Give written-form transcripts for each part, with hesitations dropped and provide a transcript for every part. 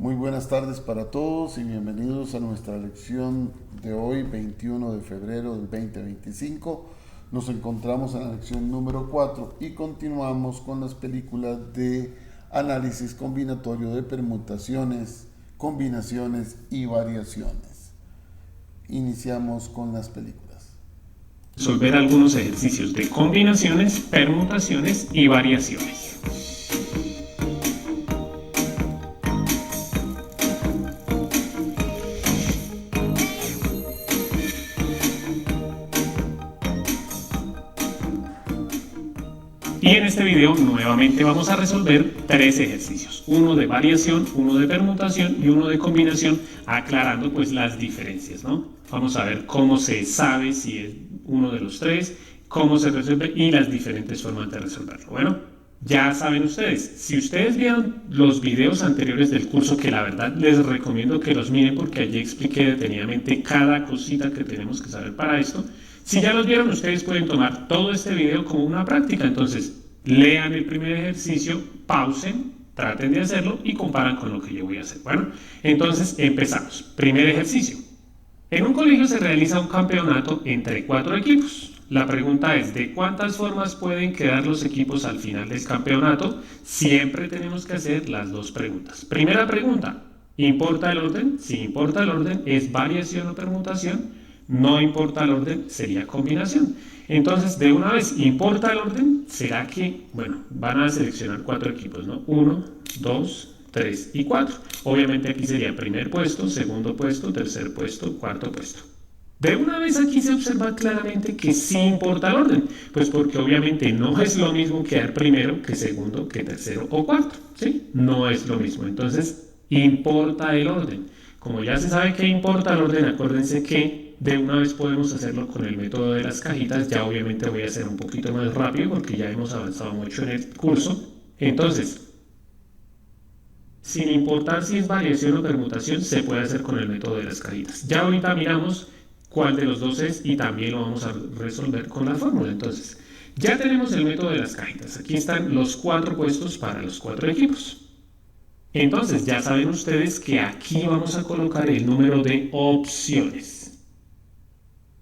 Muy buenas tardes para todos y bienvenidos a nuestra lección de hoy, 21 de febrero del 2025. Nos encontramos en la lección número 4 y continuamos con las películas de análisis combinatorio de permutaciones, combinaciones y variaciones. Iniciamos con las películas. Resolver algunos ejercicios de combinaciones, permutaciones y variaciones. Y en este video nuevamente vamos a resolver tres ejercicios, uno de variación, uno de permutación y uno de combinación, aclarando pues las diferencias, ¿no? Vamos a ver cómo se sabe si es uno de los tres, cómo se resuelve y las diferentes formas de resolverlo. Bueno, ya saben ustedes, si ustedes vieron los videos anteriores del curso, que la verdad les recomiendo que los miren porque allí expliqué detenidamente cada cosita que tenemos que saber para esto. Si ya los vieron, ustedes pueden tomar todo este video como una práctica. Entonces, lean el primer ejercicio, pausen, traten de hacerlo y comparan con lo que yo voy a hacer. Bueno, entonces empezamos. Primer ejercicio. En un colegio se realiza un campeonato entre 4 equipos. La pregunta es, ¿de cuántas formas pueden quedar los equipos al final del campeonato? Siempre tenemos que hacer las dos preguntas. Primera pregunta, ¿importa el orden? Si importa el orden, ¿es variación o permutación? No importa el orden, sería combinación. Entonces, de una vez, ¿importa el orden? Será que, bueno, van a seleccionar 4 equipos, ¿no? 1, 2, 3 y 4. Obviamente aquí sería primer puesto, segundo puesto, tercer puesto, cuarto puesto. De una vez aquí se observa claramente que sí importa el orden, pues porque obviamente no es lo mismo quedar primero que segundo, que tercero o cuarto, ¿sí? No es lo mismo. Entonces, importa el orden. Como ya se sabe que importa el orden, acuérdense que de una vez podemos hacerlo con el método de las cajitas. Ya obviamente voy a hacer un poquito más rápido porque ya hemos avanzado mucho en el curso. Entonces, sin importar si es variación o permutación, se puede hacer con el método de las cajitas. Ya ahorita miramos cuál de los dos es y también lo vamos a resolver con la fórmula. Entonces, ya tenemos el método de las cajitas. Aquí están los 4 puestos para los 4 equipos. Entonces, ya saben ustedes que aquí vamos a colocar el número de opciones.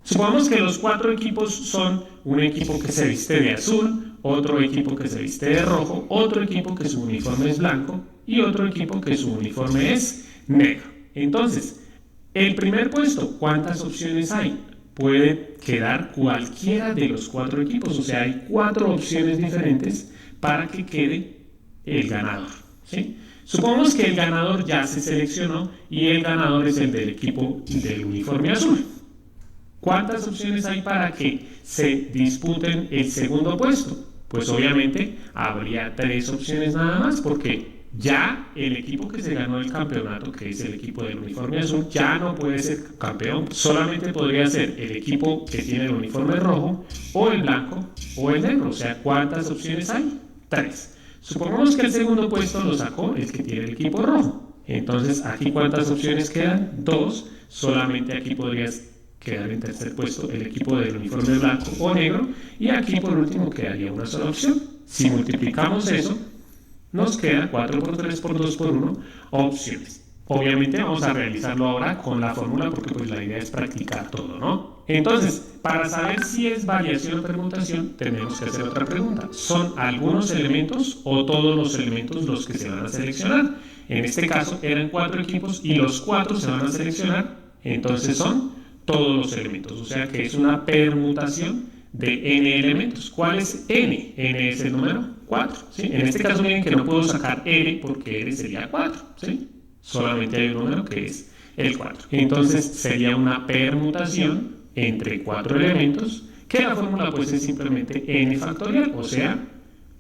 Supongamos que los 4 equipos son un equipo que se viste de azul, otro equipo que se viste de rojo, otro equipo que su uniforme es blanco y otro equipo que su uniforme es negro. Entonces, el primer puesto, ¿cuántas opciones hay? Puede quedar cualquiera de los 4 equipos, o sea, hay 4 opciones diferentes para que quede el ganador, ¿sí? Supongamos que el ganador ya se seleccionó y el ganador es el del equipo del uniforme azul. ¿Cuántas opciones hay para que se disputen el segundo puesto? Pues obviamente habría 3 opciones nada más, porque ya el equipo que se ganó el campeonato, que es el equipo del uniforme azul, ya no puede ser campeón. Solamente podría ser el equipo que tiene el uniforme rojo, o el blanco, o el negro. O sea, ¿cuántas opciones hay? 3. Supongamos que el segundo puesto lo sacó el que tiene el equipo rojo. Entonces, ¿aquí cuántas opciones quedan? 2. Solamente aquí podrías quedar en tercer puesto el equipo del uniforme blanco o negro. Y aquí por último quedaría una sola opción. Si multiplicamos eso, nos queda 4 por 3 por 2 por 1 opciones. Obviamente vamos a realizarlo ahora con la fórmula porque pues la idea es practicar todo, ¿no? Entonces, para saber si es variación o permutación, tenemos que hacer otra pregunta. ¿Son algunos elementos o todos los elementos los que se van a seleccionar? En este caso eran 4 equipos y los 4 se van a seleccionar, entonces son todos los elementos. O sea que es una permutación de n elementos. ¿Cuál es n? N es el número 4, ¿sí? En este caso miren que no puedo sacar r porque r sería 4, ¿sí? Solamente hay un número que es el 4. Entonces sería una permutación entre 4 elementos, que la fórmula pues es simplemente n factorial, o sea,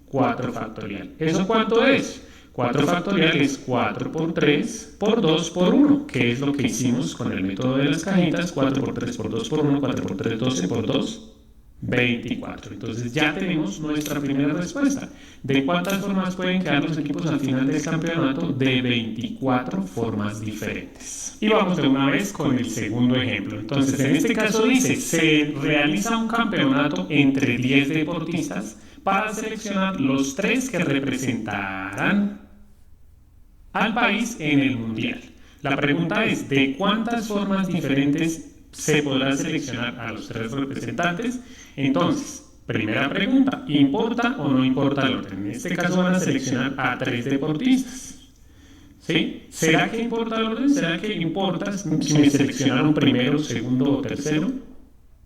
4 factorial. ¿Eso cuánto es? 4 factorial es 4 por 3 por 2 por 1, que es lo que hicimos con el método de las cajitas. 4 por 3 por 2 por 1, 4 por 3, 12 por 2, 24. Entonces ya tenemos nuestra primera respuesta. ¿De cuántas formas pueden quedar los equipos al final del campeonato? De 24 formas diferentes. Y vamos de una vez con el segundo ejemplo. Entonces en este caso dice, se realiza un campeonato entre 10 deportistas para seleccionar los 3 que representarán al país en el mundial. La pregunta es, ¿de cuántas formas diferentes se podrá seleccionar a los 3 representantes? Entonces, primera pregunta, ¿importa o no importa el orden? En este caso van a seleccionar a 3 deportistas. ¿Sí? ¿Será que importa el orden? ¿Será que importa si me seleccionaron primero, segundo o tercero?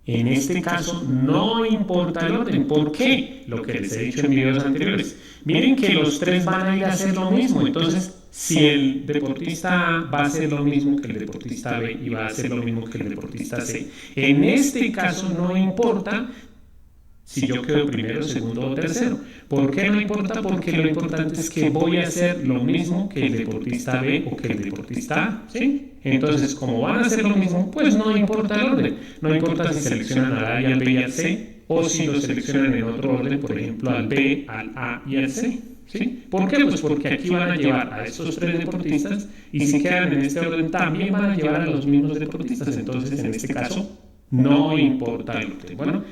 En este caso no importa el orden. ¿Por qué? Lo que les he dicho en videos anteriores. Miren que los 3 van a ir a hacer lo mismo. Entonces, si el deportista A va a hacer lo mismo que el deportista B y va a hacer lo mismo que el deportista C, en este caso no importa si yo quedo primero, segundo o tercero. ¿Por qué no importa? Porque lo importante es que voy a hacer lo mismo que el deportista B o que el deportista A, ¿sí? Entonces, como van a hacer lo mismo, pues no importa el orden. No importa si seleccionan al A y al B y al C, o si lo seleccionan en otro orden, por ejemplo, al B, al A y al C, ¿sí? ¿Por qué? Pues porque aquí van a llevar a estos 3 deportistas y si quedan en este orden también van a llevar a los mismos deportistas. Entonces, en este caso, no importa el orden. Bueno,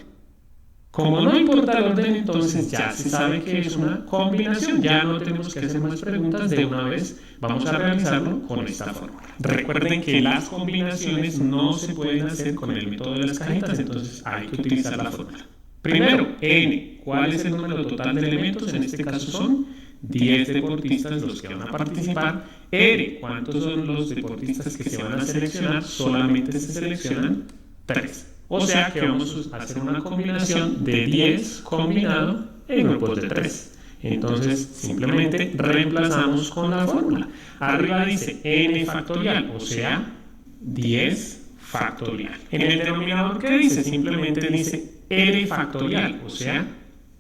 como no importa el orden, entonces ya se sabe que es una combinación. Ya no tenemos que hacer más preguntas, de una vez vamos a realizarlo con esta fórmula. Recuerden que las combinaciones no se pueden hacer con el método de las cajitas, entonces hay que utilizar la fórmula. Primero, n. ¿Cuál es el número total de elementos? En este caso son 10 deportistas los que van a participar. R. ¿Cuántos son los deportistas que se van a seleccionar? Solamente se seleccionan 3. O sea que vamos a hacer una combinación de 10 combinado en grupos de 3. Entonces, simplemente reemplazamos con la fórmula. Arriba dice n factorial, o sea, 10 factorial. En el denominador, ¿qué dice? Simplemente dice r factorial, o sea,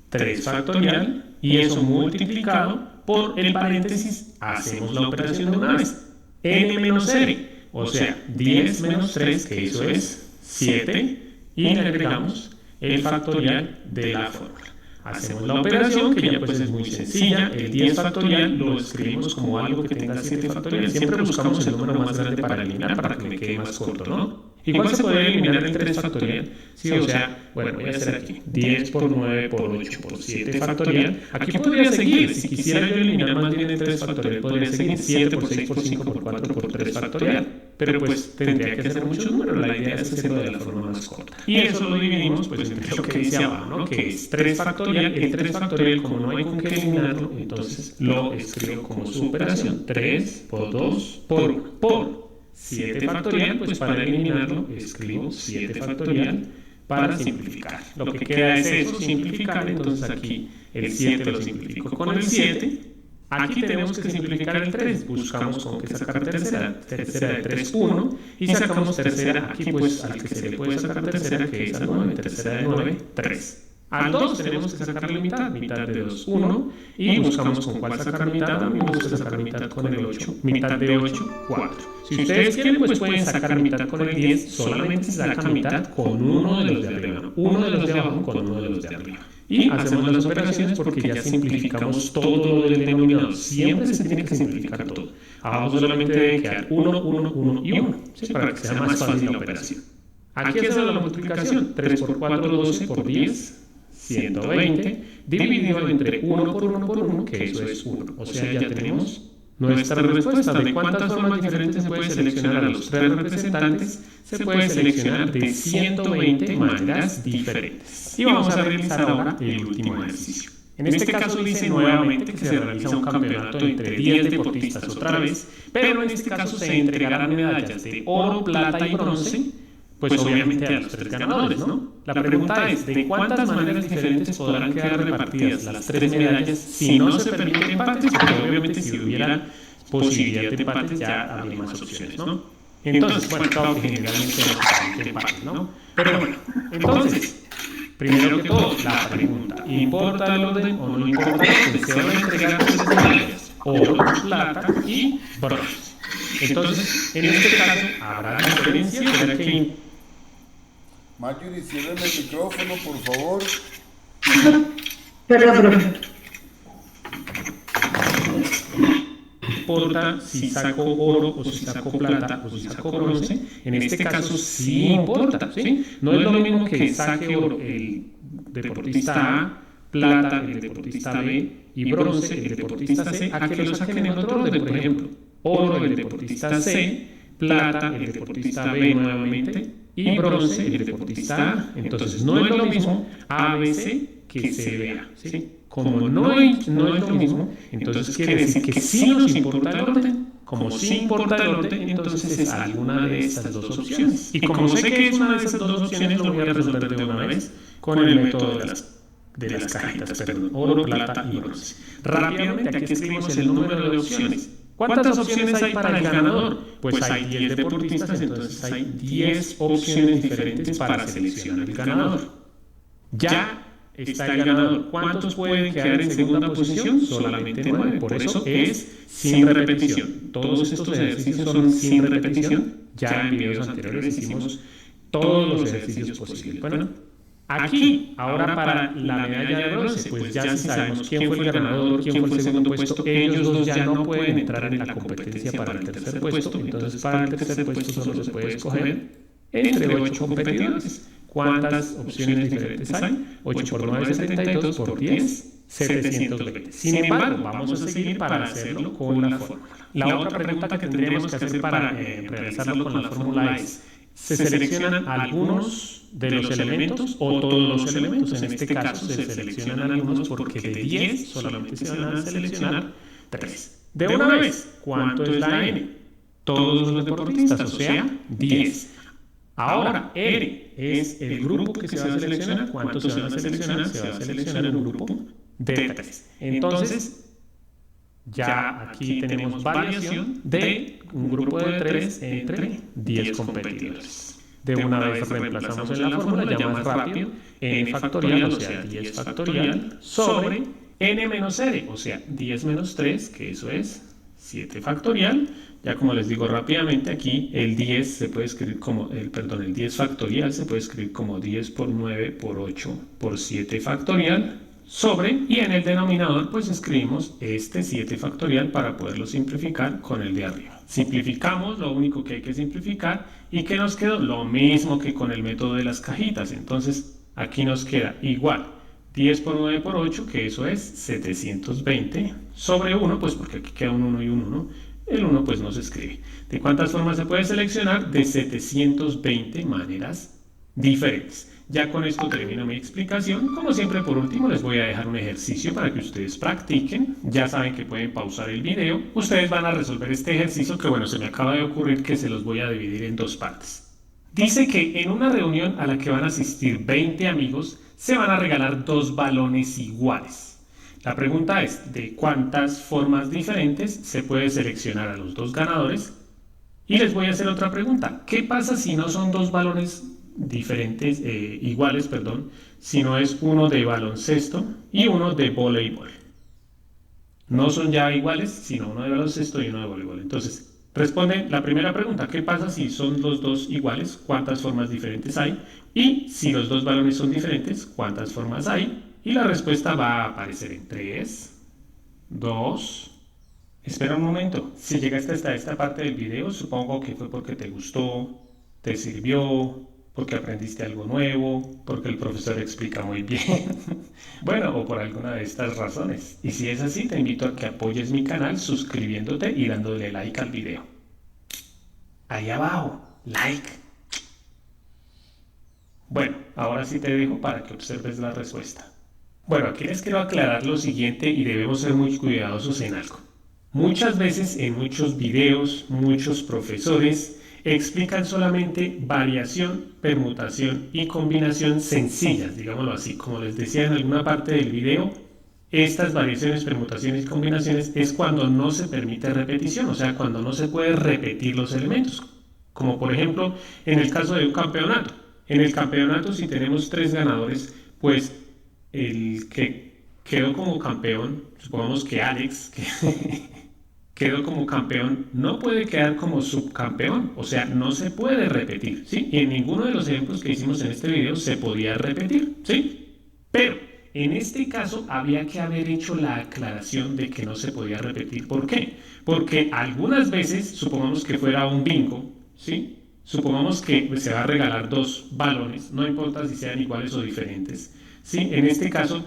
3 factorial, y eso multiplicado por el paréntesis, hacemos la operación de una vez. N menos r, o sea, 10 menos 3, que eso es 7, y le agregamos el factorial de la fórmula. Hacemos la operación, que ya pues es muy sencilla. El 10 factorial lo escribimos como algo que tenga 7 factorial. Siempre buscamos el número más grande para eliminar, para que me quede más corto, ¿no? Igual se puede eliminar el 3 factorial. Sí, o sea, bueno, voy a hacer aquí 10 por 9 por 8 por 7 factorial. Aquí podría seguir, si quisiera yo eliminar más bien el 3 factorial, podría seguir 7 por 6 por 5 por 4 por 3 factorial. Pero pues tendría que hacer muchos números. La idea es hacerlo de la forma más corta. Y eso lo dividimos pues entre lo que dice abajo, ¿no? Que es 3 factorial. El 3 factorial, como no hay con qué eliminarlo, entonces lo escribo como su operación. 3 por 2 por 1 por 7 factorial, pues para eliminarlo escribo 7 factorial para simplificar. Lo que queda es eso, simplificar. Entonces aquí el 7 lo simplifico con el 7. Aquí tenemos que simplificar el 3, buscamos con qué sacar tercera de 3, 1, y sacamos tercera, aquí pues al que se le puede sacar tercera, que es al 9, tercera de 9, 3. Al 2 tenemos que sacarle mitad de 2, 1, y buscamos con cuál sacar mitad, también buscamos sacar mitad con el 8, mitad de 8, 4. Si ustedes quieren, pues pueden sacar mitad con el 10, solamente se saca mitad con uno de los de arriba, uno de los de abajo con uno de los de arriba. Y hacemos las operaciones porque ya simplificamos todo el denominador. Siempre se tiene que simplificar todo. Abajo solamente debe quedar 1, 1, 1 y 1, ¿sí? Para que sea más fácil la operación. Aquí hacemos la multiplicación. 3 por 4, 12 por 10, 120, dividido entre 1 por 1 por 1, que eso es 1. O sea, ya tenemos nuestra respuesta. ¿De cuántas formas diferentes se puede seleccionar a los 3 representantes? Se puede seleccionar de 120 maneras diferentes. Y vamos a realizar ahora el último ejercicio. En este caso dice nuevamente que se realiza un campeonato entre 10 deportistas otra vez, pero en este caso se entregarán medallas de oro, plata y bronce, pues obviamente a los 3 ganadores, ¿no? La pregunta es, ¿de cuántas maneras diferentes podrán quedar repartidas las 3 medallas si no se permiten empates? Porque obviamente si hubiera posibilidad de empates ya habría más opciones, ¿no? Entonces, bueno, claro que generalmente no se permiten empates, ¿no? Pero bueno, entonces, primero que todo, la pregunta, ¿importa el orden o no importa el orden? Se van a entregar 3 medallas, oro, plata y bronce. Entonces, en este caso, ¿habrá diferencia? ¿Será que Marjorie, cierren el micrófono, por favor? Perdón, profe. importa si saco oro o si saco plata o si saco bronce? En este caso sí importa, ¿sí? No es lo mismo que saque oro el deportista A, plata el deportista B y bronce el deportista C a que lo saquen en otro orden, por ejemplo, oro el deportista C, plata el deportista B nuevamente y bronce el deportista A. Entonces no es lo mismo ABC que CBA, ¿sí? Como no es lo mismo, entonces quiere decir que sí nos importa el orden. Como sí importa el orden, entonces es alguna de estas dos opciones. Y como sé que es una de esas dos opciones, lo voy a resolver de una vez con el método de las cajitas, perdón, oro, plata y bronce. Rápidamente aquí escribimos el número de opciones. ¿Cuántas opciones hay para el ganador? Pues hay 10 deportistas, entonces hay 10 opciones diferentes para seleccionar el ganador. Ya está el ganador. ¿Cuántos pueden quedar en segunda posición? Solamente 9. Por eso es sin repetición. Todos estos ejercicios son sin repetición. Ya en videos anteriores hicimos todos los ejercicios posibles. Bueno, aquí, ahora para la medalla de bronce, pues ya sí sabemos quién fue el ganador, quién fue el segundo puesto. Ellos dos ya no pueden entrar en la competencia para el tercer puesto. Entonces, para el tercer puesto solo se puede escoger entre 8 competidores. ¿Cuántas opciones diferentes hay? 8 por 9, 72, por 10, 720. Sin embargo, vamos a seguir para hacerlo con la fórmula. La otra pregunta que tendríamos que hacer para realizarlo con la fórmula es, ¿se seleccionan algunos de los elementos o todos los elementos? En este caso se seleccionan algunos porque de 10 solamente se van a seleccionar 3. De una vez, ¿cuánto es la N? Todos los deportistas, o sea, 10. Ahora, R es el grupo que se va a seleccionar. ¿Cuántos se van a seleccionar? Se va a seleccionar un grupo de 3. Entonces, ya aquí tenemos variación de un grupo de 3 entre 10 competidores. De una vez reemplazamos en la fórmula ya más rápido n factorial, o sea, 10 factorial, sobre n menos r, o sea, 10 menos 3, que eso es 7 factorial. Ya como les digo rápidamente, aquí el 10 se puede escribir como, el 10 factorial se puede escribir como 10 por 9 por 8 por 7 factorial sobre, y en el denominador pues escribimos este 7 factorial para poderlo simplificar con el de arriba. Simplificamos lo único que hay que simplificar y ¿qué nos quedó? Lo mismo que con el método de las cajitas. Entonces aquí nos queda igual 10 por 9 por 8, que eso es 720 sobre 1, pues porque aquí queda un 1 y un 1. El 1 pues no se escribe. ¿De cuántas formas se puede seleccionar? De 720 maneras diferentes. Ya con esto termino mi explicación. Como siempre, por último, les voy a dejar un ejercicio para que ustedes practiquen. Ya saben que pueden pausar el video. Ustedes van a resolver este ejercicio que, bueno, se me acaba de ocurrir que se los voy a dividir en dos partes. Dice que en una reunión a la que van a asistir 20 amigos, se van a regalar 2 balones iguales. La pregunta es, ¿de cuántas formas diferentes se puede seleccionar a los 2 ganadores? Y les voy a hacer otra pregunta. ¿Qué pasa si no son 2 balones diferentes, iguales, sino es uno de baloncesto y uno de voleibol? No son ya iguales, sino uno de baloncesto y uno de voleibol. Entonces, responde la primera pregunta. ¿Qué pasa si son los 2 iguales? ¿Cuántas formas diferentes hay? Y si los 2 balones son diferentes, ¿cuántas formas hay? Y la respuesta va a aparecer en 3, 2... Espera un momento. Si llegaste hasta esta parte del video, supongo que fue porque te gustó, te sirvió, porque aprendiste algo nuevo, porque el profesor explica muy bien. Bueno, o por alguna de estas razones. Y si es así, te invito a que apoyes mi canal suscribiéndote y dándole like al video. Ahí abajo, like. Bueno, ahora sí te dejo para que observes la respuesta. Bueno, aquí les quiero aclarar lo siguiente y debemos ser muy cuidadosos en algo. Muchas veces en muchos videos, muchos profesores explican solamente variación, permutación y combinación sencillas, digámoslo así. Como les decía en alguna parte del video, estas variaciones, permutaciones y combinaciones es cuando no se permite repetición, o sea, cuando no se puede repetir los elementos. Como por ejemplo, en el caso de un campeonato. En el campeonato, si tenemos 3 ganadores, pues el que quedó como campeón, supongamos que Alex quedó como campeón, no puede quedar como subcampeón, o sea, no se puede repetir, ¿sí? Y en ninguno de los ejemplos que hicimos en este video se podía repetir, ¿sí? Pero en este caso había que haber hecho la aclaración de que no se podía repetir. ¿Por qué? Porque algunas veces, supongamos que fuera un bingo, ¿sí? Supongamos que se va a regalar 2 balones, no importa si sean iguales o diferentes, ¿sí? En este caso,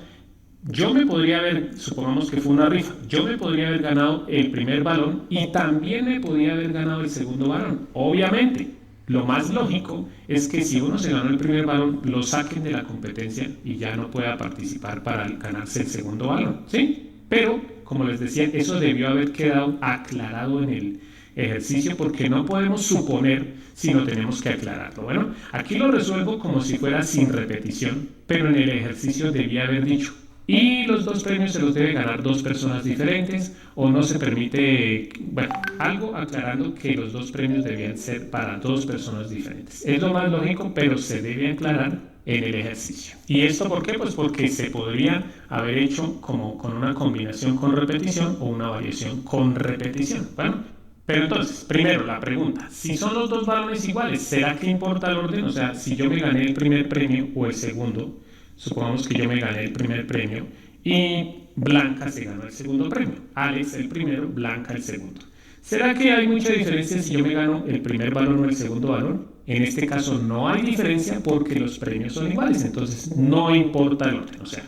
yo me podría haber, supongamos que fue una rifa, yo me podría haber ganado el primer balón y también me podría haber ganado el segundo balón. Obviamente, lo más lógico es que si uno se ganó el primer balón, lo saquen de la competencia y ya no pueda participar para ganarse el segundo balón, ¿sí? Pero, como les decía, eso debió haber quedado aclarado en el ejercicio porque no podemos suponer si no tenemos que aclararlo. Bueno, aquí lo resuelvo como si fuera sin repetición, pero en el ejercicio debía haber dicho. Y los dos premios se los debe ganar dos personas diferentes o no se permite, bueno, algo aclarando que los dos premios debían ser para dos personas diferentes. Es lo más lógico, pero se debe aclarar en el ejercicio. ¿Y esto por qué? Pues porque se podría haber hecho como con una combinación con repetición o una variación con repetición. Bueno, pero entonces, primero la pregunta, si son los dos balones iguales, ¿será que importa el orden? O sea, si yo me gané el primer premio o el segundo, supongamos que yo me gané el primer premio y Blanca se ganó el segundo premio. Alex el primero, Blanca el segundo. ¿Será que hay mucha diferencia si yo me gano el primer balón o el segundo balón? En este caso no hay diferencia porque los premios son iguales, entonces no importa el orden. O sea,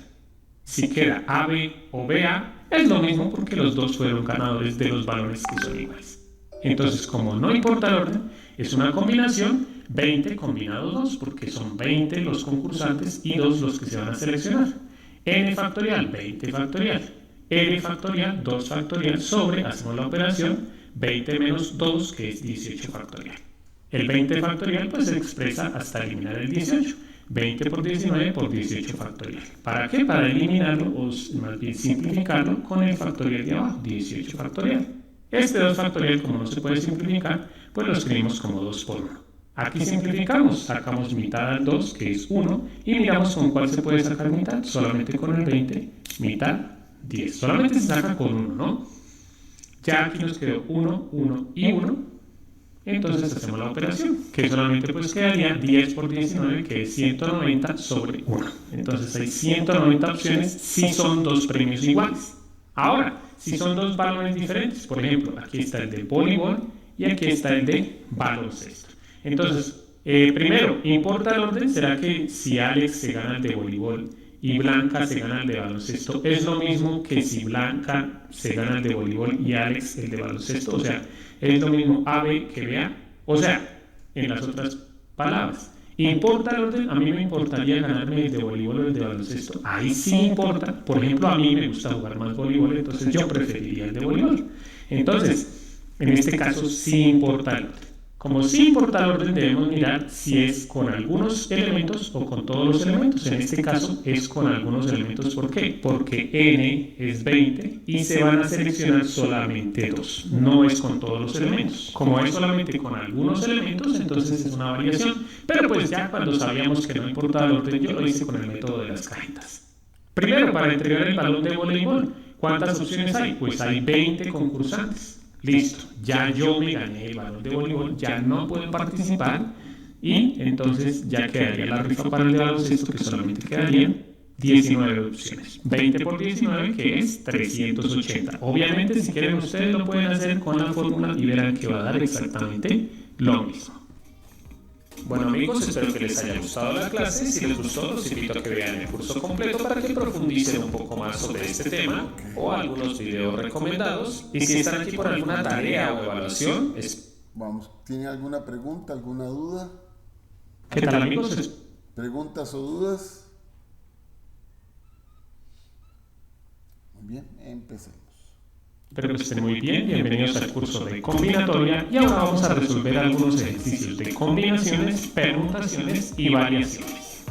si queda AB o BA, es lo mismo porque los dos fueron ganadores de los balones que son iguales. Entonces, como no importa el orden, es una combinación 20 combinado 2, porque son 20 los concursantes y 2 los que se van a seleccionar. N factorial, 20 factorial. N factorial, 2 factorial sobre, hacemos la operación, 20 menos 2, que es 18 factorial. El 20 factorial pues se expresa hasta eliminar el 18. 20 por 19 por 18 factorial. ¿Para qué? Para eliminarlo o más bien simplificarlo con el factorial de abajo, 18 factorial. Este 2 factorial, como no se puede simplificar, pues lo escribimos como 2 por 1. Aquí simplificamos, sacamos mitad al 2, que es 1, y miramos con cuál se puede sacar mitad, solamente con el 20, mitad, 10. Solamente se saca con 1, ¿no? Ya aquí nos quedó 1, 1 y 1. Entonces hacemos la operación, que solamente pues quedaría 10 por 19, que es 190 sobre 1. Entonces hay 190 opciones si son dos premios iguales. Ahora, si son dos balones diferentes, por ejemplo, aquí está el de voleibol y aquí está el de baloncesto. Entonces, primero, ¿importa el orden? ¿Será que si Alex se gana el de voleibol y Blanca se gana el de baloncesto, es lo mismo que si Blanca se gana el de voleibol y Alex el de baloncesto? O sea, es lo mismo AB que BA. O sea, en las otras palabras, ¿importa el orden? A mí me importaría ganarme el de voleibol o el de baloncesto. Ahí sí importa. Por ejemplo, a mí me gusta jugar más voleibol, entonces yo preferiría el de voleibol. Entonces, en este caso sí importa el orden. Como sí importa el orden, debemos mirar si es con algunos elementos o con todos los elementos. En este caso es con algunos elementos. ¿Por qué? Porque n es 20 y se van a seleccionar solamente 2. No es con todos los elementos. Como es solamente con algunos elementos, entonces es una variación. Pero pues ya cuando sabíamos que no importaba el orden, yo lo hice con el método de las cajitas. Primero, para entregar el balón de voleibol, ¿cuántas opciones hay? Pues hay 20 concursantes. Listo, ya yo me gané el balón de voleibol, ya no puedo participar y entonces ya quedaría la rifa para el de baloncesto, que solamente quedarían 19 opciones. 20 por 19, que es 380. Obviamente, si quieren ustedes lo pueden hacer con la fórmula y verán que va a dar exactamente lo mismo. Bueno amigos, espero que les haya gustado la clase. Si les gustó, los invito a que vean el curso completo para que profundicen un poco más sobre este tema o algunos videos recomendados. Y si están aquí por alguna tarea o evaluación, Vamos, ¿tiene alguna pregunta, alguna duda? ¿Qué tal amigos? ¿Preguntas o dudas? Muy bien, empecemos. Espero que estén muy bien, bienvenidos al curso de combinatoria y ahora vamos a resolver algunos ejercicios de combinaciones, permutaciones y variaciones.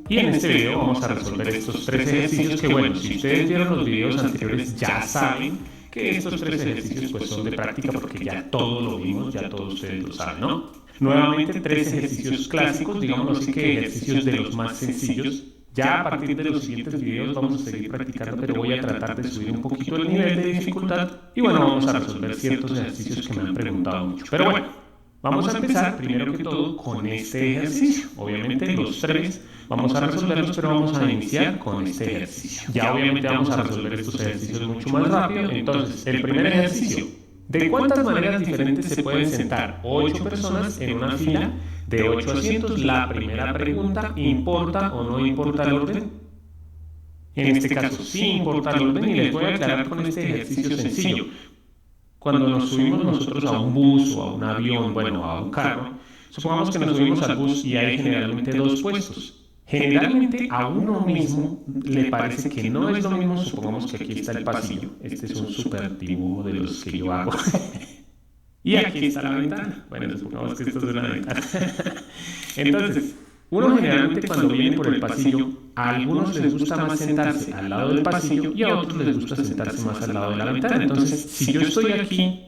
Y en este video vamos a resolver estos tres ejercicios que bueno, si ustedes vieron los videos anteriores ya saben que estos tres ejercicios pues son de práctica porque ya todos lo vimos, ya todos ustedes lo saben, ¿no? Nuevamente tres ejercicios clásicos, digamos así que ejercicios de los más sencillos. Ya a partir de los siguientes videos vamos a seguir practicando, pero voy a tratar de subir un poquito el nivel de dificultad y bueno, vamos a resolver ciertos ejercicios que me han preguntado mucho. Pero bueno, Vamos a empezar primero que todo con este ejercicio. Obviamente los tres vamos a resolverlos, pero vamos a iniciar con este ejercicio. Ya obviamente vamos a resolver estos ejercicios mucho más rápido. Entonces, el primer ejercicio. ¿De cuántas maneras diferentes se pueden sentar 8 personas en una fila de 8 asientos? La primera pregunta, ¿importa o no importa el orden? En este caso sí importa el orden y les voy a aclarar con este ejercicio sencillo. Cuando nos subimos nosotros a un bus o a un avión, bueno, a un carro, supongamos que nos subimos al bus y hay generalmente dos puestos. Generalmente a uno mismo le parece que no es lo mismo, supongamos que aquí está el pasillo. Este es un super dibujo de los que yo hago. Y aquí está la ventana. Bueno, supongamos que esto es una ventana. Entonces, uno generalmente cuando viene por el pasillo, a algunos les gusta más sentarse al lado del pasillo y a otros les gusta sentarse más al lado de la ventana. Entonces, si yo estoy aquí,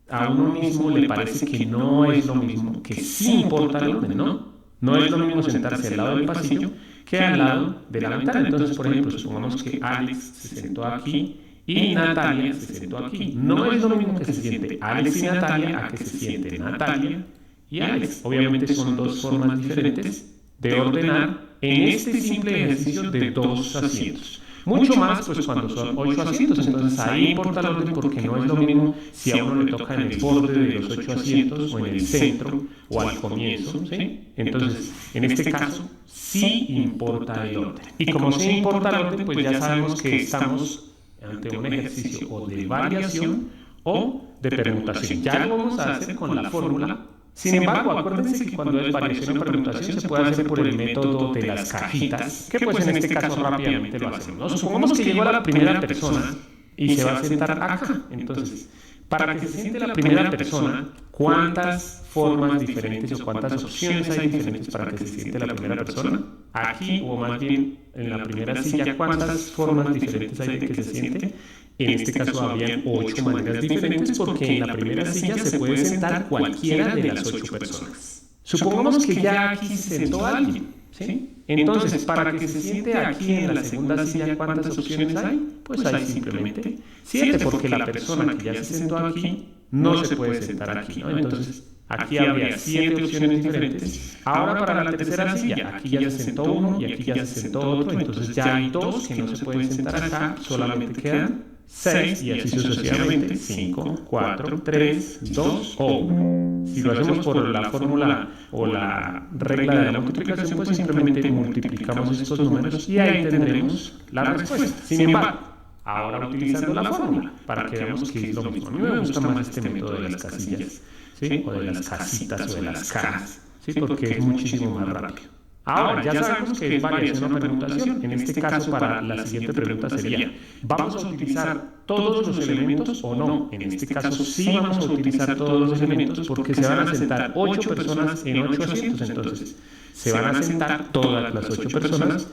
a uno mismo le parece que no es lo mismo, que sí importa el orden, ¿no? No es lo mismo sentarse al lado del pasillo que al lado de la ventana. Entonces, por ejemplo, supongamos que Alex se sentó aquí y Natalia se sentó aquí. No es lo mismo que se siente Alex y Natalia a que se siente Natalia y Alex. Obviamente son dos formas diferentes de ordenar en este simple ejercicio de 2 asientos. Mucho más pues cuando son 8 asientos, entonces ahí importa el orden porque no es lo mismo si a uno le toca en el borde de los 8 asientos o en el centro o al comienzo, ¿sí? Entonces, en este caso sí importa el orden. Y como sí importa el orden, pues ya sabemos que estamos ante un ejercicio o de variación o de permutación. Ya lo vamos a hacer con la fórmula. Sin embargo, acuérdense que cuando es variación o permutación se puede hacer por el método de las cajitas, que pues en este caso rápidamente lo hacemos, ¿no? Supongamos que llegó la primera persona y se va a sentar acá. Entonces, para que se siente la primera persona, ¿cuántas formas diferentes o cuántas opciones hay diferentes para que se siente la primera persona? Aquí, o más bien en la primera silla, ¿cuántas formas diferentes hay de que se siente? En este caso habían 8 maneras diferentes porque en la primera silla se puede sentar cualquiera de las 8 personas. Supongamos que ya aquí se sentó alguien, ¿sí? Entonces, para que se siente aquí en la segunda silla, ¿cuántas opciones hay? Pues hay simplemente 7, porque la persona que ya se sentó aquí no se puede sentar aquí, ¿no? Entonces, aquí habría 7 opciones diferentes. Ahora para la tercera silla, aquí ya se sentó uno y aquí ya se sentó otro, entonces ya hay 2 que no se pueden sentar acá, solamente quedan 6 y así sucesivamente, 5, 4, 3, 2 o 1. Si lo hacemos por la fórmula o la regla de la multiplicación, pues simplemente multiplicamos estos números y ahí tendremos la respuesta. Sin embargo, ahora utilizando la fórmula, para que veamos que es lo mismo. A mí me gusta más este método de las casillas, ¿sí? O de las casitas o de las cajas, ¿sí? Porque es muchísimo más rápido. Ahora, ya sabemos que es variación o permutación. En este caso, para la siguiente pregunta sería, ¿vamos a utilizar todos los elementos o no? En este caso, sí vamos a utilizar todos los elementos porque se van a sentar 8 personas en 8 asientos. Entonces, se van a sentar todas las 8 personas.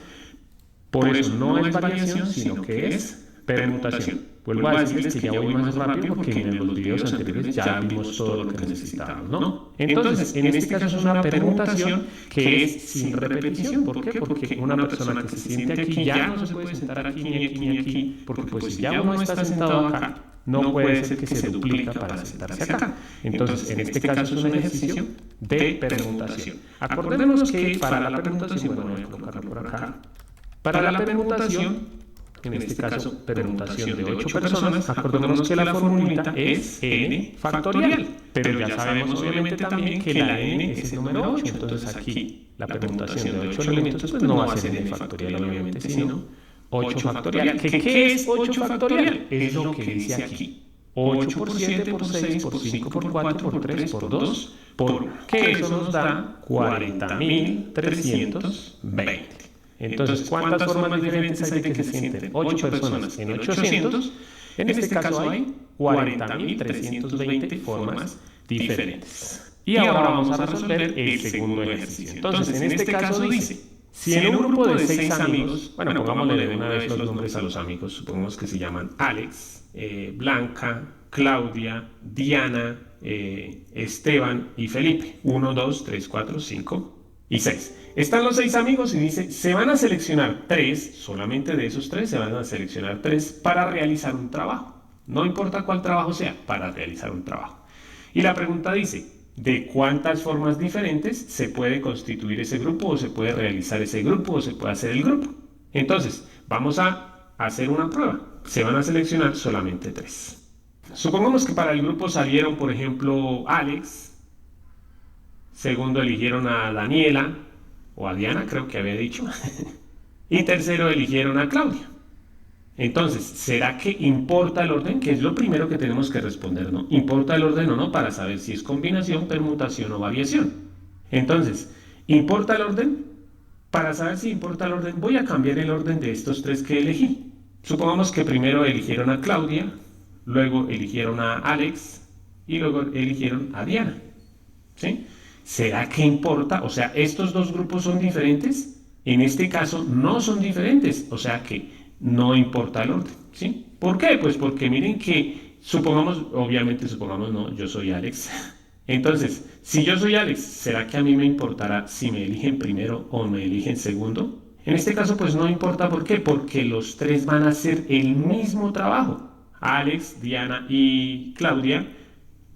Por eso no es variación, sino que es permutación. Vuelvo a decirles que ya voy más rápido porque en los videos anteriores ya vimos todo lo que necesitábamos, ¿no? Entonces, en este caso es una permutación que es sin repetición. ¿Por qué? Porque una persona que se siente aquí ya no se puede sentar aquí, ni aquí, ni aquí, porque pues si ya uno está sentado acá, no puede ser que se duplica para sentarse acá. Entonces, en este caso es un ejercicio de permutación. Acordémonos que para la permutación, bueno, voy a colocarlo por acá, para la permutación, en este caso permutación de 8 personas, acordémonos que la formulita es n factorial, pero ya sabemos obviamente también que la n es el número 8, entonces aquí la permutación de 8 elementos pues no va a ser n factorial obviamente, sino 8 factorial. ¿Qué es 8 factorial? Es lo que dice aquí. 8 por 7 por 6 por 5 por 4 por 3 por 2 por 1, que eso nos da 40.320. Entonces, ¿cuántas formas diferentes hay de que se sienten 8 personas en 8 asientos? En este caso hay 40.320 formas diferentes. Y ahora vamos a resolver el segundo ejercicio. Entonces, en este caso dice, si en un grupo de 6 amigos, bueno, pongámosle de una vez los nombres a los amigos, supongamos que se llaman Alex, Blanca, Claudia, Diana, Esteban y Felipe. 1, 2, 3, 4, 5 y 6. Están los 6 amigos y dice, se van a seleccionar 3, solamente de esos 3 se van a seleccionar 3 para realizar un trabajo. No importa cuál trabajo sea, para realizar un trabajo. Y la pregunta dice, de cuántas formas diferentes se puede constituir ese grupo, o se puede realizar ese grupo, o se puede hacer el grupo. Entonces, vamos a hacer una prueba. Se van a seleccionar solamente 3. Supongamos que para el grupo salieron, por ejemplo, Alex. Segundo eligieron a Daniela, o a Diana, creo que había dicho. Y tercero eligieron a Claudia. Entonces, ¿será que importa el orden? Que es lo primero que tenemos que responder, ¿no? ¿Importa el orden o no para saber si es combinación, permutación o variación? Entonces, ¿importa el orden? Para saber si importa el orden, voy a cambiar el orden de estos 3 que elegí. Supongamos que primero eligieron a Claudia, luego eligieron a Alex y luego eligieron a Diana. ¿Sí? ¿Será que importa? O sea, ¿estos 2 grupos son diferentes? En este caso no son diferentes, o sea que no importa el orden, ¿sí? ¿Por qué? Pues porque miren que, supongamos, no, yo soy Alex. Entonces, si yo soy Alex, ¿será que a mí me importará si me eligen primero o me eligen segundo? En este caso, pues no importa, ¿por qué? Porque los 3 van a hacer el mismo trabajo. Alex, Diana y Claudia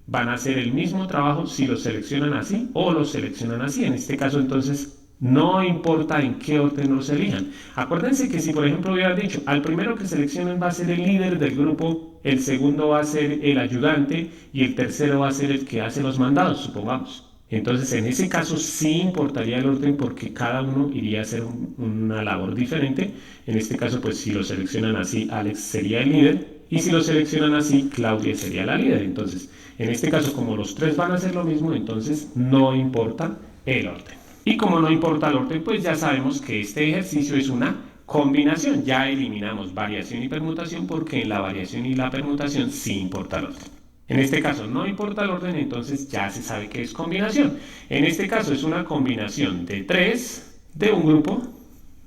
van a hacer el mismo trabajo si los seleccionan así o los seleccionan así. En este caso, entonces, no importa en qué orden los elijan. Acuérdense que si, por ejemplo, hubiera dicho, al primero que seleccionen va a ser el líder del grupo, el segundo va a ser el ayudante y el tercero va a ser el que hace los mandados, supongamos. Entonces, en ese caso sí importaría el orden porque cada uno iría a hacer una labor diferente. En este caso, pues si lo seleccionan así, Alex sería el líder. Y si lo seleccionan así, Claudia sería la líder. Entonces, en este caso, como los 3 van a hacer lo mismo, entonces no importa el orden. Y como no importa el orden, pues ya sabemos que este ejercicio es una combinación. Ya eliminamos variación y permutación porque en la variación y la permutación sí importa el orden. En este caso no importa el orden, entonces ya se sabe que es combinación. En este caso es una combinación de 3 de un grupo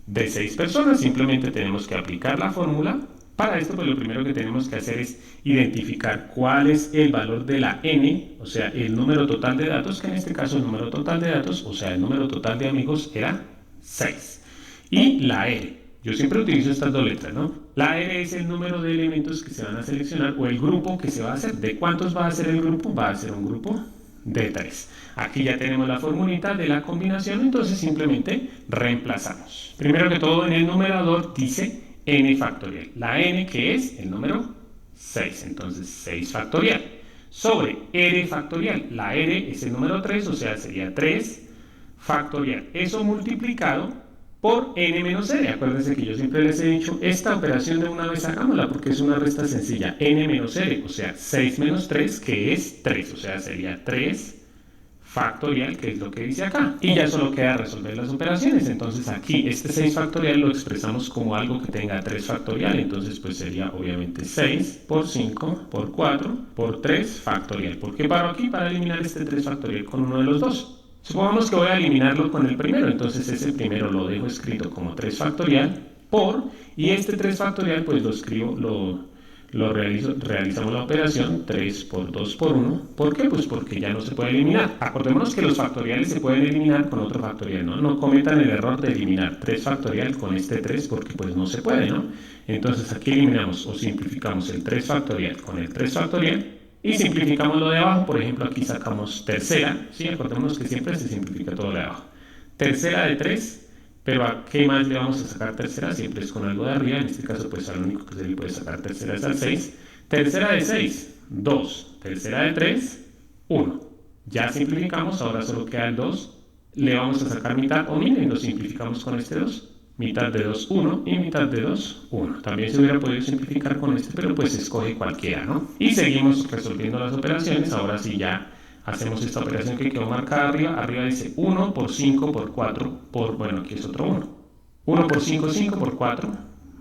de 6 personas. Simplemente tenemos que aplicar la fórmula. Para esto, pues lo primero que tenemos que hacer es identificar cuál es el valor de la n, o sea, el número total de datos, que en este caso el número total de datos, o sea, el número total de amigos era 6. Y la r, yo siempre utilizo estas 2 letras, ¿no? La r es el número de elementos que se van a seleccionar o el grupo que se va a hacer. ¿De cuántos va a ser el grupo? Va a ser un grupo de 3. Aquí ya tenemos la formulita de la combinación, entonces simplemente reemplazamos. Primero que todo, en el numerador dice n factorial. La n, que es el número 6, entonces 6 factorial. Sobre r factorial, la r es el número 3, o sea, sería 3 factorial. Eso multiplicado por n menos r. Acuérdense que yo siempre les he dicho, esta operación de una vez hagámosla porque es una resta sencilla. N menos r, o sea, 6 menos 3, que es 3, o sea, sería 3 factorial, que es lo que dice acá. Y ya solo queda resolver las operaciones. Entonces aquí este 6 factorial lo expresamos como algo que tenga 3 factorial. Entonces pues sería obviamente 6 por 5 por 4 por 3 factorial. ¿Por qué paro aquí? Para eliminar este 3 factorial con uno de los dos. Supongamos que voy a eliminarlo con el primero. Entonces ese primero lo dejo escrito como 3 factorial por, y este 3 factorial pues lo escribo, realizamos la operación 3 por 2 por 1. ¿Por qué? Pues porque ya no se puede eliminar. Acordémonos que los factoriales se pueden eliminar con otro factorial, ¿no? No cometan el error de eliminar 3 factorial con este 3 porque pues no se puede, ¿no? Entonces aquí eliminamos o simplificamos el 3 factorial con el 3 factorial y simplificamos lo de abajo. Por ejemplo, aquí sacamos tercera, ¿sí? Acordémonos que siempre se simplifica todo de abajo. Tercera de 3. Pero ¿a qué más le vamos a sacar tercera? Siempre es con algo de arriba. En este caso, pues al único que se le puede sacar tercera es al 6. Tercera de 6, 2. Tercera de 3, 1. Ya simplificamos, ahora solo queda el 2. Le vamos a sacar mitad, o miren, lo simplificamos con este 2. Mitad de 2, 1. Y mitad de 2, 1. También se hubiera podido simplificar con este, pero pues escoge cualquiera, ¿no? Y seguimos resolviendo las operaciones. Ahora sí ya hacemos esta operación que quedó marcada arriba. Arriba dice 1 por 5 por 4 por, bueno, aquí es otro 1. 1 por 5, 5 por 4,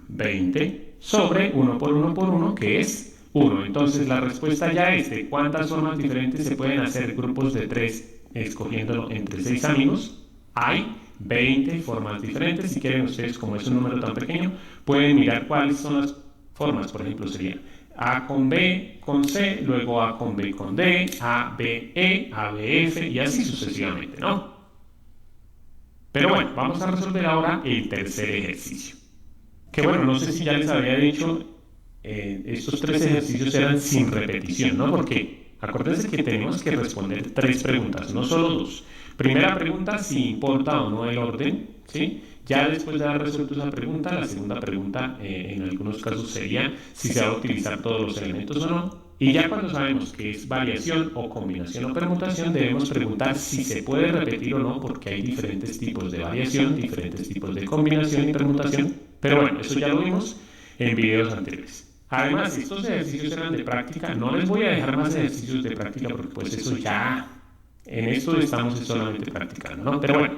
20. Sobre 1 por 1 por 1, que es 1. Entonces la respuesta ya es de cuántas formas diferentes se pueden hacer grupos de 3 escogiéndolo entre 6 amigos. Hay 20 formas diferentes. Si quieren ustedes, como es un número tan pequeño, pueden mirar cuáles son las formas. Por ejemplo, sería A con B con C, luego A con B con D, A, B, E, A, B, F y así sucesivamente, ¿no? Pero bueno, vamos a resolver ahora el tercer ejercicio. Que bueno, no sé si ya les había dicho, estos 3 ejercicios eran sin repetición, ¿no? Porque Acuérdense que tenemos que responder 3 preguntas, no solo 2. Primera pregunta, si importa o no el orden, ¿sí? Ya después de haber resuelto esa pregunta, la segunda pregunta en algunos casos sería si se va a utilizar todos los elementos o no. Y ya cuando sabemos que es variación o combinación o permutación, debemos preguntar si se puede repetir o no, porque hay diferentes tipos de variación, diferentes tipos de combinación y permutación. Pero bueno, eso ya lo vimos en videos anteriores. Además, estos ejercicios eran de práctica. No les voy a dejar más ejercicios de práctica porque pues eso ya, en esto estamos solamente practicando, ¿no? Pero bueno,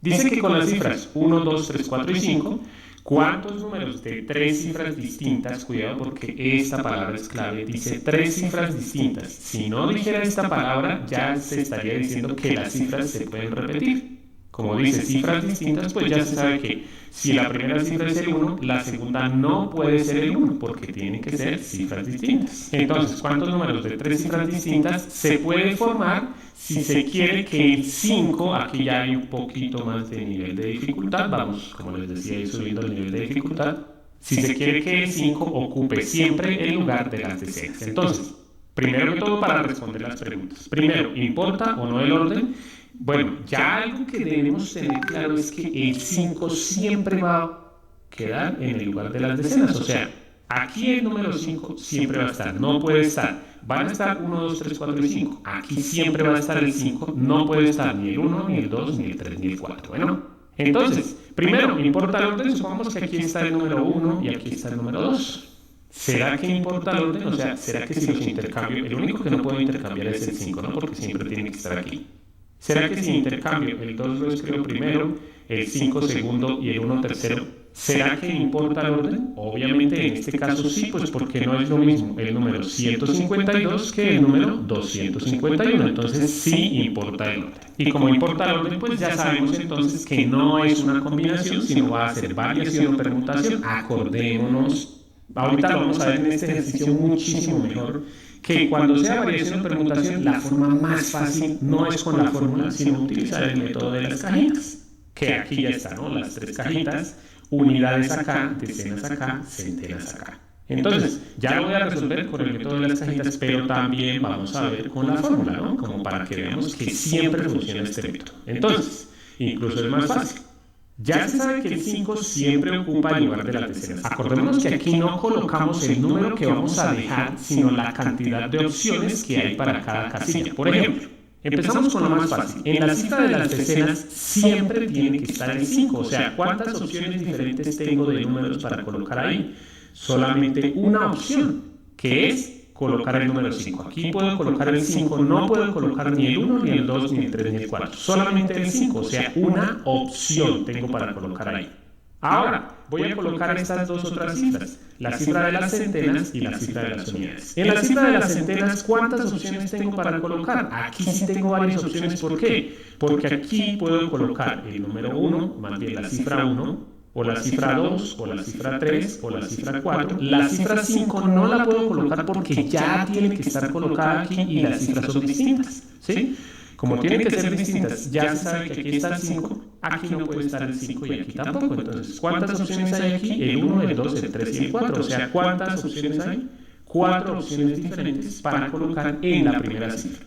dice que con las cifras 1, 2, 3, 4 y 5, ¿cuántos números de 3 cifras distintas? Cuidado porque esta palabra es clave, dice 3 cifras distintas. Si no dijera esta palabra, ya se estaría diciendo que las cifras se pueden repetir. Como dice cifras distintas, pues ya se sabe que si la primera cifra es el 1, la segunda no puede ser el 1, porque tienen que ser cifras distintas. Entonces, ¿cuántos números de 3 cifras distintas se puede formar si se quiere que el 5, aquí ya hay un poquito más de nivel de dificultad, vamos, como les decía, ir subiendo el nivel de dificultad, si se quiere que el 5 ocupe siempre el lugar de las decenas? Entonces, primero que todo para responder las preguntas. Primero, ¿importa o no el orden? Bueno, ya algo que debemos tener claro es que el 5 siempre va a quedar en el lugar de las decenas. O sea, aquí el número 5 siempre va a estar, no puede estar. Van a estar 1, 2, 3, 4 y 5. Aquí siempre va a estar el 5, no puede estar ni el 1, ni el 2, ni el 3, ni el 4. Bueno, entonces, primero, ¿importa el orden? Supongamos que aquí está el número 1 y aquí está el número 2. ¿Será que importa el orden? O sea, ¿será que si los intercambio, el único que no puedo intercambiar es el 5, ¿no? Porque siempre tiene que estar aquí. ¿Será que si intercambio el 2 lo escribo primero, el 5 segundo y el 1 tercero, será que importa el orden? Obviamente en este caso sí, pues porque no es lo mismo el número 152 que el número 251, entonces sí importa el orden. Y como importa el orden, pues ya sabemos entonces que no es una combinación, sino va a ser variación o permutación. Acordémonos, ahorita lo vamos a ver en este ejercicio muchísimo mejor, que cuando sea variación o permutación, la forma más fácil no es con la fórmula, sino utilizar el método de las cajitas, que aquí ya están, ¿no? Las 3 cajitas, unidades acá, decenas acá, centenas acá. Entonces, ya lo voy a resolver con el método de las cajitas, pero también vamos a ver con la fórmula, ¿no? Como para que veamos que siempre funciona este método. Entonces, incluso es más fácil. Ya se sabe que el 5 siempre ocupa el lugar de las decenas. Acordémonos que aquí no colocamos el número que vamos a dejar, sino la cantidad de opciones que hay para cada casilla. Por ejemplo, empezamos con lo más fácil. En la cifra de las decenas siempre tiene que estar el 5. O sea, ¿cuántas opciones diferentes tengo de números para colocar ahí? Solamente una opción, que es colocar el número 5. Aquí puedo colocar el 5, no puedo colocar ni el 1, ni el 2, ni el 3, ni el 4. Solamente el 5, o sea, una opción tengo para colocar ahí. Ahora, voy a colocar estas dos otras cifras, la cifra de las centenas y la cifra de las unidades. En la cifra de las centenas, ¿cuántas opciones tengo para colocar? Aquí sí tengo varias opciones. ¿Por qué? Porque aquí puedo colocar el número 1, más bien la cifra 1, o la cifra 2, o la cifra 3, o la cifra 4. La cifra 5 no la puedo colocar porque ya tiene que estar colocada aquí y las cifras son distintas, ¿sí? Como tienen que ser distintas, ya se sabe que aquí está el 5, aquí no puede estar el 5 y aquí tampoco. Entonces, ¿cuántas opciones hay aquí? El 1, el 2, el 3 y el 4. O sea, ¿cuántas opciones hay? 4 opciones diferentes para colocar en la primera cifra.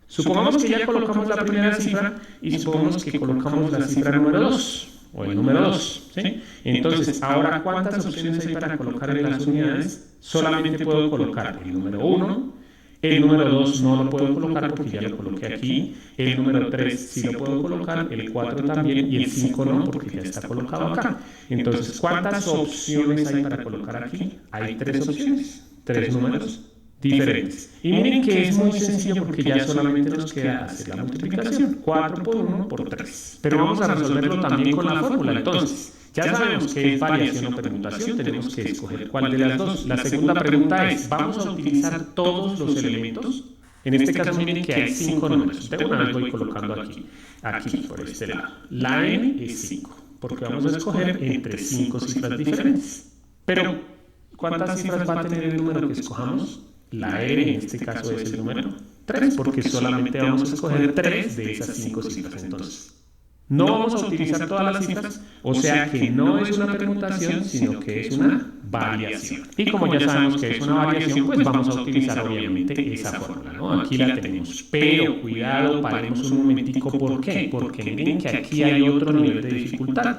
Supongamos que ya colocamos la primera cifra y supongamos que colocamos la cifra número 2. O el número 2, ¿sí? Entonces, ahora, ¿cuántas opciones hay para colocar en las unidades? Solamente puedo colocar el número 1, el número 2 no lo puedo colocar porque ya lo coloqué aquí, el número 3 sí lo puedo colocar, el 4 también y el 5 no porque ya está colocado acá. Entonces, ¿cuántas opciones hay para colocar aquí? Hay 3 opciones, 3 números diferentes. Y miren que es muy sencillo porque ya solamente nos queda hacer la multiplicación. 4 por 1 por 3. Pero vamos a resolverlo también con la fórmula. Entonces, ya sabemos que es variación o permutación. Tenemos que escoger cuál de las dos. La segunda pregunta es, ¿vamos a utilizar todos los elementos? En este caso miren que hay 5 números. De una vez voy colocando aquí por este lado. La n es 5, porque vamos a escoger entre 5 cifras diferentes. Pero, ¿cuántas cifras va a tener el número que escojamos? La n en este caso es el número 3, porque solamente vamos a escoger 3 de esas 5 cifras. Entonces, No vamos a utilizar todas las cifras, o sea que no es una permutación, sino que es una variación. Y como ya sabemos que es una variación, pues vamos a utilizar obviamente esa fórmula, ¿no? Aquí la tenemos. Pero cuidado, paremos un momentico. ¿Por qué? Porque miren que aquí hay otro nivel de dificultad.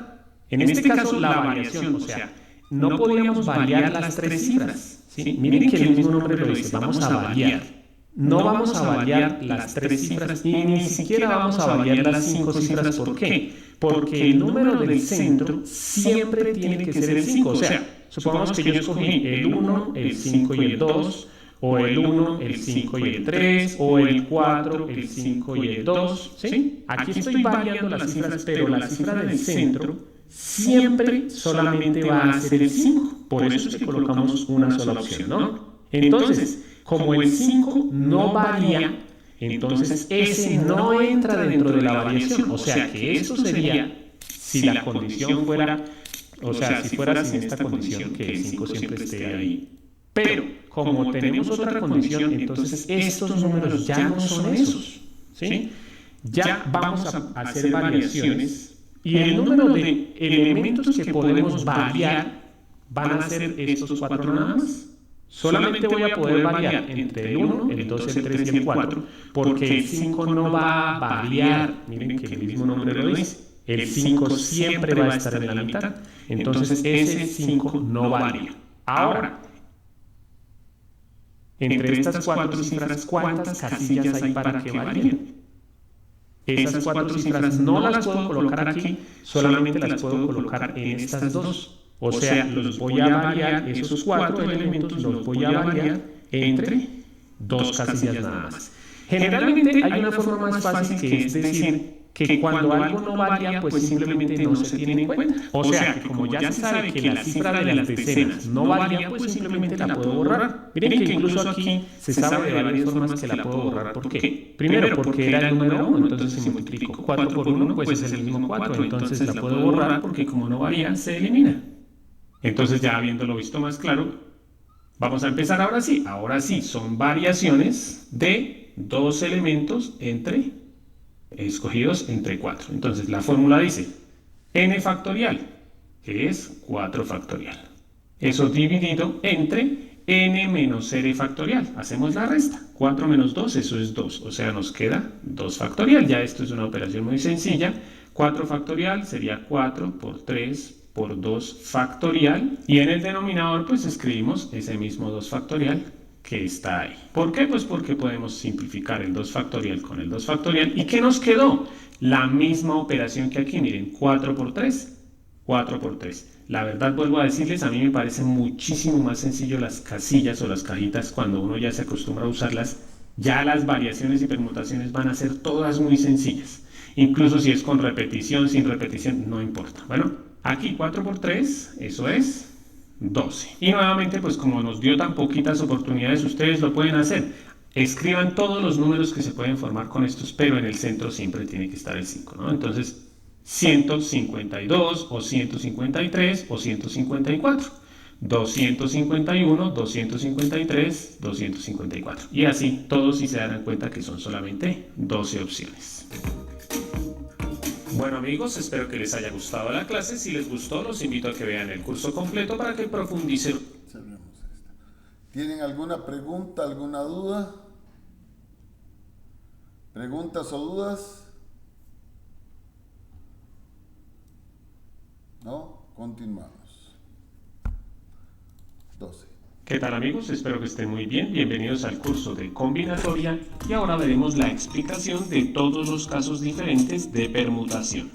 En este caso, la variación, o sea, no podríamos variar las tres cifras, ¿sí? Miren que el mismo nombre lo dice, vamos a variar. No vamos a variar las tres cifras y ni siquiera vamos a variar las 5 cifras. ¿Por qué? Porque el número del centro siempre tiene que ser el 5. O sea, supongamos que yo escogí el 1, el 5 y el 2, o el 1, el 5 y el 3, o el 4, el 5 y el 2. ¿Sí? Aquí estoy variando las cifras, pero la cifra del centro siempre solamente va a ser el 5. Por eso es que colocamos una sola opción, ¿no? Entonces, como el 5 no varía, entonces ese no entra dentro de la variación. O sea que esto sería, si la condición fuera, o sea, si fuera sin esta condición, que el 5 siempre esté ahí. Pero como tenemos otra condición, entonces estos números ya no son esos, ¿sí? Ya vamos a hacer variaciones y el número de elementos que podemos variar van a ser estos 4 nada más. Solamente voy a poder variar entre el 1, el 2, el 3 y el 4, porque el 5 no va a variar. Miren que el mismo nombre lo dice. El 5 siempre va a estar en la mitad. Entonces ese 5 no varía. Ahora, entre estas 4 cifras, ¿cuántas casillas hay para que varíen? Esas 4 cifras no las puedo colocar aquí, solamente las puedo colocar en estas dos. O sea, los voy a variar, esos 4 elementos los voy a variar entre 2 casillas nada más. Generalmente hay una forma más fácil que es decir que cuando algo no varía, pues simplemente no se tiene en cuenta. O sea, que como ya se sabe que la cifra de las decenas no varía, pues simplemente la puedo borrar. Miren que incluso aquí se sabe de varias formas que la puedo borrar. ¿Por qué? Primero, porque era el número 1, entonces si multiplico 4 por 1, pues es el mismo 4, entonces la puedo borrar porque como no varía, se elimina. Entonces ya habiéndolo visto más claro, vamos a empezar ahora sí. Ahora sí, son variaciones de 2 elementos escogidos entre 4. Entonces la fórmula dice n factorial, que es 4 factorial. Eso dividido entre n menos r factorial. Hacemos la resta. 4 menos 2, eso es 2. O sea, nos queda 2 factorial. Ya esto es una operación muy sencilla. 4 factorial sería 4 por 3 por 2 factorial, y en el denominador pues escribimos ese mismo 2 factorial que está ahí. ¿Por qué? Pues porque podemos simplificar el 2 factorial con el 2 factorial. ¿Y qué nos quedó? La misma operación que aquí, miren, 4 por 3, 4 por 3. La verdad, vuelvo a decirles, a mí me parece muchísimo más sencillo las casillas o las cajitas cuando uno ya se acostumbra a usarlas. Ya las variaciones y permutaciones van a ser todas muy sencillas. Incluso si es con repetición, sin repetición, no importa. Bueno, aquí 4 por 3, eso es 12. Y nuevamente, pues como nos dio tan poquitas oportunidades, ustedes lo pueden hacer. Escriban todos los números que se pueden formar con estos, pero en el centro siempre tiene que estar el 5, ¿no? Entonces, 152 o 153 o 154. 251, 253, 254. Y así todos si se darán cuenta que son solamente 12 opciones. Bueno amigos, espero que les haya gustado la clase. Si les gustó, los invito a que vean el curso completo para que profundicen. ¿Tienen alguna pregunta, alguna duda? ¿Preguntas o dudas? ¿No? Continuamos. 12. ¿Qué tal amigos? Espero que estén muy bien. Bienvenidos al curso de combinatoria y ahora veremos la explicación de todos los casos diferentes de permutación.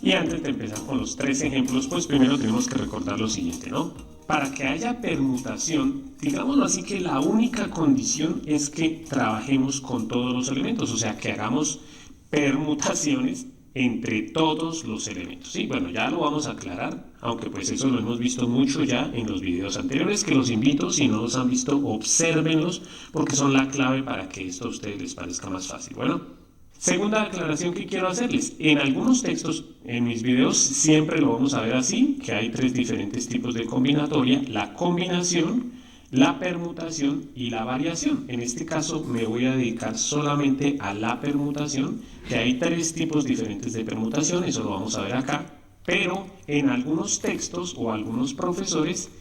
Y antes de empezar con los 3 ejemplos, pues primero tenemos que recordar lo siguiente, ¿no? Para que haya permutación, digámoslo así, que la única condición es que trabajemos con todos los elementos, o sea, que hagamos permutaciones entre todos los elementos. Sí, bueno, ya lo vamos a aclarar, aunque pues eso lo hemos visto mucho ya en los videos anteriores, que los invito, si no los han visto, obsérvenlos, porque son la clave para que esto a ustedes les parezca más fácil. Bueno, Segunda aclaración que quiero hacerles. En algunos textos, en mis videos, siempre lo vamos a ver así, que hay tres diferentes tipos de combinatoria: la combinación, la permutación y la variación. En este caso me voy a dedicar solamente a la permutación, que hay tres tipos diferentes de permutación, eso lo vamos a ver acá. Pero en algunos textos o algunos profesores,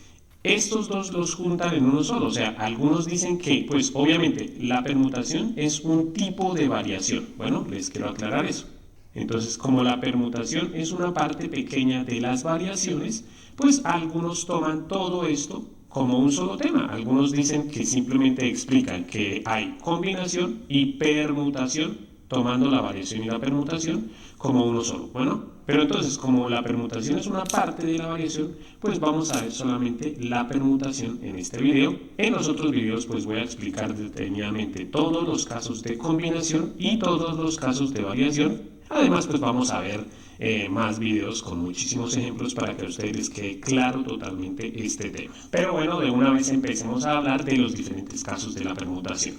estos dos los juntan en uno solo. O sea, algunos dicen que, pues obviamente, la permutación es un tipo de variación. Bueno, les quiero aclarar eso. Entonces, como la permutación es una parte pequeña de las variaciones, pues algunos toman todo esto como un solo tema. Algunos dicen que simplemente explican que hay combinación y permutación, tomando la variación y la permutación como uno solo. Bueno, pero entonces, como la permutación es una parte de la variación, pues vamos a ver solamente la permutación en este video. En los otros videos pues voy a explicar detenidamente todos los casos de combinación y todos los casos de variación. Además pues vamos a ver más videos con muchísimos ejemplos para que a ustedes les quede claro totalmente este tema. Pero bueno, de una vez empecemos a hablar de los diferentes casos de la permutación.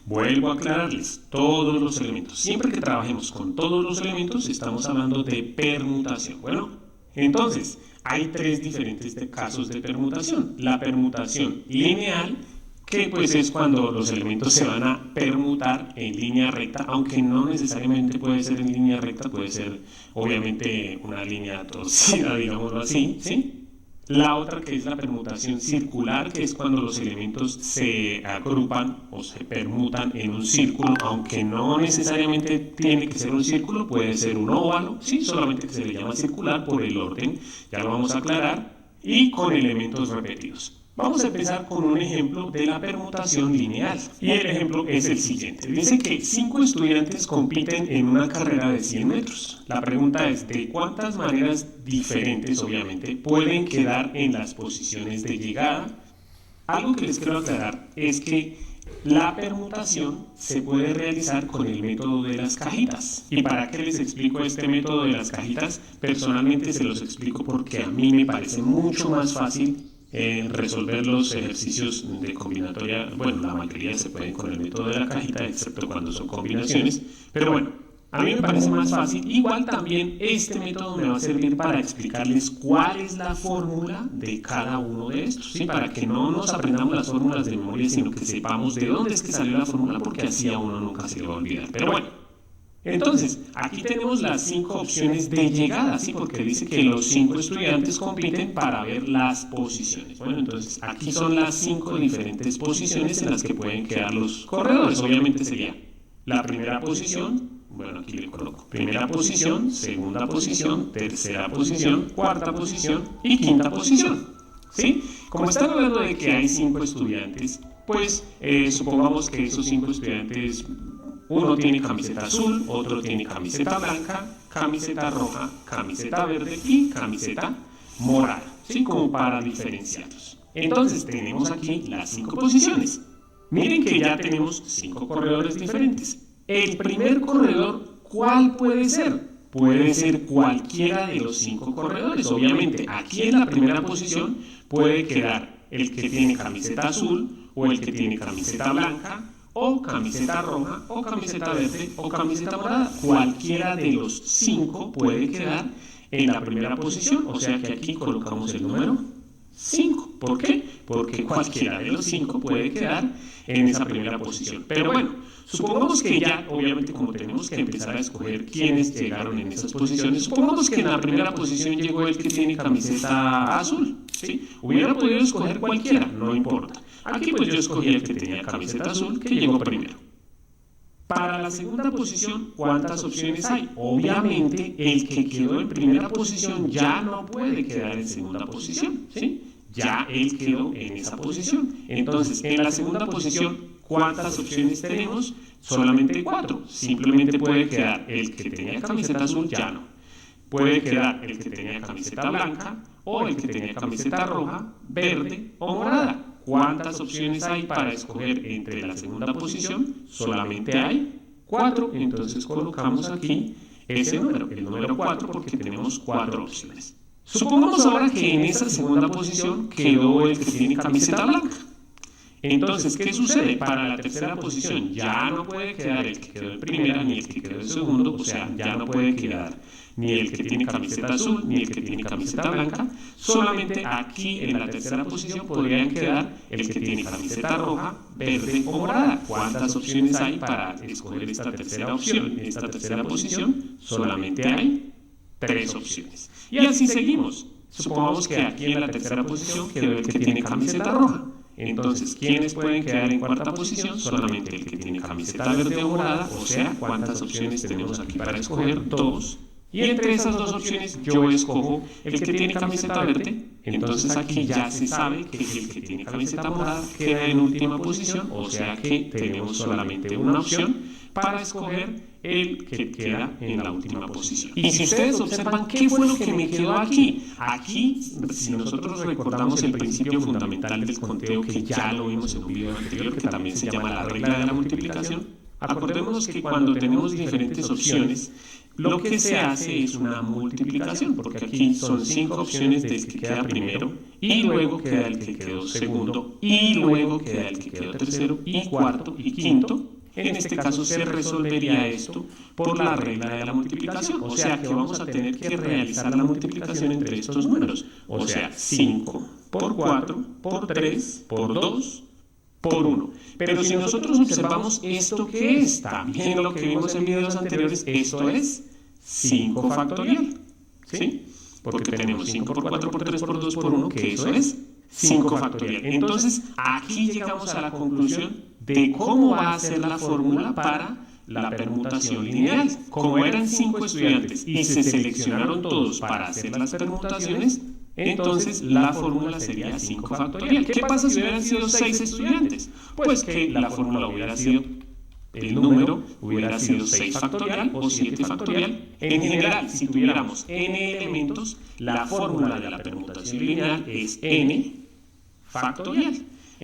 Vuelvo a aclararles, todos los elementos, siempre que trabajemos con todos los elementos, estamos hablando de permutación. Bueno, entonces, hay tres diferentes casos de permutación. La permutación lineal, que pues es cuando los elementos se van a permutar en línea recta, aunque no necesariamente puede ser en línea recta, puede ser obviamente una línea torcida, digámoslo así, ¿sí? La otra, que es la permutación circular, que es cuando los elementos se agrupan o se permutan en un círculo, aunque no necesariamente tiene que ser un círculo, puede ser un óvalo, sí, solamente que se le llama circular por el orden, ya lo vamos a aclarar, y con elementos repetidos. Vamos a empezar con un ejemplo de la permutación lineal. Y el ejemplo es el siguiente. Dice que 5 estudiantes compiten en una carrera de 100 metros. La pregunta es, ¿de cuántas maneras diferentes, obviamente, pueden quedar en las posiciones de llegada? Algo que les quiero aclarar es que la permutación se puede realizar con el método de las cajitas. ¿Y para qué les explico este método de las cajitas? Personalmente se los explico porque a mí me parece mucho más fácil resolver los ejercicios de combinatoria. Bueno, la mayoría se pueden con el método de la cajita, excepto cuando son combinaciones, pero bueno, a mí me parece más fácil. Igual también este método me va a servir para explicarles cuál es la fórmula de cada uno de estos, ¿sí? Para que no nos aprendamos las fórmulas de memoria, sino que sepamos de dónde es que salió la fórmula, porque así a uno nunca se le va a olvidar. Pero bueno, entonces, aquí tenemos las 5 opciones de llegada, ¿sí? Porque dice que los 5 estudiantes compiten para ver las posiciones. Bueno, entonces aquí son las 5 diferentes posiciones en las que pueden quedar los corredores. Obviamente sería la primera posición, bueno, aquí le coloco primera posición, segunda posición, tercera posición, cuarta posición y quinta posición, ¿sí? Como están hablando de que hay 5 estudiantes, pues supongamos que esos 5 estudiantes, uno tiene camiseta azul, otro tiene camiseta blanca, camiseta roja, camiseta verde y camiseta morada, ¿sí? Como para diferenciarlos. Entonces tenemos aquí las 5 posiciones. Miren que ya tenemos 5 corredores diferentes. El primer corredor, ¿cuál puede ser? Puede ser cualquiera de los 5 corredores. Obviamente, aquí en la primera posición puede quedar el que tiene camiseta azul o el que tiene camiseta blanca, o camiseta roja, o camiseta verde, o camiseta morada. Cualquiera de los 5 puede quedar en la primera posición, o sea que aquí colocamos el número 5. ¿Por qué? Porque cualquiera de los 5 puede quedar en esa primera posición. Pero bueno, supongamos que ya, obviamente, como tenemos que empezar a escoger quiénes llegaron en esas posiciones, supongamos que en la primera posición llegó el que tiene camiseta azul, ¿sí? Hubiera podido escoger cualquiera, no importa. Aquí pues yo escogí el que tenía camiseta azul, que llegó primero. Para la segunda posición, ¿cuántas opciones hay? Obviamente, el que quedó en primera posición ya no puede quedar en segunda posición, ¿sí? Ya él quedó en esa posición. Entonces, en la segunda posición, ¿cuántas opciones tenemos? Solamente 4. Simplemente puede quedar el que tenía camiseta azul, ya no. Puede quedar el que tenía camiseta blanca, o el que tenía camiseta roja, verde o morada. ¿Cuántas opciones hay para escoger entre la segunda posición? Solamente hay 4. Entonces colocamos aquí ese número, el número 4, porque tenemos 4 opciones. Supongamos ahora que en esa segunda posición quedó el que tiene camiseta blanca. Entonces, ¿qué sucede? Para la tercera posición ya no puede quedar el que quedó en primera ni el que quedó en segundo, o sea, ya no puede quedar ni el que tiene camiseta azul ni el que tiene camiseta blanca. Solamente aquí en la tercera posición podrían quedar el que tiene camiseta roja, verde o morada. ¿Cuántas opciones hay para escoger esta tercera opción? En esta tercera posición solamente hay 3 opciones. Y así seguimos. Supongamos que aquí en la tercera posición quedó el que tiene camiseta roja. Entonces, ¿quiénes pueden quedar en cuarta posición? Solamente el que tiene camiseta verde o morada, o sea, ¿cuántas opciones tenemos aquí para escoger? 2. Y entre esas 2 opciones yo escojo el que tiene camiseta verde. Entonces aquí ya se sabe que el que tiene camiseta morada queda en última posición, o sea que tenemos solamente una opción para escoger el que queda en la última posición. Y si ustedes observan, ¿qué fue lo que me quedó aquí? Aquí, si nosotros recordamos el principio fundamental del conteo, que ya lo vimos en un video anterior, que también se llama la regla de la multiplicación, acordémonos que cuando tenemos diferentes opciones, lo que se hace es una multiplicación, porque aquí son 5 opciones del que queda primero, y luego queda el que quedó segundo, y luego queda el que quedó tercero, y cuarto, y quinto. En este caso se resolvería esto por la regla de la multiplicación, o sea que vamos a tener que realizar la multiplicación entre estos números, o sea 5 por 4, por 3, por 2, por 1. Pero si nosotros observamos esto, ¿qué es? También lo que vimos en videos anteriores, esto es 5 factorial, ¿sí? Porque tenemos 5 por 4, por 3, por 2, por 1, que eso es 5 factorial. Entonces, aquí llegamos a la conclusión de cómo va a ser la fórmula para la permutación lineal. Como eran 5 estudiantes y se seleccionaron todos para hacer las permutaciones, entonces la fórmula sería 5 factorial. ¿Qué pasa si hubieran sido 6 estudiantes? Pues que la fórmula hubiera sido, el número hubiera sido 6 factorial o 7 factorial. En general, si tuviéramos n elementos, la fórmula de la permutación lineal es n factorial.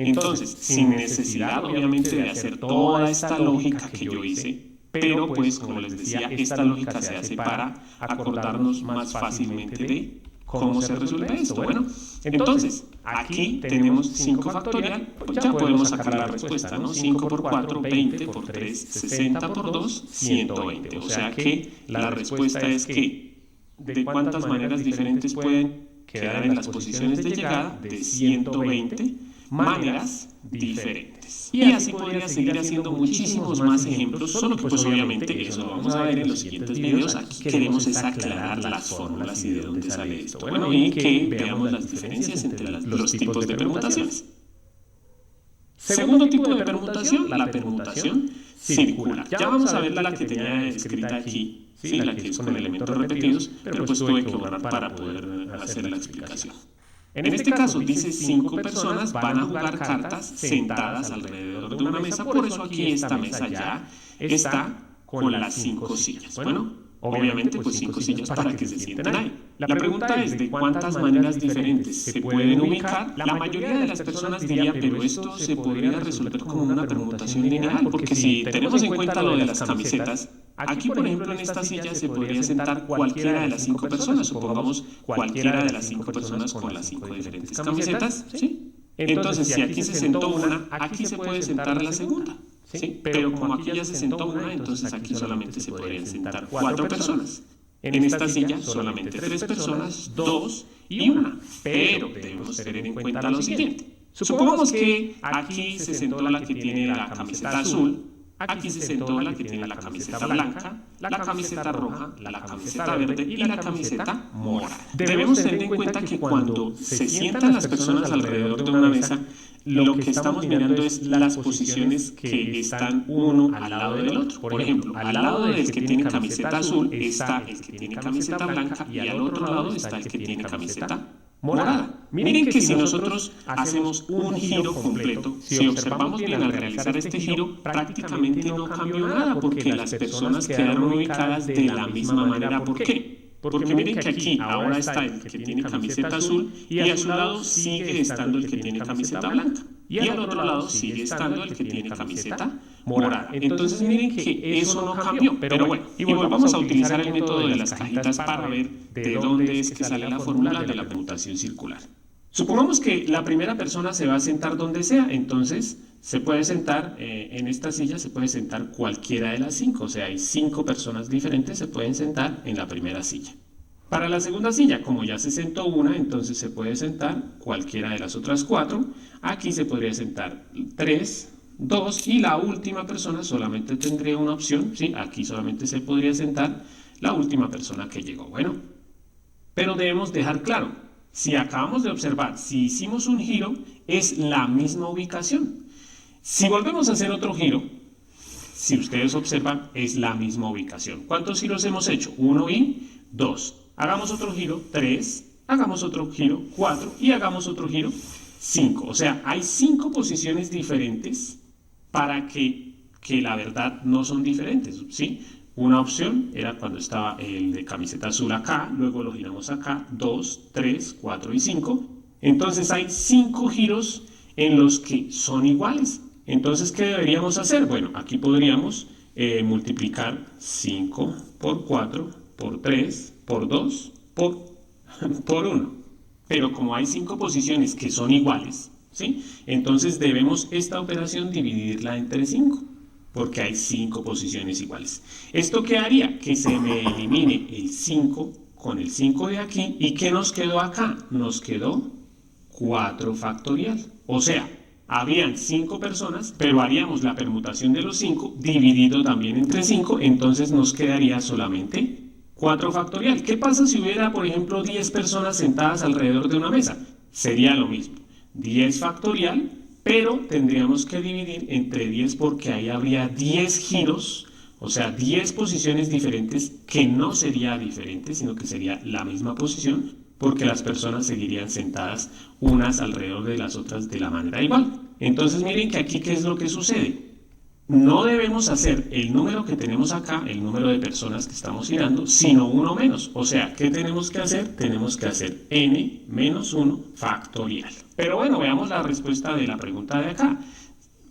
Entonces, sin necesidad obviamente de hacer toda esta lógica que yo hice, pero pues como les decía, esta lógica se hace para acordarnos más fácilmente de cómo se resuelve esto. Bueno, entonces, aquí tenemos 5 factorial, pues ya podemos sacar la respuesta, ¿no? 5 por 4, 20, por 3, 60, por 2, 120. O sea que la respuesta es que, ¿de cuántas maneras diferentes pueden quedar en las posiciones de llegada? De 120 maneras diferentes. Y así podría seguir haciendo muchísimos más ejemplos, solo que pues obviamente eso lo vamos a ver en los siguientes videos. Aquí queremos es aclarar las fórmulas y de dónde sale esto. Bueno, y que veamos las diferencias entre los tipos de permutaciones. Segundo tipo de permutación, la permutación circular. Ya vamos a ver la que tenía escrita aquí, ¿sí? La que es con elementos repetidos, pero pues tuve que borrar para poder hacer la explicación. En este caso dice 5 personas van a jugar cartas sentadas alrededor de una mesa, por eso aquí esta mesa ya está con las 5 sillas. Bueno, obviamente pues 5 sillas para que se sienten ahí. La pregunta es de cuántas maneras diferentes se pueden ubicar. La mayoría de las personas diría, pero esto se podría resolver como una permutación lineal, porque si tenemos en cuenta lo de las camisetas, aquí, por ejemplo, en esta silla se podría sentar cualquiera de las 5 personas, supongamos cualquiera de las 5 personas con las 5 diferentes camisetas, ¿sí? Entonces, si aquí se sentó una, aquí se puede sentar la segunda, ¿sí? Pero como aquí ya se sentó una, entonces aquí solamente se podrían sentar 4 personas. En esta silla solamente 3 personas, 2 y 1. Pero debemos tener en cuenta lo siguiente. Supongamos que aquí se sentó la que tiene la camiseta azul, aquí se sentó la que tiene la camiseta blanca, la camiseta roja, la camiseta verde y la camiseta morada. Debemos tener en cuenta que cuando se sientan las personas alrededor de una mesa, lo que estamos mirando es las posiciones que están uno al lado del otro. Por ejemplo, al lado del que tiene camiseta azul está el que tiene camiseta blanca y al otro lado está el que tiene camiseta morada. Miren que si nosotros hacemos un giro completo, si observamos bien al realizar este giro, prácticamente no cambió nada porque las personas quedaron ubicadas de la misma manera. ¿Por qué? Porque miren que aquí ahora está el que tiene camiseta azul y a su lado sigue estando el que tiene camiseta blanca. Y al otro lado sigue estando el que tiene camiseta morada. Entonces miren que eso no cambió. Pero bueno, igual vamos a utilizar el método de las cajitas para ver de dónde es que sale la fórmula de la permutación circular. Supongamos que la primera persona se va a sentar donde sea, entonces se puede sentar en esta silla, se puede sentar cualquiera de las 5, o sea, hay 5 personas diferentes, se pueden sentar en la primera silla. Para la segunda silla, como ya se sentó una, entonces se puede sentar cualquiera de las otras 4. Aquí se podría sentar 3, 2 y la última persona solamente tendría una opción, ¿sí? Aquí solamente se podría sentar la última persona que llegó. Bueno, pero debemos dejar claro, si acabamos de observar, si hicimos un giro, es la misma ubicación. Si volvemos a hacer otro giro, si ustedes observan, es la misma ubicación. ¿Cuántos giros hemos hecho? 1 y 2. Hagamos otro giro, 3. Hagamos otro giro, 4. Y hagamos otro giro, 5. O sea, hay 5 posiciones diferentes para que la verdad no son diferentes, ¿sí? Una opción era cuando estaba el de camiseta azul acá, luego lo giramos acá, 2, 3, 4 y 5. Entonces hay 5 giros en los que son iguales. Entonces, ¿qué deberíamos hacer? Bueno, aquí podríamos multiplicar 5 por 4, por 3, por 2, por 1. Pero como hay 5 posiciones que son iguales, ¿sí? Entonces debemos esta operación dividirla entre 5, porque hay 5 posiciones iguales. ¿Esto qué haría? Que se me elimine el 5 con el 5 de aquí. ¿Y qué nos quedó acá? Nos quedó 4 factorial. O sea, habían 5 personas, pero haríamos la permutación de los 5 dividido también entre 5, entonces nos quedaría solamente 4 factorial. ¿Qué pasa si hubiera, por ejemplo, 10 personas sentadas alrededor de una mesa? Sería lo mismo, 10 factorial, pero tendríamos que dividir entre 10 porque ahí habría 10 giros, o sea, 10 posiciones diferentes, que no sería diferente, sino que sería la misma posición, porque las personas seguirían sentadas unas alrededor de las otras de la manera igual. Entonces miren que aquí, ¿qué es lo que sucede? No debemos hacer el número que tenemos acá, el número de personas que estamos girando, sino uno menos. O sea, ¿qué tenemos que hacer? Tenemos que hacer n menos 1 factorial. Pero bueno, veamos la respuesta de la pregunta de acá.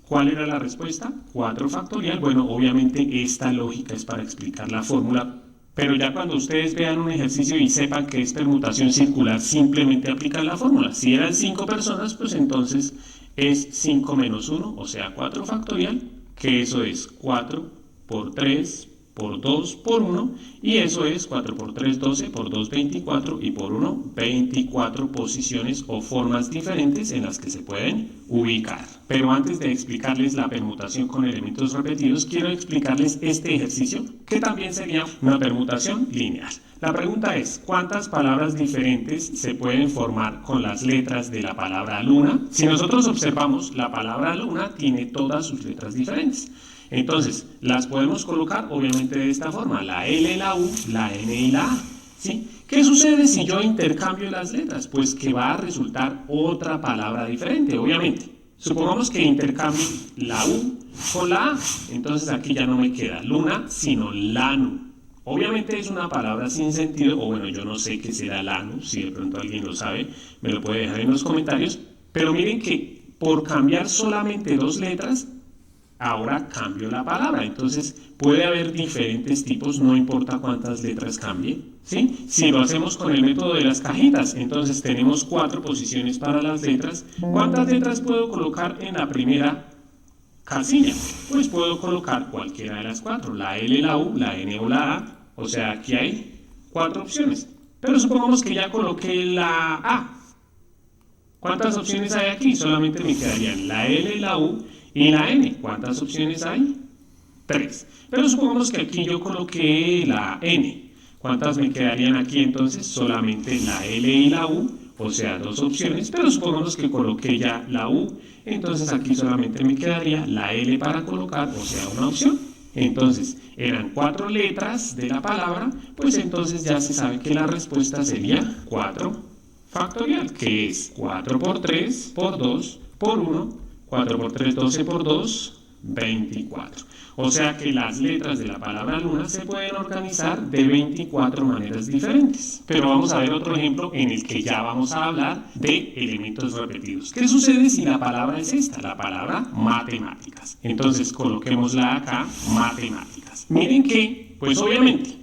¿Cuál era la respuesta? 4 factorial. Bueno, obviamente esta lógica es para explicar la fórmula, pero ya cuando ustedes vean un ejercicio y sepan que es permutación circular, simplemente aplican la fórmula. Si eran 5 personas, pues entonces es 5 menos 1, o sea 4 factorial, que eso es 4 por 3 por 2 por 1, y eso es 4 por 3, 12, por 2, 24, y por 1, 24 posiciones o formas diferentes en las que se pueden ubicar. Pero antes de explicarles la permutación con elementos repetidos, quiero explicarles este ejercicio, que también sería una permutación lineal. La pregunta es, ¿cuántas palabras diferentes se pueden formar con las letras de la palabra luna? Si nosotros observamos, la palabra luna tiene todas sus letras diferentes. Entonces, las podemos colocar obviamente de esta forma, la L, la U, la N y la A, ¿sí? ¿Qué sucede si yo intercambio las letras? Pues que va a resultar otra palabra diferente, obviamente. Supongamos que intercambio la U con la A, entonces aquí ya no me queda luna, sino lanu. Obviamente es una palabra sin sentido, o bueno, yo no sé qué será lanu, si de pronto alguien lo sabe, me lo puede dejar en los comentarios, pero miren que por cambiar solamente 2 letras, ahora cambio la palabra. Entonces puede haber diferentes tipos, no importa cuántas letras cambie, ¿sí? Si lo hacemos con el método de las cajitas, entonces tenemos 4 posiciones para las letras. ¿Cuántas letras puedo colocar en la primera casilla? Pues puedo colocar cualquiera de las 4, la L, la U, la N o la A. O sea, aquí hay 4 opciones. Pero supongamos que ya coloqué la A. ¿Cuántas opciones hay aquí? Solamente me quedarían la L, la U y la N. ¿Cuántas opciones hay? 3. Pero supongamos que aquí yo coloqué la N. ¿Cuántas me quedarían aquí entonces? Solamente la L y la U, o sea, 2 opciones. Pero supongamos que coloqué ya la U, entonces aquí solamente me quedaría la L para colocar, o sea, una opción. Entonces, eran 4 letras de la palabra, pues entonces ya se sabe que la respuesta sería 4 factorial, que es 4 por 3 por 2 por 1, 4 por 3, 12 por 2, 24. O sea que las letras de la palabra luna se pueden organizar de 24 maneras diferentes. Pero vamos a ver otro ejemplo en el que ya vamos a hablar de elementos repetidos. ¿Qué sucede si la palabra es esta? La palabra matemáticas. Entonces coloquémosla acá, matemáticas. Miren que, pues obviamente,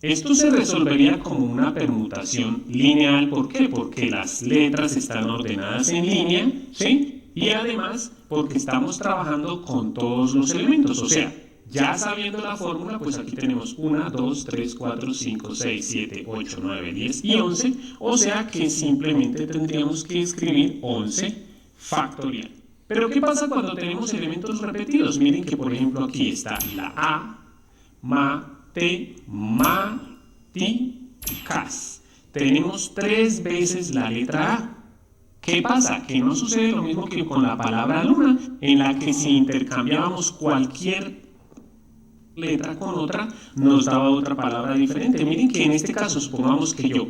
Esto se resolvería como una permutación lineal. ¿Por qué? Porque las letras están ordenadas en línea, ¿sí? Y además porque estamos trabajando con todos los elementos. O sea, ya sabiendo la fórmula, pues aquí tenemos 1, 2, 3, 4, 5, 6, 7, 8, 9, 10 y 11. O sea que simplemente tendríamos que escribir 11 factorial. Pero ¿qué pasa cuando tenemos elementos repetidos? Miren que por ejemplo aquí está la A, ma, te, ma, ti, cas. Tenemos 3 veces la letra A. ¿Qué pasa? Que no sucede lo mismo que con la palabra luna, en la que si intercambiábamos cualquier letra con otra, nos daba otra palabra diferente. Miren que en este caso, supongamos que yo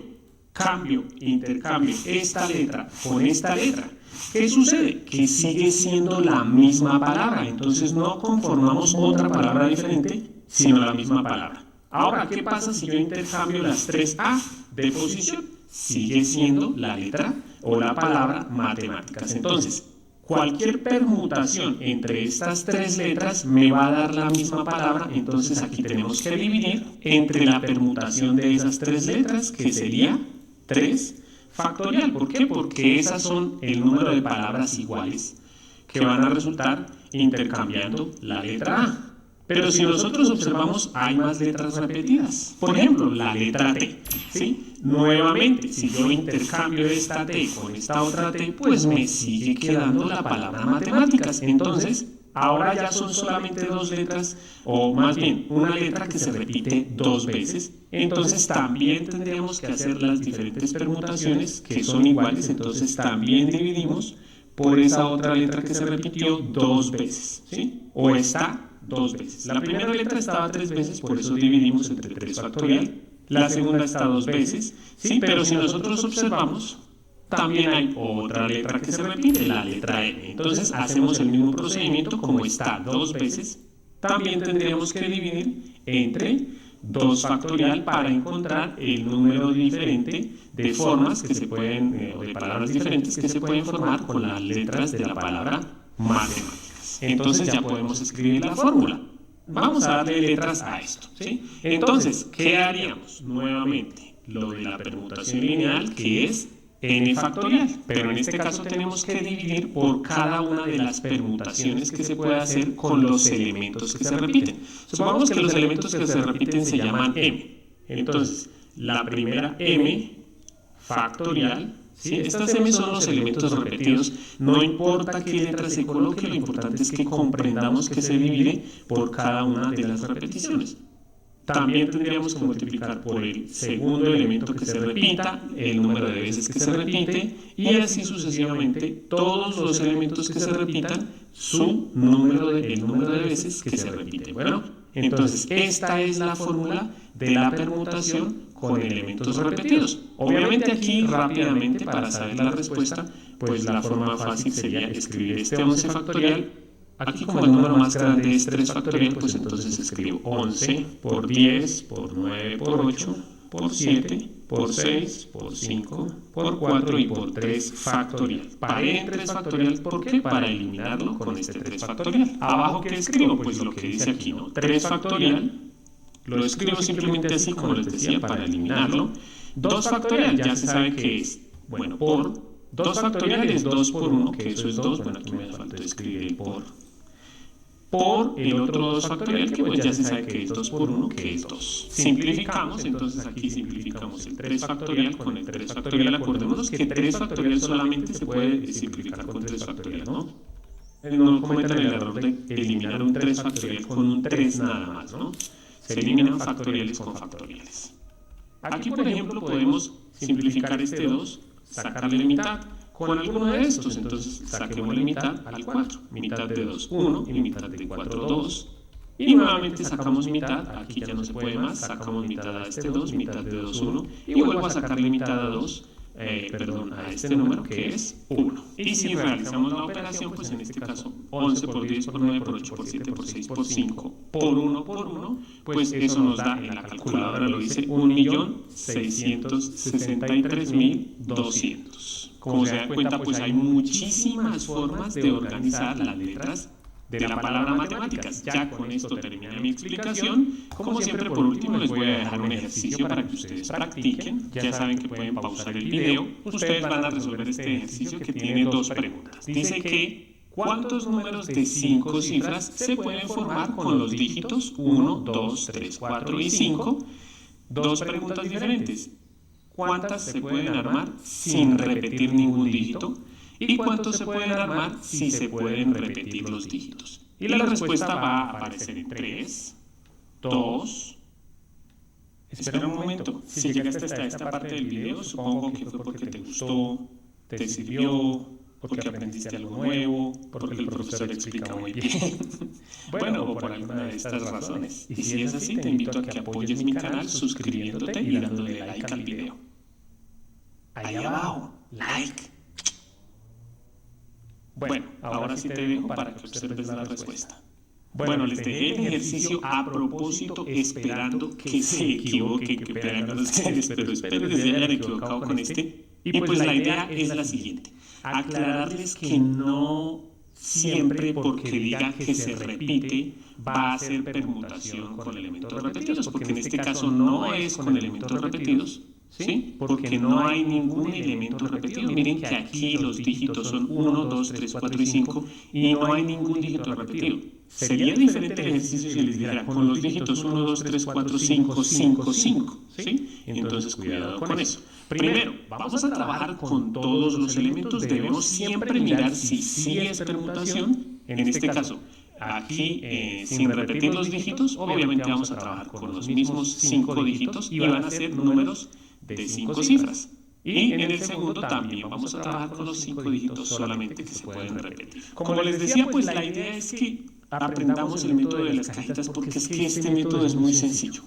intercambio esta letra con esta letra. ¿Qué sucede? Que sigue siendo la misma palabra. Entonces no conformamos otra palabra diferente, sino la misma palabra. Ahora, ¿qué pasa si yo intercambio las 3 A de posición? Sigue siendo la letra o la palabra matemáticas. Entonces, cualquier permutación entre estas 3 letras me va a dar la misma palabra. Entonces aquí tenemos que dividir entre la permutación de esas 3 letras, que sería 3 factorial. ¿Por qué? Porque esas son el número de palabras iguales que van a resultar intercambiando la letra A. Pero si nosotros observamos, hay más letras repetidas. Por ejemplo, la letra T, ¿sí? Nuevamente, si yo intercambio esta T con esta otra T, pues me sigue quedando la palabra matemáticas. Entonces, ahora ya son solamente 2 letras, o más bien, una letra que se repite 2 veces. Entonces, también tendríamos que hacer las diferentes permutaciones que son iguales. Entonces, también dividimos por esa otra letra que se repitió 2 veces, ¿sí? O está 2 veces. La primera letra estaba 3 veces, por eso dividimos entre 3 factorial. La segunda está 2 veces, ¿sí? Pero si nosotros observamos, también hay otra letra que se repite, la letra M. Entonces hacemos el mismo procedimiento. Como está 2 veces, también tendríamos que dividir entre 2 factorial para encontrar el número diferente de formas que se pueden, o de palabras diferentes que se pueden formar con las letras de la palabra matemáticas. Entonces ya podemos escribir la fórmula. Vamos a darle letras a esto, ¿sí? Entonces, ¿qué haríamos? Nuevamente, lo de la permutación lineal, que es n factorial. Pero en este caso tenemos que dividir por cada una de las permutaciones que se puede hacer con los elementos que se repiten. Supongamos que los elementos que se repiten se llaman m. Entonces, la primera m factorial, ¿sí? Estas m son los elementos repetidos. No importa qué letra se coloque, lo importante es que comprendamos que se divide por cada una de las repeticiones. También tendríamos que multiplicar por el segundo elemento que se repita, el número de veces que se repite, y así sucesivamente todos los elementos que se repitan, el número de veces que se repite. Bueno, entonces esta es la fórmula de la permutación con elementos repetidos. Obviamente aquí rápidamente, para saber la respuesta, pues la forma fácil sería escribir este 11 factorial. Aquí como el número más grande es 3 factorial, pues entonces escribo 11 por 10, por 9, por 8, por 7, por 6, por 5, por 4 y por 3 factorial. Paré en 3 factorial, ¿por qué? Para eliminarlo con este 3 factorial. ¿Abajo qué escribo? Pues lo que dice aquí, ¿no? 3 factorial, lo escribo simplemente así como les decía para eliminarlo. 2 factorial, ya se sabe que es, bueno, por 2 factorial es 2 por 1, que eso es 2, bueno, aquí me falta escribir el por el otro 2 factorial, que pues ya se sabe que es 2 por 1, que es 2. Simplificamos, entonces aquí simplificamos el 3 factorial con el 3 factorial. Acordémonos que 3 factorial solamente se puede simplificar con 3 factorial, ¿no? No cometan el error de eliminar un 3 factorial con un 3 nada más, ¿no? Se eliminan factoriales con factoriales. Aquí, por ejemplo, podemos simplificar este 2, sacarle mitad con alguno de estos. Entonces saquemos la mitad al 4, mitad de 2, 1 y mitad de 4, 2. Y nuevamente sacamos mitad, aquí ya no se puede más, sacamos mitad a este 2, mitad de 2, 1. Y vuelvo a sacarle mitad a 2, a este número que es 1. Y si realizamos la operación, pues en este caso 11 por 10 por 9 por 8 por 7 por 6 por 5 por 1 por 1, pues eso nos da, en la calculadora lo dice, 1.663.200. Como se dan cuenta, pues hay muchísimas formas de organizar las letras de la palabra matemáticas. Ya con esto termina mi explicación. Como siempre, por último, les voy a dejar un ejercicio para que ustedes practiquen. Ya saben que pueden pausar el video. Ustedes van a resolver este ejercicio que tiene dos preguntas. Dice que ¿cuántos números de 5 cifras se pueden formar con los dígitos 1, 2, 3, 4 y 5? Dos preguntas diferentes. ¿Cuántas se pueden armar sin repetir ningún dígito? ¿Y cuántos se pueden armar si se pueden repetir los dígitos? Y la respuesta va a aparecer en 3, 2... Espera un momento. Si llegaste hasta esta parte del video, supongo que fue porque te gustó, te sirvió, porque aprendiste algo nuevo, porque el profesor explica muy bien. Bueno, o por alguna de estas razones. Y si es así, te invito a que apoyes mi canal suscribiéndote y dándole like al video. Ahí abajo, like. Bueno, ahora sí te dejo para que observes la respuesta. Bueno, les dejé el ejercicio a propósito, esperando que se equivoquen, que pegan ustedes, pero espero que se hayan equivocado con este. Y pues la idea es la siguiente: aclararles que no siempre porque diga que se repite va a ser permutación con elementos repetidos, porque en este caso no es con elementos repetidos, ¿sí? Porque no hay ningún elemento repetido. Miren que aquí los dígitos son 1, 2, 3, 4 y 5 y no hay ningún dígito repetido. Sería diferente el ejercicio si les dijera con los dígitos 1, 2, 3, 4, 5, 5, 5, ¿sí? Entonces cuidado con eso. Primero, vamos a trabajar con todos los elementos. Debemos siempre mirar si sí es permutación. En este caso, aquí sin repetir los dígitos, obviamente vamos a trabajar con los mismos 5 dígitos y van a ser números de 5 cifras. Y en el segundo también vamos a trabajar con los 5 dígitos solamente que se pueden repetir. Como les decía, pues la idea es que aprendamos el método de las cajitas, porque es que este método es muy sencillo.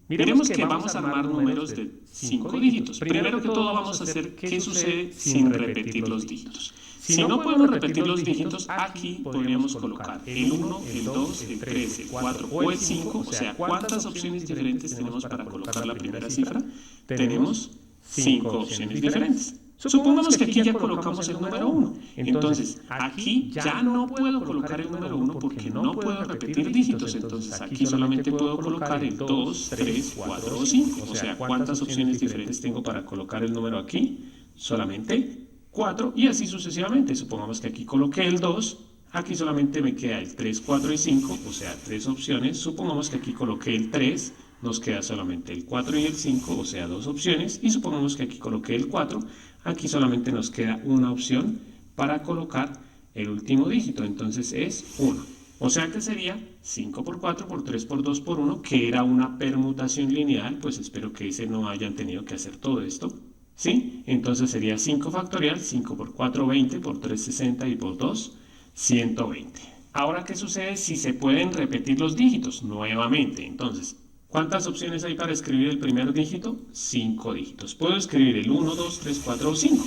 Miremos que vamos a armar números de 5 dígitos. Primero que todo vamos a hacer qué sucede sin repetir los dígitos. Si no podemos repetir los dígitos, aquí podríamos colocar el 1, el 2, el 3, el 4 o el 5. O sea, ¿cuántas opciones diferentes tenemos para colocar la primera cifra? Tenemos 5 opciones diferentes. Supongamos que aquí ya colocamos el número 1. Entonces, aquí ya no puedo colocar el número 1 porque no puedo repetir dígitos. Entonces, aquí solamente puedo colocar el 2, 3, 4 o 5. O sea, ¿cuántas opciones diferentes tengo para colocar el número aquí? Solamente 4 y así sucesivamente. Supongamos que aquí coloqué el 2. Aquí solamente me queda el 3, 4 y 5. O sea, 3 opciones. Supongamos que aquí coloqué el 3. Nos queda solamente el 4 y el 5, o sea, 2 opciones. Y supongamos que aquí coloqué el 4. Aquí solamente nos queda una opción para colocar el último dígito. Entonces es 1. O sea que sería 5 por 4 por 3 por 2 por 1, que era una permutación lineal. Pues espero que ese no hayan tenido que hacer todo esto, ¿sí? Entonces sería 5 factorial, 5 por 4, 20, por 3, 60 y por 2, 120. Ahora, ¿qué sucede si se pueden repetir los dígitos? Nuevamente, entonces, ¿cuántas opciones hay para escribir el primer dígito? 5 dígitos. Puedo escribir el 1, 2, 3, 4 o 5.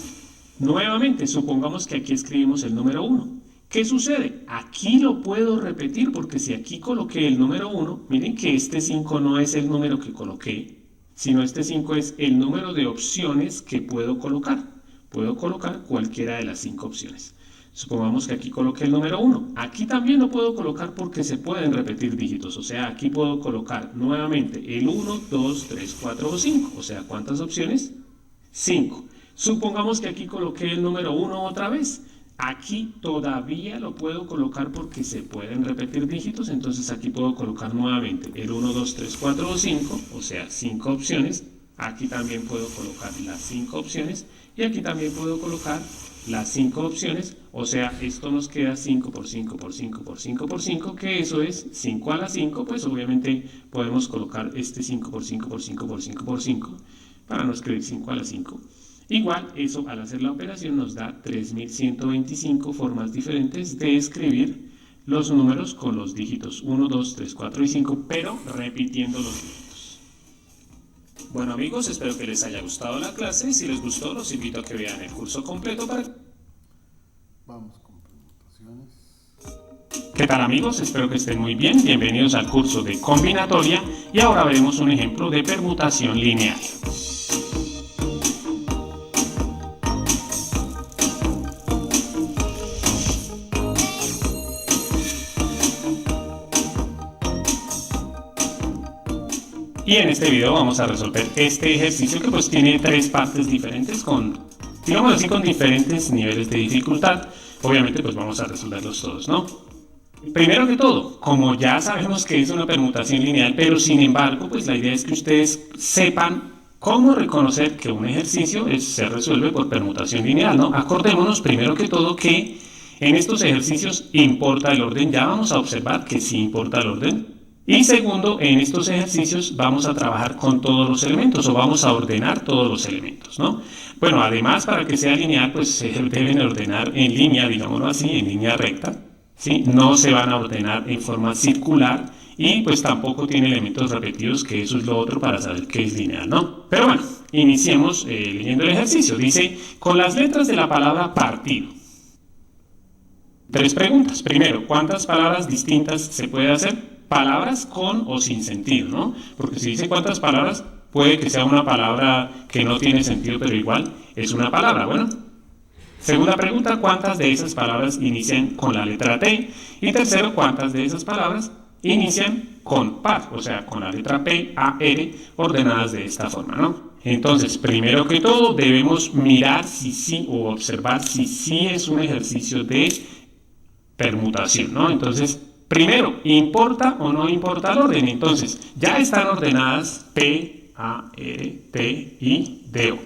Nuevamente, supongamos que aquí escribimos el número 1. ¿Qué sucede? Aquí lo puedo repetir porque si aquí coloqué el número 1, miren que este 5 no es el número que coloqué, sino este 5 es el número de opciones que puedo colocar. Puedo colocar cualquiera de las 5 opciones. Supongamos que aquí coloqué el número 1. Aquí también lo puedo colocar porque se pueden repetir dígitos. O sea, aquí puedo colocar nuevamente el 1, 2, 3, 4 o 5. O sea, ¿cuántas opciones? 5. Supongamos que aquí coloqué el número 1 otra vez. Aquí todavía lo puedo colocar porque se pueden repetir dígitos. Entonces aquí puedo colocar nuevamente el 1, 2, 3, 4 o 5. O sea, 5 opciones. Aquí también puedo colocar las 5 opciones. Y aquí también puedo colocar las 5 opciones, o sea, esto nos queda 5 por 5 por 5 por 5 por 5, que eso es 5 a la 5, pues obviamente podemos colocar este 5 por 5 por 5 por 5 por 5, para no escribir 5 a la 5. Igual, eso al hacer la operación nos da 3125 formas diferentes de escribir los números con los dígitos 1, 2, 3, 4 y 5, pero repitiendo los dígitos. Bueno amigos, espero que les haya gustado la clase. Si les gustó, los invito a que vean el curso completo para... Vamos con permutaciones. ¿Qué tal amigos? Espero que estén muy bien. Bienvenidos al curso de combinatoria y ahora veremos un ejemplo de permutación lineal. Y en este video vamos a resolver este ejercicio que pues tiene tres partes diferentes con, digamos así, con diferentes niveles de dificultad. Obviamente pues vamos a resolverlos todos, ¿no? Primero que todo, como ya sabemos que es una permutación lineal, pero sin embargo pues la idea es que ustedes sepan cómo reconocer que un ejercicio se resuelve por permutación lineal, ¿no? Acordémonos primero que todo que en estos ejercicios importa el orden. Ya vamos a observar que sí importa el orden. Y segundo, en estos ejercicios vamos a trabajar con todos los elementos o vamos a ordenar todos los elementos, ¿no? Bueno, además para que sea lineal, pues se deben ordenar en línea, digámoslo así, en línea recta, ¿sí? No se van a ordenar en forma circular y pues tampoco tiene elementos repetidos, que eso es lo otro para saber qué es lineal, ¿no? Pero bueno, iniciemos leyendo el ejercicio. Dice, con las letras de la palabra partido. Tres preguntas. Primero, ¿cuántas palabras distintas se puede hacer? Palabras con o sin sentido, ¿no? Porque si dice cuántas palabras, puede que sea una palabra que no tiene sentido, pero igual es una palabra. Bueno. Segunda pregunta, ¿cuántas de esas palabras inician con la letra T? Y tercero, ¿cuántas de esas palabras inician con par? O sea, con la letra P, A, R, ordenadas de esta forma, ¿no? Entonces, primero que todo, debemos mirar si sí o observar si sí es un ejercicio de permutación, ¿no? Entonces, primero, ¿importa o no importa el orden? Entonces, ya están ordenadas P, A, R, T, I, D, O.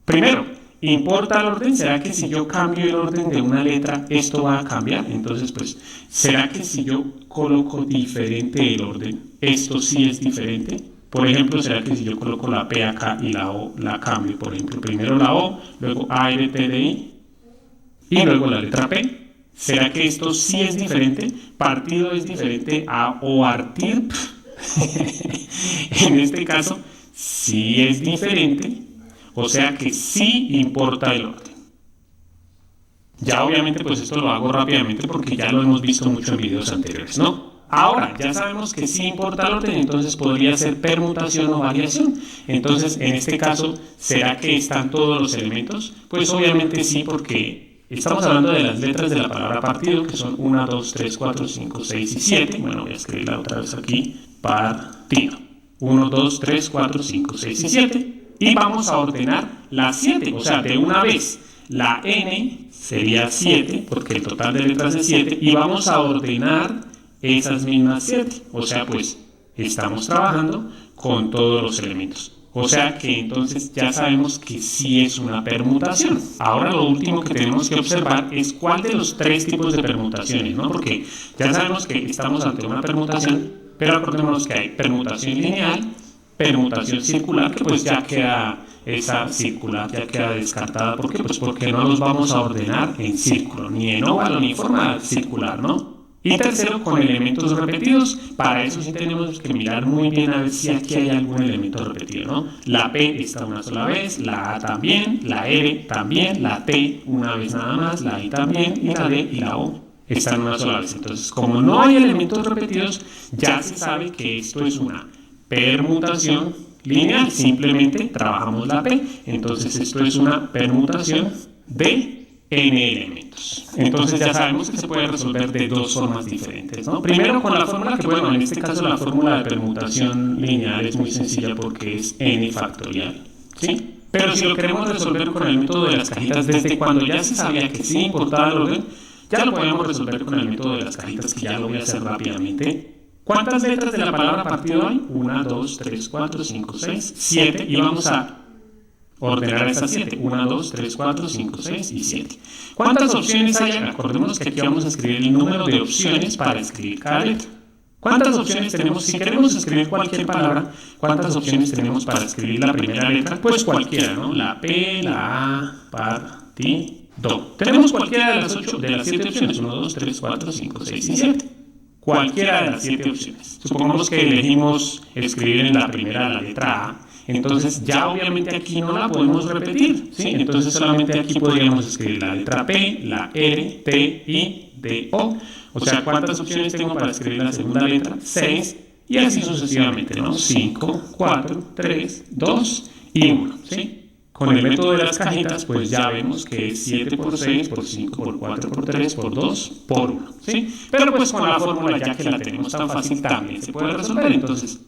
Primero, ¿importa el orden? ¿Será que si yo cambio el orden de una letra, esto va a cambiar? Entonces, pues, ¿será que si yo coloco diferente el orden, esto sí es diferente? Por ejemplo, ¿será que si yo coloco la P acá y la O la cambio? Por ejemplo, primero la O, luego A, R, T, D, I y luego la letra P. ¿Será que esto sí es diferente? Partido es diferente a oartir. En este caso, sí es diferente. O sea que sí importa el orden. Ya obviamente pues esto lo hago rápidamente porque ya lo hemos visto mucho en videos anteriores, ¿no? Ahora, ya sabemos que sí importa el orden, entonces podría ser permutación o variación. Entonces, en este caso, ¿será que están todos los elementos? Pues obviamente sí, porque estamos hablando de las letras de la palabra partido, que son 1, 2, 3, 4, 5, 6 y 7. Bueno, voy a escribirla otra vez aquí. Partido. 1, 2, 3, 4, 5, 6 y 7. Y vamos a ordenar las 7, o sea, de una vez. La N sería 7, porque el total de letras es 7. Y vamos a ordenar esas mismas 7. O sea, pues, estamos trabajando con todos los elementos. O sea que entonces ya sabemos que sí es una permutación. Ahora lo último que tenemos que observar es cuál de los tres tipos de permutaciones, ¿no? Porque ya sabemos que estamos ante una permutación, pero acordémonos que hay permutación lineal, permutación circular, que pues ya queda, esa circular ya queda descartada. ¿Por qué? Pues porque no los vamos a ordenar en círculo, ni en óvalo, ni en forma circular, ¿no? Y tercero, con elementos repetidos. Para eso sí tenemos que mirar muy bien a ver si aquí hay algún elemento repetido, ¿no? La P está una sola vez, la A también, la R también, la T una vez nada más, la I también, y la D y la O están una sola vez. Entonces, como no hay elementos repetidos, ya se sabe que esto es una permutación lineal. Simplemente trabajamos la P. Entonces, esto es una permutación de n elementos. Entonces ya sabemos que se puede resolver de dos formas diferentes, ¿no? Primero con la fórmula que, bueno, en este caso la fórmula de permutación lineal es muy sencilla porque es n factorial, ¿sí? Pero si lo queremos resolver con el método de las cajitas, desde cuando ya se sabía que sí importaba el orden, ya lo podemos resolver con el método de las cajitas, que ya lo voy a hacer rápidamente. ¿Cuántas letras de la palabra partido hay? 1, 2, 3, 4, 5, 6, 7, y vamos a ordenar estas 7. 1, 2, 3, 4, 5, 6 y 7. ¿Cuántas opciones hay? Acordémonos que aquí vamos a escribir el número de opciones para escribir cada letra. ¿Cuántas opciones tenemos? Si queremos escribir cualquier palabra, ¿cuántas opciones tenemos para escribir la primera letra? Pues cualquiera, ¿no? La P, la A, partido. Tenemos cualquiera de las 7 opciones. 1, 2, 3, 4, 5, 6 y 7. Cualquiera de las 7 opciones. Supongamos que elegimos escribir en la primera la letra A. Entonces ya obviamente aquí no la podemos repetir, ¿sí? Entonces solamente aquí podríamos escribir la letra P, la R, T, I, D, O. O sea, ¿cuántas opciones tengo para escribir la segunda letra? 6, y así sucesivamente, ¿no? 5, 4, 3, 2 y 1, ¿sí? Con el método de las cajitas, pues ya vemos que es 7 por 6, por 5, por 4, por 3, por 2, por 1, ¿sí? Pero pues con la fórmula, ya que la tenemos tan fácil, también se puede resolver. Entonces,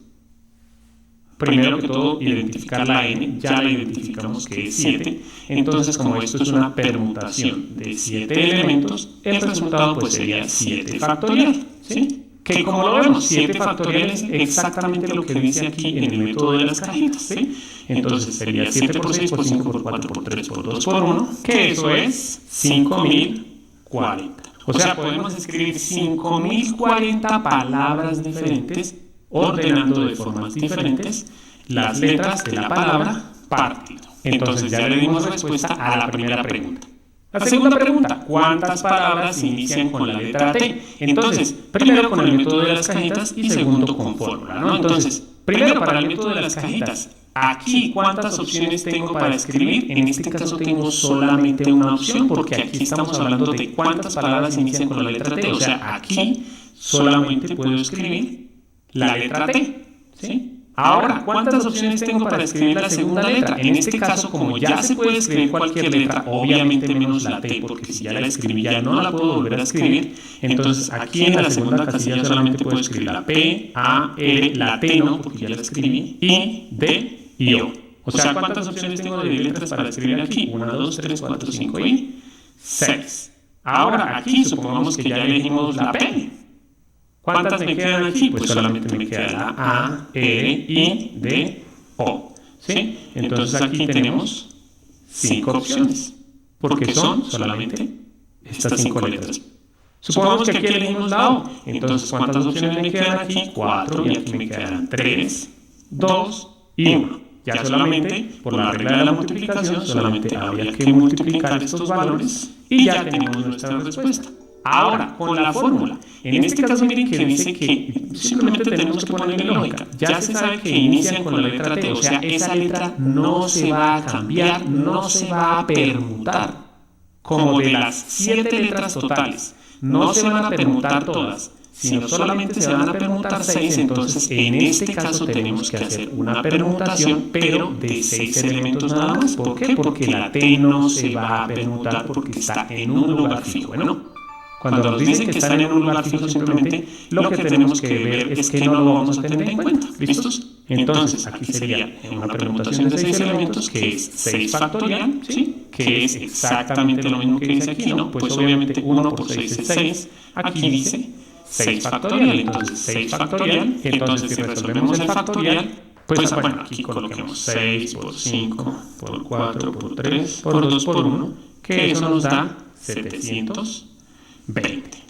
primero que todo, identificar la n, ya la identificamos que es 7, entonces como esto es una permutación de 7 elementos, el resultado pues sería 7 factorial, ¿sí? Que como lo vemos, 7 factorial es exactamente lo que dice aquí en el método de las cajitas, ¿sí? Entonces sería 7 por 6 por 5 por 4 por 3 por 2 por 1, que eso es 5040. O sea, podemos escribir 5040 palabras diferentes, ordenando de formas diferentes las letras de la palabra partido. Entonces ya le dimos respuesta a la primera pregunta. La segunda pregunta, ¿cuántas palabras inician con la letra T? Entonces, primero con el método de las cajitas y segundo con fórmula, ¿no? Entonces, primero para el método de las cajitas, aquí ¿cuántas opciones tengo para escribir? En este caso tengo solamente una opción porque aquí estamos hablando de cuántas palabras inician con la letra T. O sea, aquí solamente puedo escribir la letra T, ¿sí? Ahora, ¿cuántas opciones tengo para escribir la segunda letra? En este caso, como ya se puede escribir cualquier letra, obviamente menos la T, porque si ya la escribí ya no la puedo volver a escribir. Entonces, aquí en la segunda casilla solamente puedo escribir la P, A, R, la T no, porque ya la escribí, I, D y O. O sea, ¿cuántas opciones tengo de letras para escribir aquí? 1, 2, 3, 4, 5 y 6. Ahora, aquí supongamos que ya elegimos la P. ¿Cuántas me quedan aquí? Pues solamente me queda la A, R, I, D, O. ¿Sí? Entonces aquí tenemos 5 opciones, porque son solamente estas 5 letras. Supongamos que aquí elegimos la O. Entonces, ¿cuántas opciones me quedan aquí? 4, y aquí me quedan 3, 2 y 1. Ya solamente, por la regla de la multiplicación, solamente habría que multiplicar estos valores y ya tenemos nuestra respuesta. Ahora, con la fórmula. En este caso, miren que dice que simplemente tenemos que ponerle lógica. Ya se sabe que inician con la letra T, o sea, esa letra no se va a cambiar, no se va a permutar. Como de las 7 letras totales, no se van a permutar todas, sino solamente se van a permutar 6, entonces en este caso tenemos que hacer una permutación, pero de 6 elementos nada más. ¿Por qué? Porque la T no se va a permutar porque está en un lugar fijo, ¿no? Cuando nos dicen que están en un lugar fijo, simplemente lo que tenemos que ver es que no lo vamos a tener en cuenta. ¿Listos? Entonces, aquí sería una permutación de 6 elementos, que es 6 factorial, ¿sí? Que es exactamente lo mismo que dice aquí, ¿no? Pues obviamente 1 por 6 es 6. Aquí dice 6 factorial, entonces 6 factorial. Entonces, si resolvemos el factorial, pues bueno, aquí coloquemos 6 por 5, por 4, por 3, por 2, por 1, que eso nos da 720.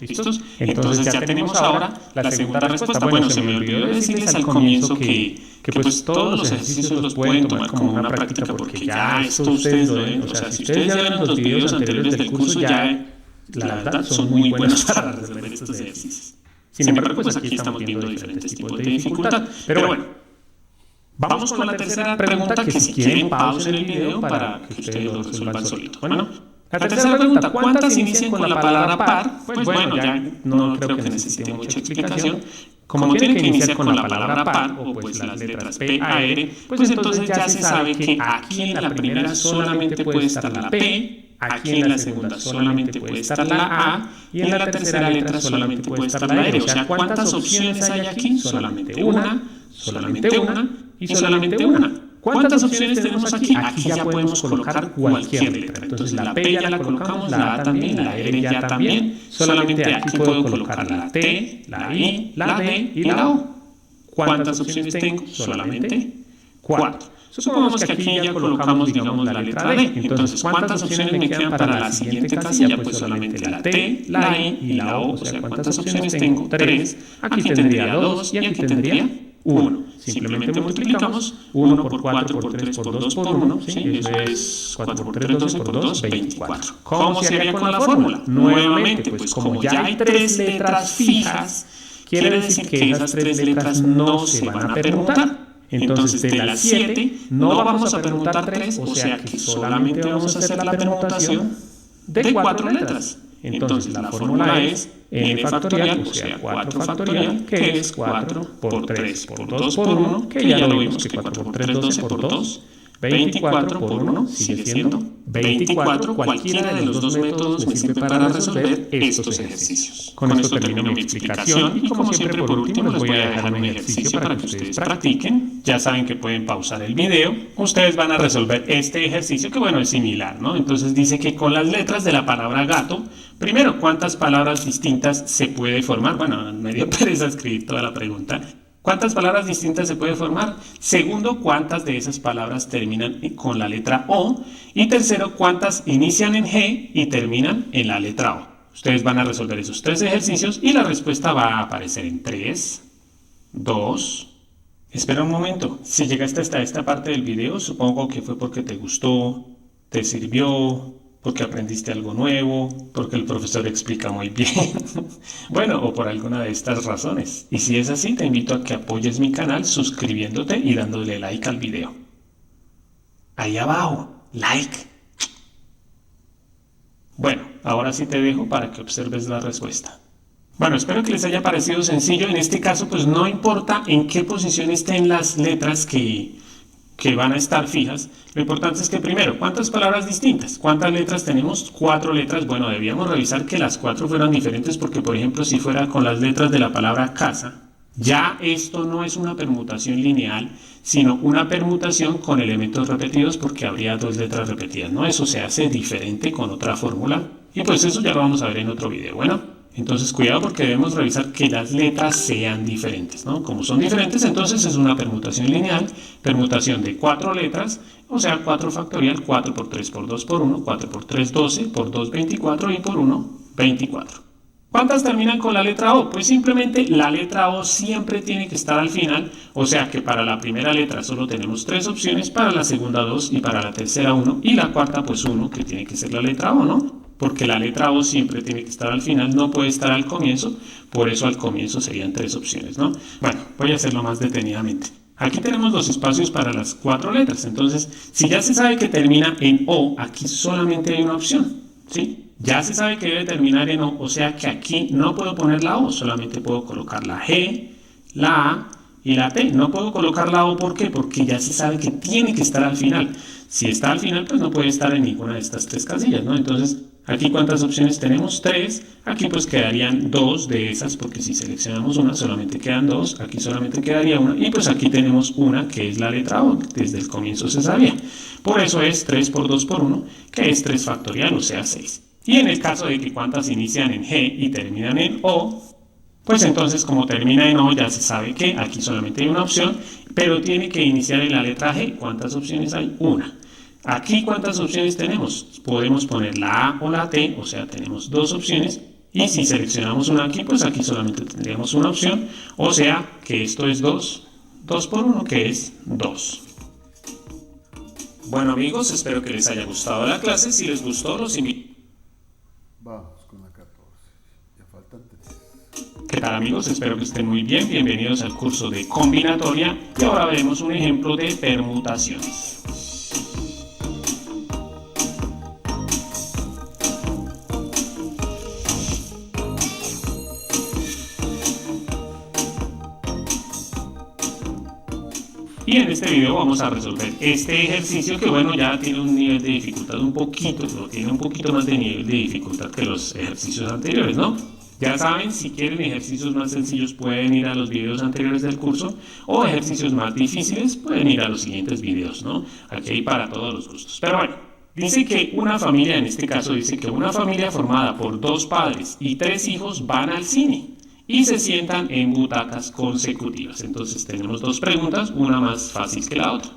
¿Listos? Entonces ya tenemos ahora la segunda respuesta. Bueno, se me olvidó decirles al comienzo que pues todos los ejercicios los pueden tomar como una práctica porque ya esto ustedes lo ven. O sea, si ustedes ya ven los videos anteriores del curso, ya la verdad son muy buenos para resolver estos ejercicios. Sin embargo, pues aquí estamos viendo diferentes tipos de dificultad. Pero bueno, vamos con la tercera pregunta, que si quieren pausen el video para que ustedes lo resuelvan solito. Bueno, la tercera pregunta, ¿cuántas inician con la palabra par? Pues bueno, ya no creo que necesite mucha explicación. Como tiene que iniciar con la palabra par, o pues las letras P, A, R, pues entonces ya se sabe que aquí en la primera solamente puede estar la P, aquí en la segunda solamente puede estar la A, y en la tercera letra solamente puede estar la R. O sea, ¿cuántas opciones hay aquí? Solamente una y solamente una. ¿Cuántas opciones tenemos aquí? Aquí ya podemos colocar cualquier letra. Entonces la P ya la colocamos, la A también, la R ya también. Solamente aquí puedo colocar la T, la I, la D y la O. ¿Cuántas opciones tengo? Solamente 4. Supongamos que aquí ya colocamos, digamos, la letra D. Entonces, ¿cuántas opciones me quedan para la siguiente casilla? Pues solamente la T, la I y la O. O sea, ¿cuántas opciones tengo? 3. Aquí tendría 2 y aquí tendría 1. Simplemente multiplicamos 1 por 4 por 3 por 2 por 1. ¿Sí? Eso es 4 por 3, 12 por 2, 24. ¿Cómo se haría con la fórmula? Nuevamente, pues como ya hay 3 letras fijas, quiere decir que esas 3 letras no se van a permutar. Entonces, de las 7 no vamos a permutar 3, o sea que solamente vamos a hacer la permutación de 4 letras. Entonces, la fórmula es n factorial, o sea, 4 factorial, que es 4 por 3 por 2 por 1, que ya lo vimos que 4 por 3, 12 por 2, 24 por 1 sigue siendo 24. Cualquiera de los dos métodos me sirve para resolver estos ejercicios. Con esto termino mi explicación y como siempre por último les voy a dejar un ejercicio para que ustedes practiquen. Ya saben que pueden pausar el video. Ustedes van a resolver este ejercicio que bueno es similar, ¿no? Entonces dice que con las letras de la palabra gato, primero, ¿cuántas palabras distintas se puede formar? Bueno, me dio pereza escribir toda la pregunta. ¿Cuántas palabras distintas se puede formar? Segundo, ¿cuántas de esas palabras terminan con la letra O? Y tercero, ¿cuántas inician en G y terminan en la letra O? Ustedes van a resolver esos tres ejercicios y la respuesta va a aparecer en 3, 2... Espera un momento. Si llegaste hasta esta parte del video, supongo que fue porque te gustó, te sirvió, porque aprendiste algo nuevo, porque el profesor explica muy bien, bueno, o por alguna de estas razones. Y si es así, te invito a que apoyes mi canal suscribiéndote y dándole like al video. Ahí abajo, like. Bueno, ahora sí te dejo para que observes la respuesta. Bueno, espero que les haya parecido sencillo. En este caso, pues no importa en qué posición estén las letras que van a estar fijas. Lo importante es que primero, ¿cuántas palabras distintas? ¿Cuántas letras tenemos? 4 letras. Bueno, debíamos revisar que las 4 fueran diferentes porque, por ejemplo, si fuera con las letras de la palabra casa, ya esto no es una permutación lineal, sino una permutación con elementos repetidos porque habría 2 letras repetidas, ¿no? Eso se hace diferente con otra fórmula y pues eso ya lo vamos a ver en otro video. Bueno, entonces cuidado porque debemos revisar que las letras sean diferentes, ¿no? Como son diferentes, entonces es una permutación lineal, permutación de 4 letras, o sea, 4 factorial, 4 por 3 por 2 por 1, 4 por 3, 12, por 2, 24 y por 1, 24. ¿Cuántas terminan con la letra O? Pues simplemente la letra O siempre tiene que estar al final, o sea que para la primera letra solo tenemos 3 opciones, para la segunda 2 y para la tercera 1 y la cuarta pues 1 que tiene que ser la letra O, ¿no? Porque la letra O siempre tiene que estar al final, no puede estar al comienzo, por eso al comienzo serían 3 opciones, ¿no? Bueno, voy a hacerlo más detenidamente. Aquí tenemos los espacios para las 4 letras, entonces, si ya se sabe que termina en O, aquí solamente hay una opción, ¿sí? Ya se sabe que debe terminar en O, o sea que aquí no puedo poner la O, solamente puedo colocar la G, la A y la T. No puedo colocar la O, ¿por qué? Porque ya se sabe que tiene que estar al final. Si está al final, pues no puede estar en ninguna de estas 3 casillas, ¿no? Entonces, aquí ¿cuántas opciones tenemos? 3. Aquí pues quedarían 2 de esas, porque si seleccionamos una solamente quedan 2. Aquí solamente quedaría una. Y pues aquí tenemos una que es la letra O. Desde el comienzo se sabía. Por eso es 3 por 2 por 1, que es 3 factorial, o sea 6. Y en el caso de que cuántas inician en G y terminan en O, pues entonces como termina en O ya se sabe que aquí solamente hay una opción, pero tiene que iniciar en la letra G. ¿Cuántas opciones hay? Una. Aquí ¿cuántas opciones tenemos? Podemos poner la A o la T, o sea tenemos 2 opciones. Y si seleccionamos una aquí, pues aquí solamente tendríamos una opción, o sea que esto es 2 por 1, que es 2. Bueno amigos, espero que les haya gustado la clase. Si les gustó, los invito. Vamos con la 14. Ya faltan 3. ¿Qué tal amigos? Espero que estén muy bien. Bienvenidos al curso de combinatoria y ahora veremos un ejemplo de permutaciones. Y en este video vamos a resolver este ejercicio que bueno ya tiene un nivel de dificultad un poquito más de nivel de dificultad que los ejercicios anteriores, ¿no? Ya saben, si quieren ejercicios más sencillos pueden ir a los videos anteriores del curso o ejercicios más difíciles pueden ir a los siguientes videos, ¿no? Aquí hay para todos los gustos. Pero bueno, dice que una familia, en este caso dice que una familia formada por 2 padres y 3 hijos van al cine y se sientan en butacas consecutivas. Entonces tenemos 2 preguntas, una más fácil que la otra.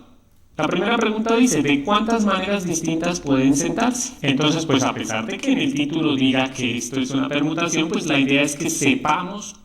La primera pregunta dice, ¿de cuántas maneras distintas pueden sentarse? Entonces, pues a pesar de que en el título diga que esto es una permutación, pues la idea es que sepamos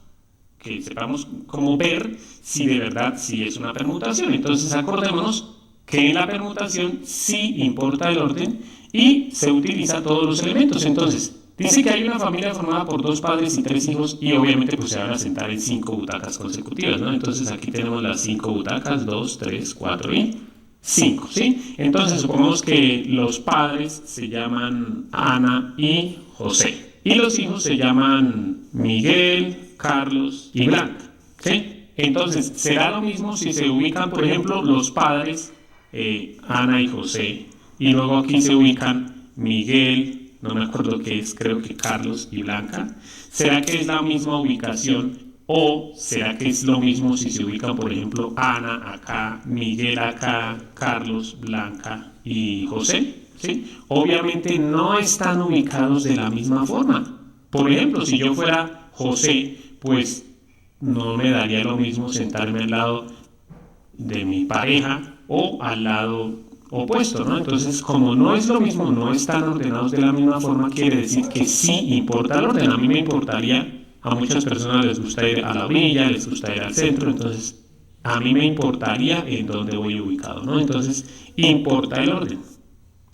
cómo ver si de verdad sí es una permutación. Entonces acordémonos que en la permutación sí importa el orden y se utiliza todos los elementos. Entonces, dice que hay una familia formada por 2 padres y 3 hijos y obviamente pues se van a sentar en 5 butacas consecutivas, ¿no? Entonces aquí tenemos las 5 butacas, 2, 3, 4 y 5, ¿sí? Entonces supongamos que los padres se llaman Ana y José y los hijos se llaman Miguel, Carlos y Blanca, ¿sí? Entonces será lo mismo si se ubican, por ejemplo, los padres Ana y José, y luego aquí se ubican Miguel, no me acuerdo qué es, creo que Carlos y Blanca. ¿Será que es la misma ubicación o será que es lo mismo si se ubican, por ejemplo, Ana acá, Miguel acá, Carlos, Blanca y José? ¿Sí? Obviamente no están ubicados de la misma forma. Por ejemplo, si yo fuera José, pues no me daría lo mismo sentarme al lado de mi pareja o al lado opuesto, ¿no? Entonces, como no es lo mismo, no están ordenados de la misma forma, quiere decir que sí importa el orden. A mí me importaría, a muchas personas les gusta ir a la orilla, les gusta ir al centro, entonces a mí me importaría en dónde voy ubicado, ¿no? Entonces, importa el orden.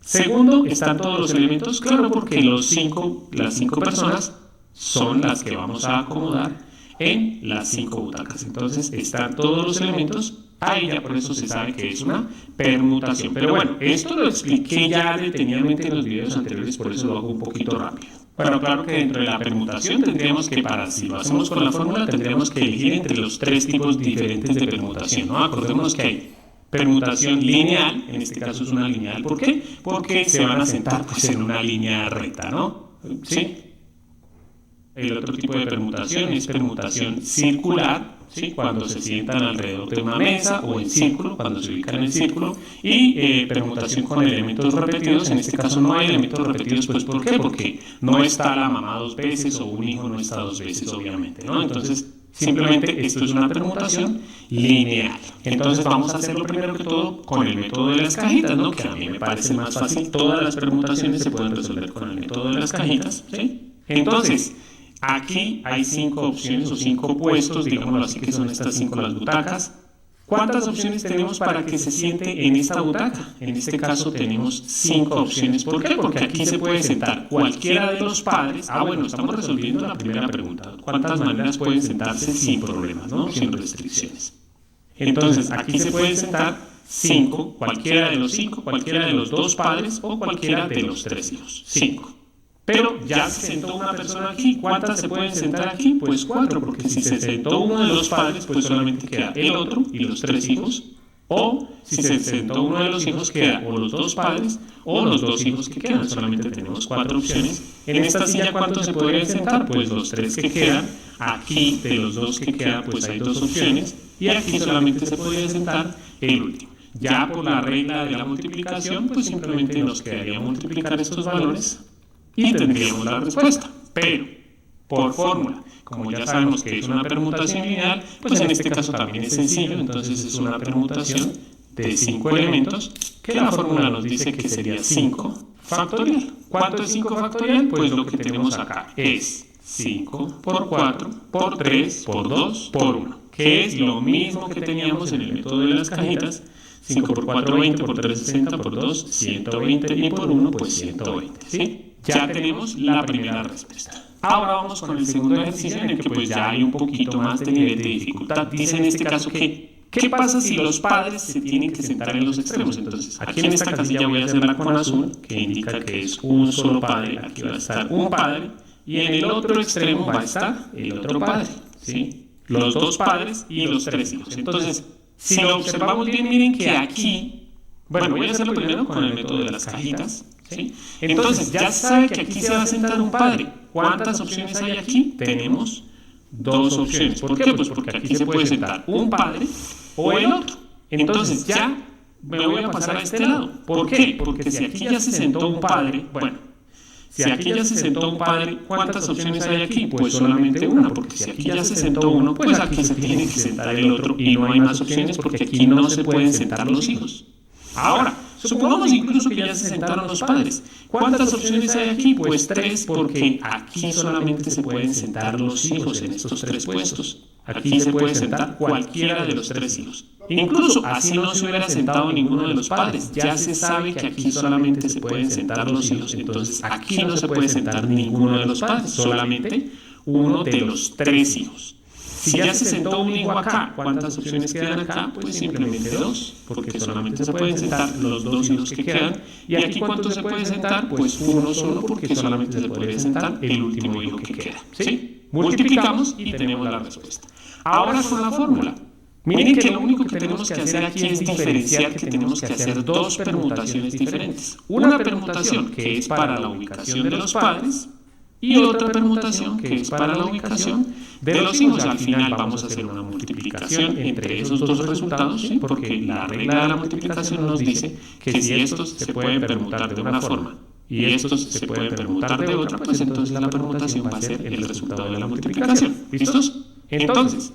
Segundo, ¿están todos los elementos? Claro, porque las cinco personas son las que vamos a acomodar en las 5 butacas. Entonces, están todos los elementos. Ahí ya por eso se sabe que es una permutación. Pero bueno, esto lo expliqué ya detenidamente en los videos anteriores, por eso lo hago un poquito rápido. Bueno, claro que dentro de la permutación tendríamos que, si lo hacemos con la fórmula, tendríamos que elegir entre los 3 tipos diferentes de permutación, ¿no? Acordémonos que hay permutación lineal, en este caso es una lineal, ¿por qué? Porque se van a sentar pues, en una línea recta, ¿no? ¿Sí? El otro tipo de permutación es permutación circular, ¿sí? Cuando se sientan alrededor de una mesa o en círculo, cuando se ubican en el círculo, y permutación con elementos repetidos. En este caso no hay elementos repetidos, pues ¿por qué? Porque no está la mamá 2 veces o un hijo no está 2 veces, obviamente, ¿no? Entonces, simplemente esto es una permutación lineal. Entonces vamos a hacerlo primero que todo con el método de las cajitas, ¿no? Que a mí me parece más fácil. Todas las permutaciones se pueden resolver con el método de las cajitas, ¿sí? Entonces, aquí hay 5 opciones o 5 puestos, digámoslo así, que son estas 5 las butacas. ¿Cuántas opciones tenemos para que se siente en esta butaca? En este caso tenemos 5 opciones. ¿Por qué? Porque aquí se puede sentar cualquiera de los padres. Bueno, estamos resolviendo la primera pregunta. ¿Cuántas maneras pueden sentarse sin problemas, ¿no? Sin restricciones? Entonces, aquí se pueden sentar 5, cualquiera de los 5, cualquiera de los 2 padres o cualquiera de los 3 hijos. 5. Pero ya se sentó una persona aquí. ¿Cuántas se pueden sentar aquí? Pues 4, porque si se sentó uno de los padres, pues solamente queda el otro y los 3 hijos. O si se sentó uno de los hijos, queda o los 2 padres o los 2 hijos que quedan. Solamente tenemos 4 opciones. En esta silla, ¿cuántos se podrían sentar? Pues los 3 que quedan. Aquí, de los 2 que quedan, pues hay 2 opciones. Y aquí solamente se podría sentar el último. Ya por la regla de la multiplicación, pues simplemente nos quedaría multiplicar estos valores y tendríamos la respuesta. Pero, por fórmula, como ya sabemos que es una permutación lineal, pues en este caso también es sencillo. Entonces es una permutación de 5 elementos que la fórmula nos dice que sería 5 factorial. ¿Cuánto es 5 factorial? Pues lo que tenemos acá es 5 por 4 por 3 por 2 por 1, que es lo mismo que teníamos en el método de las cajitas. 5 por 4, 20, por 3, 60, por 2, 120 y por 1, pues 120, ¿sí? Ya tenemos la primera respuesta. Ahora vamos con el segundo ejercicio en el que pues ya hay un poquito más de nivel de dificultad. Dice en este caso que, ¿qué pasa si los padres se tienen que sentar en los extremos? Entonces, aquí en esta casilla voy a hacerla con azul, que indica que es un solo padre. Aquí va a estar un padre y en el otro extremo va a estar el otro padre, ¿sí? Los 2 padres y los 3 hijos. Entonces, si lo observamos bien, miren que aquí, bueno, voy a hacerlo primero con el método de las cajitas, ¿sí? Entonces, ya se sabe que aquí se va a sentar un padre. ¿Cuántas opciones hay aquí? Tenemos 2 opciones. ¿Por qué? Pues porque aquí se puede sentar un padre o el otro. Entonces, ya me voy a pasar a este lado. ¿Por qué? Porque si aquí ya se sentó un padre, bueno, si aquí ya se sentó un padre, ¿cuántas opciones hay aquí? Pues solamente una, porque si aquí ya se sentó uno, pues aquí se tiene que sentar el otro y no hay más opciones porque aquí no se pueden sentar los hijos. Ahora, supongamos incluso que ya se sentaron los padres. ¿Cuántas opciones hay aquí? Pues 3, porque aquí solamente se pueden sentar los hijos en estos 3 puestos. Aquí se puede sentar cualquiera de los 3 hijos. Incluso así no se hubiera sentado ninguno de los padres. Ya se sabe que aquí solamente se pueden sentar los hijos. Entonces aquí no se puede sentar ninguno de los padres, solamente uno de los 3 hijos. Si ya se sentó un hijo acá, ¿cuántas opciones quedan acá? Pues simplemente 2, porque solamente se pueden sentar los 2 hijos que quedan. Y aquí, ¿cuántos se puede sentar? Pues uno solo, porque solamente se puede sentar el último hijo que queda, ¿sí? Multiplicamos y tenemos la respuesta. Ahora con la fórmula. Miren que lo único que tenemos que hacer aquí es diferenciar que tenemos que hacer dos permutaciones diferentes. Una permutación que es para la ubicación de los padres y otra permutación que es para la ubicación de los hijos. Al final vamos a hacer una multiplicación entre esos dos resultados, ¿sí? Porque la regla de la multiplicación nos dice que si estos se pueden permutar de una forma y estos se pueden permutar de otra, pues entonces la permutación va a ser el resultado de la multiplicación. ¿Listos? Entonces,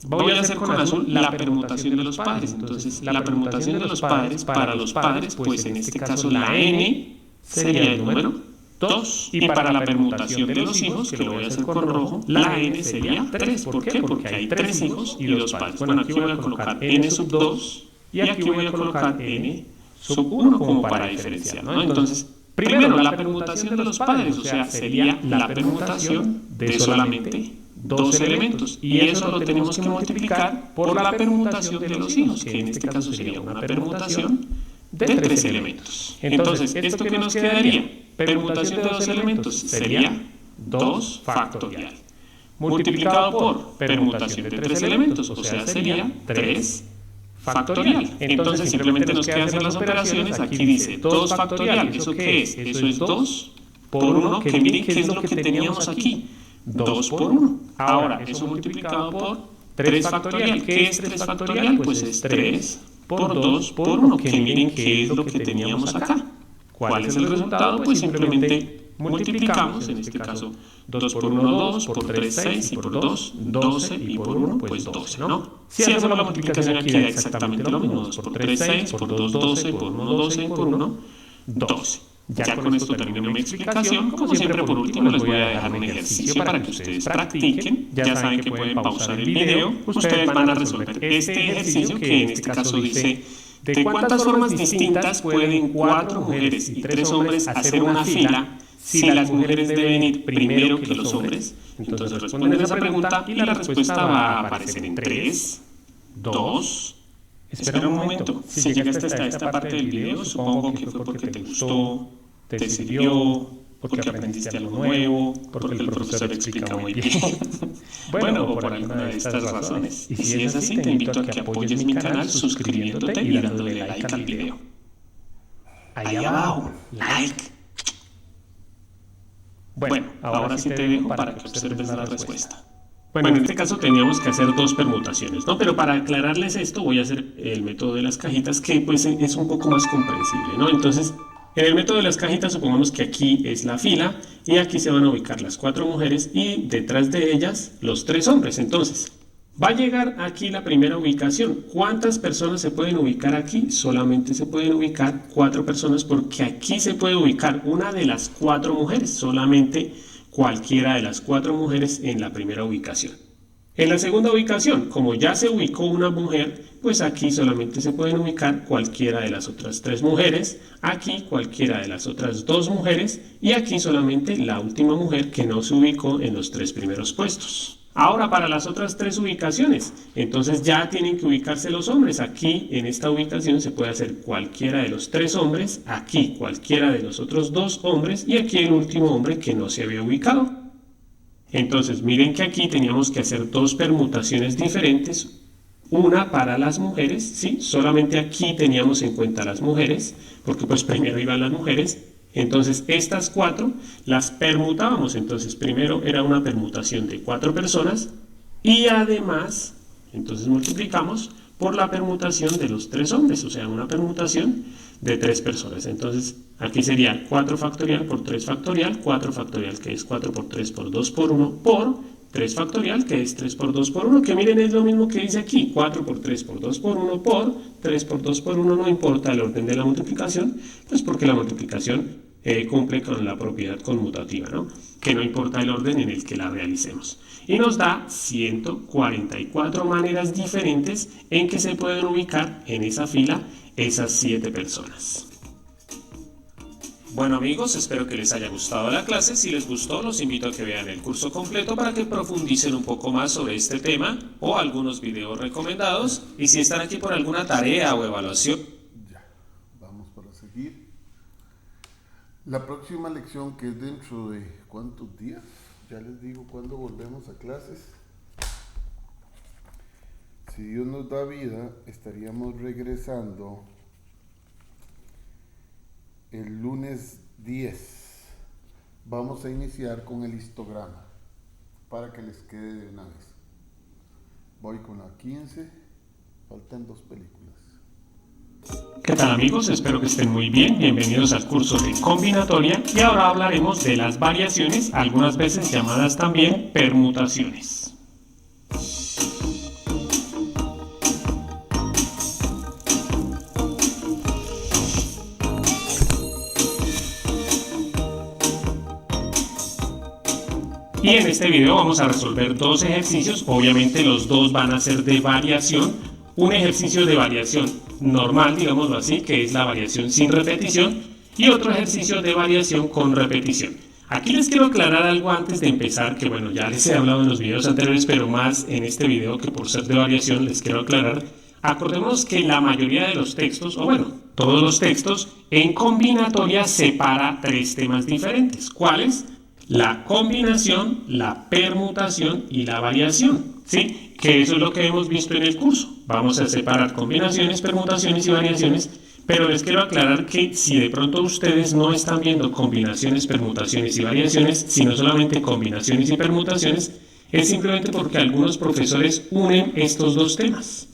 voy a hacer con azul la permutación de los padres. Entonces, la permutación de los padres para los padres, pues en este caso la n sería el número 2. Y para la permutación de los hijos, que lo voy a hacer con rojo, la n sería 3. ¿Por qué? Porque hay 3 hijos y 2 padres. Bueno, aquí voy a colocar n sub 2 y aquí voy a colocar n sub 1 como para diferenciar, ¿no? Entonces, primero la permutación de los padres, o sea, sería la permutación de solamente dos elementos. Y eso lo tenemos que multiplicar por la permutación de los hijos, que en este caso sería una permutación de 3 elementos. Entonces, ¿esto qué nos quedaría? Permutación de 2 elementos sería 2 factorial. Multiplicado por permutación de 3 elementos, o sea, sería 3 factorial. Entonces, simplemente nos queda hacer las operaciones. Aquí dice 2 factorial. ¿Eso qué es? Eso es 2 por 1, que miren qué es lo que teníamos aquí. 2 por 1. Ahora, eso multiplicado por 3 factorial. ¿Qué es 3 factorial? Pues es 3 por 2 por 1, que miren qué es lo que teníamos acá. ¿Cuál es el resultado? Pues simplemente multiplicamos, en este caso 2 por 1, 2, por 3, 6, y por 2, 12, y por 1, pues 12, ¿no? Si hacemos la multiplicación aquí da exactamente lo mismo, 2 por 3, 6, por 2, 12, por 1, 12, y por 1, 12. Ya con esto termino mi explicación. Como siempre, por último, les voy a dejar un ejercicio para que ustedes practiquen. Ya saben que pueden pausar el video. Ustedes van a resolver este ejercicio, que en este caso dice: ¿de cuántas formas distintas pueden 4 mujeres y 3 hombres hacer una fila si las mujeres deben ir primero que los hombres? Entonces responden esa pregunta y la respuesta va a aparecer en 3, 2... Espera un momento. Si llegaste hasta esta parte del video, supongo que fue porque te gustó, te sirvió, porque aprendiste algo nuevo, porque el profesor explica muy bien. Bueno, o por alguna de estas razones. Y si es así, te invito a que apoyes mi canal suscribiéndote y dándole like al video. Ahí abajo, like. Bueno, ahora sí te dejo para que observes la respuesta. Bueno, en este caso teníamos que hacer dos permutaciones, ¿no? Pero para aclararles esto voy a hacer el método de las cajitas, que pues es un poco más comprensible, ¿no? Entonces, en el método de las cajitas supongamos que aquí es la fila y aquí se van a ubicar las 4 mujeres y detrás de ellas los 3 hombres. Entonces, va a llegar aquí la primera ubicación. ¿Cuántas personas se pueden ubicar aquí? Solamente se pueden ubicar 4 personas, porque aquí se puede ubicar una de las 4 mujeres, solamente cualquiera de las 4 mujeres en la primera ubicación. En la segunda ubicación, como ya se ubicó una mujer, pues aquí solamente se pueden ubicar cualquiera de las otras 3 mujeres, aquí cualquiera de las otras 2 mujeres y aquí solamente la última mujer que no se ubicó en los 3 primeros puestos. Ahora, para las otras 3 ubicaciones, entonces ya tienen que ubicarse los hombres. Aquí en esta ubicación se puede hacer cualquiera de los 3 hombres, aquí cualquiera de los otros 2 hombres y aquí el último hombre que no se había ubicado. Entonces miren que aquí teníamos que hacer 2 permutaciones diferentes, una para las mujeres, ¿sí? Solamente aquí teníamos en cuenta las mujeres, porque pues primero iban las mujeres. Entonces estas 4 las permutábamos. Entonces primero era una permutación de 4 personas y además entonces multiplicamos por la permutación de los 3 hombres, o sea, una permutación de 3 personas. Entonces aquí sería 4 factorial por 3 factorial, 4 factorial que es 4 por 3 por 2 por 1 por 3 factorial que es 3 por 2 por 1, que miren es lo mismo que dice aquí, 4 por 3 por 2 por 1 por 3 por 2 por 1, no importa el orden de la multiplicación, pues porque la multiplicación cumple con la propiedad conmutativa, ¿no? Que no importa el orden en el que la realicemos. Y nos da 144 maneras diferentes en que se pueden ubicar en esa fila esas 7 personas. Bueno amigos, espero que les haya gustado la clase. Si les gustó, los invito a que vean el curso completo para que profundicen un poco más sobre este tema o algunos videos recomendados. Y si están aquí por alguna tarea o evaluación, ya, vamos para seguir. La próxima lección, que es dentro de ¿cuántos días? Ya les digo cuándo volvemos a clases. Si Dios nos da vida, estaríamos regresando el lunes 10. Vamos a iniciar con el histograma para que les quede de una vez. Voy con la 15, faltan 2 películas. ¿Qué tal, amigos? Espero que estén muy bien. Bienvenidos al curso de combinatoria y ahora hablaremos de las variaciones, algunas veces llamadas también permutaciones. Y en este video vamos a resolver 2 ejercicios, obviamente los 2 van a ser de variación. Un ejercicio de variación normal, digámoslo así, que es la variación sin repetición, y otro ejercicio de variación con repetición. Aquí les quiero aclarar algo antes de empezar, que bueno, ya les he hablado en los videos anteriores, pero más en este video que por ser de variación les quiero aclarar. Acordémonos que la mayoría de los textos, o bueno, todos los textos, en combinatoria separa 3 temas diferentes. ¿Cuáles? La combinación, la permutación y la variación, ¿sí? Que eso es lo que hemos visto en el curso. Vamos a separar combinaciones, permutaciones y variaciones, pero les quiero aclarar que si de pronto ustedes no están viendo combinaciones, permutaciones y variaciones, sino solamente combinaciones y permutaciones, es simplemente porque algunos profesores unen estos 2 temas.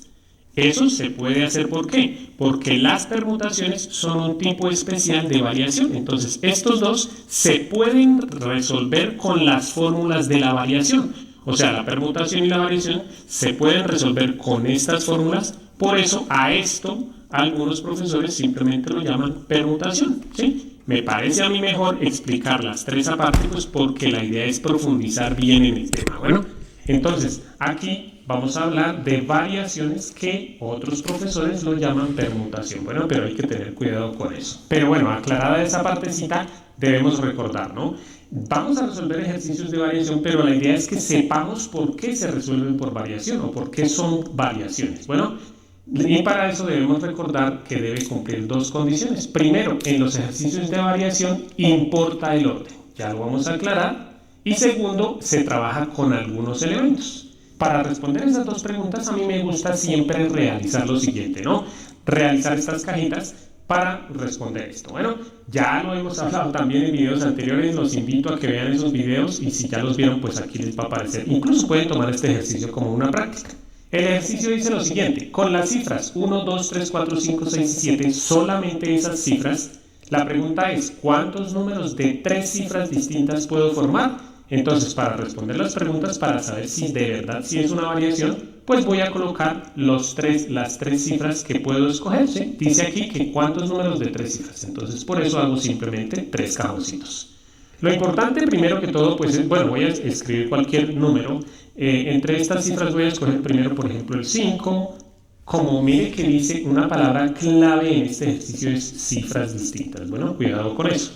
Eso se puede hacer, ¿por qué? Porque las permutaciones son un tipo especial de variación. Entonces, estos 2 se pueden resolver con las fórmulas de la variación. O sea, la permutación y la variación se pueden resolver con estas fórmulas. Por eso, a esto, algunos profesores simplemente lo llaman permutación, ¿sí? Me parece a mí mejor explicar las 3 aparte, pues porque la idea es profundizar bien en el tema. Bueno, entonces, aquí vamos a hablar de variaciones que otros profesores lo llaman permutación. Bueno, pero hay que tener cuidado con eso. Pero bueno, aclarada esa partecita, debemos recordar, ¿no? Vamos a resolver ejercicios de variación, pero la idea es que sepamos por qué se resuelven por variación o por qué son variaciones. Bueno, y para eso debemos recordar que debe cumplir 2 condiciones. Primero, en los ejercicios de variación importa el orden. Ya lo vamos a aclarar. Y segundo, se trabaja con algunos elementos. Para responder esas 2 preguntas, a mí me gusta siempre realizar lo siguiente, ¿no? Realizar estas cajitas para responder esto. Bueno, ya lo hemos hablado también en videos anteriores, los invito a que vean esos videos y si ya los vieron, pues aquí les va a aparecer. Incluso pueden tomar este ejercicio como una práctica. El ejercicio dice lo siguiente, con las cifras 1, 2, 3, 4, 5, 6 y 7, solamente esas cifras, la pregunta es, ¿cuántos números de 3 cifras distintas puedo formar? Entonces, para responder las preguntas, para saber si de verdad si es una variación, pues voy a colocar las 3 cifras que puedo escoger, ¿sí? Dice aquí que cuántos números de 3 cifras, entonces por eso hago simplemente 3 cajoncitos. Lo importante primero que todo, pues es, bueno, voy a escribir cualquier número, entre estas cifras voy a escoger primero, por ejemplo, el 5, como mire que dice una palabra clave en este ejercicio es cifras distintas, bueno, cuidado con eso.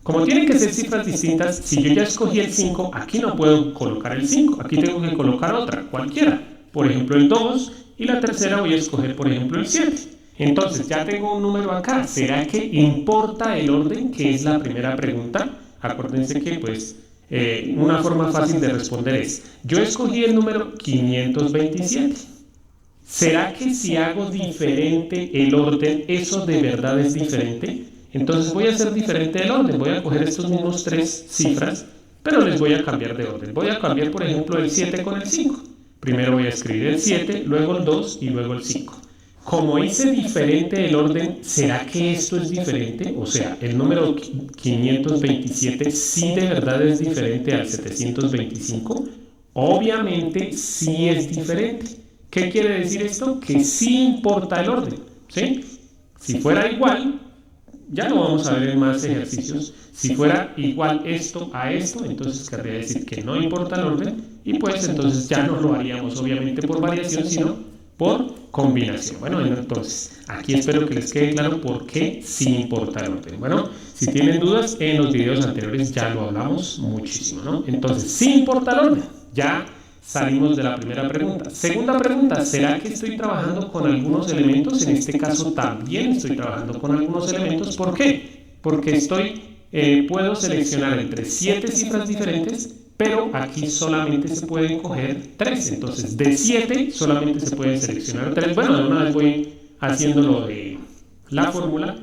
Como tienen que ser cifras distintas, si yo ya escogí el 5, aquí no puedo colocar el 5, aquí tengo que colocar otra, cualquiera. Por ejemplo, el 2, y la tercera voy a escoger, por ejemplo, el 7. Entonces, ya tengo un número acá. ¿Será que importa el orden? Que es la primera pregunta. Acuérdense que, pues, una forma fácil de responder es, yo escogí el número 527. ¿Será que si hago diferente el orden, eso de verdad es diferente? Entonces voy a hacer diferente el orden, voy a coger estos mismos 3 cifras, pero les voy a cambiar de orden. Voy a cambiar, por ejemplo, el 7 con el 5. Primero voy a escribir el 7, luego el 2 y luego el 5. Como hice diferente el orden, ¿será que esto es diferente? O sea, el número 527 sí de verdad es diferente al 725. Obviamente sí es diferente. ¿Qué quiere decir esto? Que sí importa el orden, ¿sí? Si fuera igual, ya lo vamos a ver en más ejercicios. Si fuera igual esto a esto, entonces querría decir que no importa el orden y pues entonces ya no lo haríamos obviamente por variación, sino por combinación. Bueno, entonces aquí espero que les quede claro por qué sí importa el orden. Bueno, si tienen dudas, en los videos anteriores ya lo hablamos muchísimo, ¿no? Entonces, sí importa el orden. Ya salimos de la primera pregunta. Segunda pregunta, ¿será que estoy trabajando con algunos elementos? En este caso también estoy trabajando con algunos elementos. ¿Por qué? Porque puedo seleccionar entre 7 cifras diferentes, pero aquí solamente se pueden coger 3. Entonces, de 7 solamente se pueden seleccionar 3. Bueno, de una vez voy haciendo lo de la fórmula.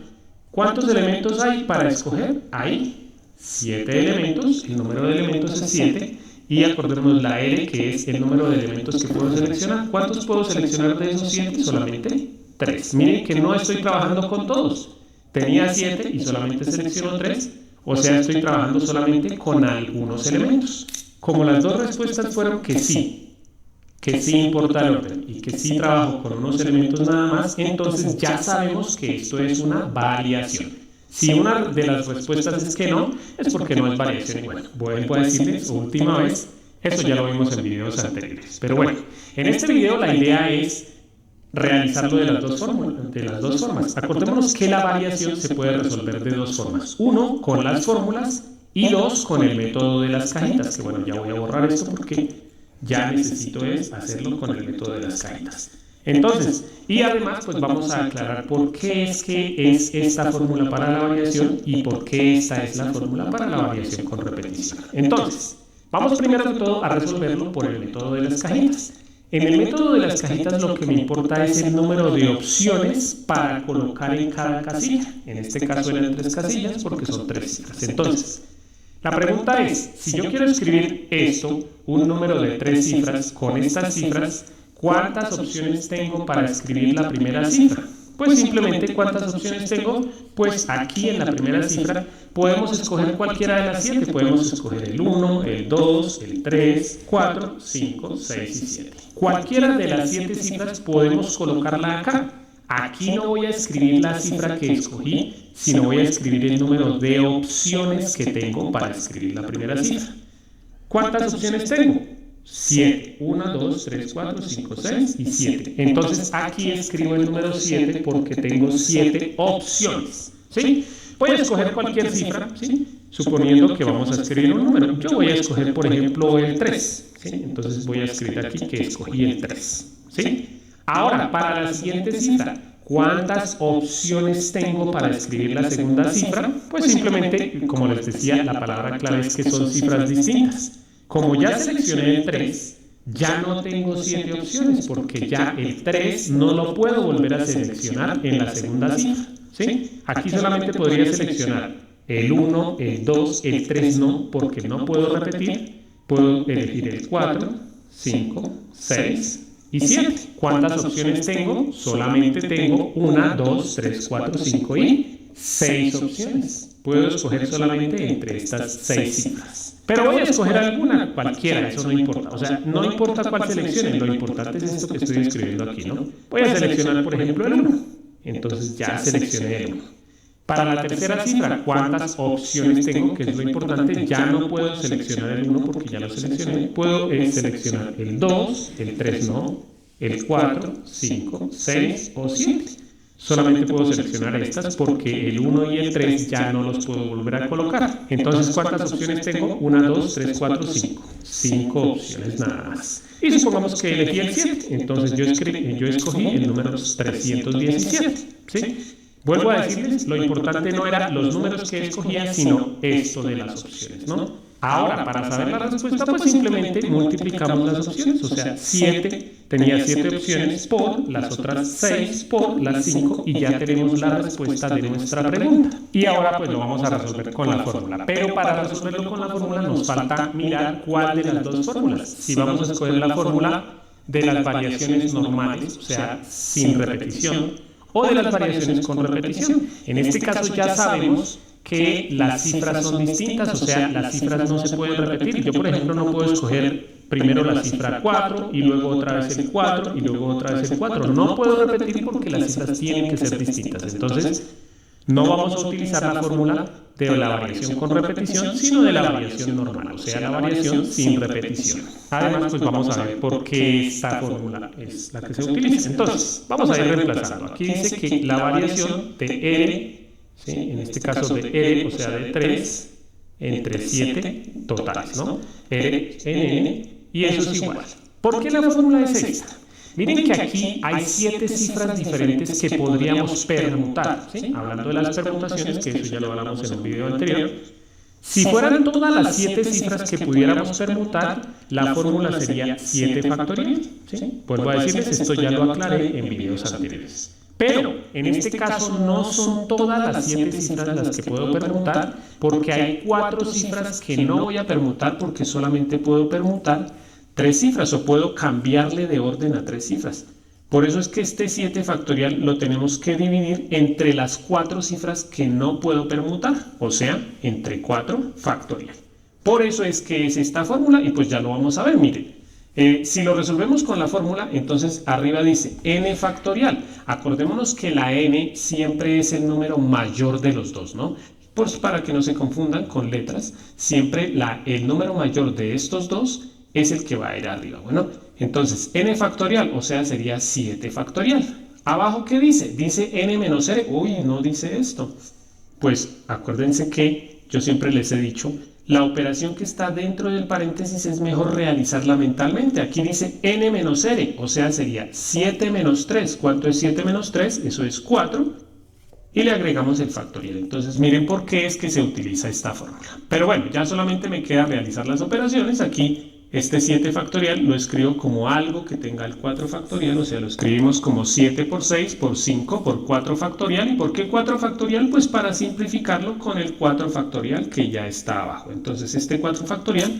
¿Cuántos elementos hay para escoger? Hay 7 elementos, el número de elementos es 7, y acordemos la L, que es el número de elementos que puedo seleccionar. ¿Cuántos puedo seleccionar de esos 7? Solamente 3. Miren que no estoy trabajando con todos. Tenía 7 y solamente selecciono 3, o sea, estoy trabajando solamente con algunos elementos. Como las dos respuestas fueron que sí importa el orden y que sí trabajo con unos elementos nada más, entonces ya sabemos que esto es una variación. Si una de las respuestas es que no, es porque no es variación. Y bueno, vuelvo a decirles última vez, eso ya lo vimos en videos anteriores. Pero bueno, en este video la idea es realizarlo de las dos formas. Acordémonos que la variación se puede resolver de dos formas. Uno, con las fórmulas, y dos, con el método de las cajitas. Que bueno, ya voy a borrar esto porque ya necesito hacerlo con el método de las cajitas. Entonces, y además pues vamos a aclarar por qué es que es esta fórmula para la variación y por qué esta es la fórmula para la variación con repetición. Entonces, vamos primero de todo a resolverlo por el método de las cajitas. En el método de las cajitas lo que me importa es el número de opciones para colocar en cada casilla. En este caso eran 3 casillas porque son 3 cifras. Entonces, la pregunta es, si yo quiero escribir esto, un número de 3 cifras, con estas cifras, ¿cuántas opciones tengo para escribir la primera cifra? Pues simplemente, ¿cuántas opciones tengo? Pues aquí en la primera cifra podemos escoger cualquiera de las 7. Podemos escoger el 1, el 2, el 3, 4, 5, 6 y 7. Cualquiera de las 7 cifras podemos colocarla acá. Aquí no voy a escribir la cifra que escogí, sino voy a escribir el número de opciones que tengo para escribir la primera cifra. ¿Cuántas opciones tengo? 7. 1, 2, 3, 4, 5, 6 y 7. Entonces aquí escribo el número 7 porque tengo 7 opciones. ¿Sí? Voy a escoger cualquier cifra, ¿sí? Suponiendo que vamos a escribir un número. Yo voy a escoger, por ejemplo, el 3. ¿Sí? Entonces voy a escribir aquí que escogí el 3. ¿Sí? Ahora, para la siguiente cifra, ¿cuántas opciones tengo para escribir la segunda cifra? Pues simplemente, como les decía, la palabra clave es que son cifras distintas. Como ya seleccioné el 3, ya no tengo 7 opciones porque ya el 3 no lo puedo volver a seleccionar en la segunda cifra. ¿Sí? Aquí solamente podría seleccionar el 1, el 2, el 3 no, porque no puedo repetir. Puedo elegir el 4, 5, 6 y 7. ¿Cuántas opciones tengo? Solamente tengo 1, 2, 3, 4, 5 y 6 opciones. Puedo escoger solamente entre estas 6 cifras. Pero voy a escoger alguna, cualquiera, eso no importa. O sea, no importa cuál seleccione, lo importante es esto que estoy escribiendo aquí, ¿no? Voy a seleccionar, por ejemplo, el 1. Entonces ya seleccioné el 1. Para la tercera cifra, ¿cuántas opciones tengo? Que es lo importante. Ya no puedo seleccionar el 1 porque ya lo seleccioné. Puedo seleccionar el 2, el 3 no, el 4, 5, 6 o 7. Solamente puedo seleccionar estas porque el 1 y el 3 ya no los puedo volver a colocar. Entonces, ¿cuántas opciones tengo? 1, 2, 3, 4, 5. 5 opciones nada más. Y supongamos que elegí el 7. Entonces, yo escogí el número 317. ¿Sí? Vuelvo a decirles, lo importante no era los números que escogía, sino esto de las opciones, ¿no? Ahora, para saber la respuesta, pues simplemente multiplicamos las opciones. O sea, 7 tenía 7 opciones por las otras 6 por las 5 y ya tenemos la respuesta de nuestra pregunta. Y ahora pues lo vamos a resolver con la fórmula. Pero para resolverlo con la fórmula nos falta mirar cuál de las dos fórmulas. Si vamos a escoger la fórmula de las variaciones normales, o sea, sin repetición, o de las variaciones con repetición. En este caso ya sabemos que las cifras son distintas, o sea, las cifras no se pueden repetir. Yo, por ejemplo, no puedo escoger primero la cifra 4 y luego otra vez el 4 y luego otra vez el 4. No puedo repetir porque las cifras tienen que ser distintas. Entonces, no vamos a utilizar la fórmula de la variación con repetición, sino de la variación normal, o sea, la variación sin repetición. Además, pues vamos a ver por qué esta fórmula es la que se utiliza. Entonces, vamos a ir reemplazando. Aquí dice que la variación de R, ¿sí? En este caso de R, o sea, de 3 entre 7 totales, ¿no? R en N, y eso es igual. ¿Por qué la fórmula es esta? Miren que aquí hay 7 cifras diferentes que podríamos permutar, ¿sí? Hablando de las permutaciones, que eso ya lo hablamos en un video anterior, Si fueran todas las 7 cifras que pudiéramos permutar, la fórmula sería 7 factorial. ¿Sí? Vuelvo a decirles, esto ya lo aclaré en videos anteriores. Pero en este caso no son todas las 7 cifras las que puedo permutar, porque hay 4 cifras que no voy a permutar porque solamente puedo permutar 3 cifras o puedo cambiarle de orden a 3 cifras. Por eso es que este 7 factorial lo tenemos que dividir entre las 4 cifras que no puedo permutar, o sea, entre 4 factorial. Por eso es que es esta fórmula y pues ya lo vamos a ver, miren. Si lo resolvemos con la fórmula, entonces arriba dice n factorial. Acordémonos que la n siempre es el número mayor de los dos, ¿no? Pues para que no se confundan con letras, siempre el número mayor de estos dos es el que va a ir arriba. Bueno, entonces n factorial, o sea, sería 7 factorial. Abajo, ¿qué dice? Dice n menos r. Uy, no dice esto. Pues acuérdense que yo siempre les he dicho, la operación que está dentro del paréntesis es mejor realizarla mentalmente. Aquí dice n menos r, o sea, sería 7 menos 3. ¿Cuánto es 7 menos 3? Eso es 4. Y le agregamos el factorial. Entonces, miren por qué es que se utiliza esta fórmula. Pero bueno, ya solamente me queda realizar las operaciones. Aquí este 7 factorial lo escribo como algo que tenga el 4 factorial, o sea, lo escribimos como 7 por 6 por 5 por 4 factorial. ¿Y por qué 4 factorial? Pues para simplificarlo con el 4 factorial que ya está abajo. Entonces este 4 factorial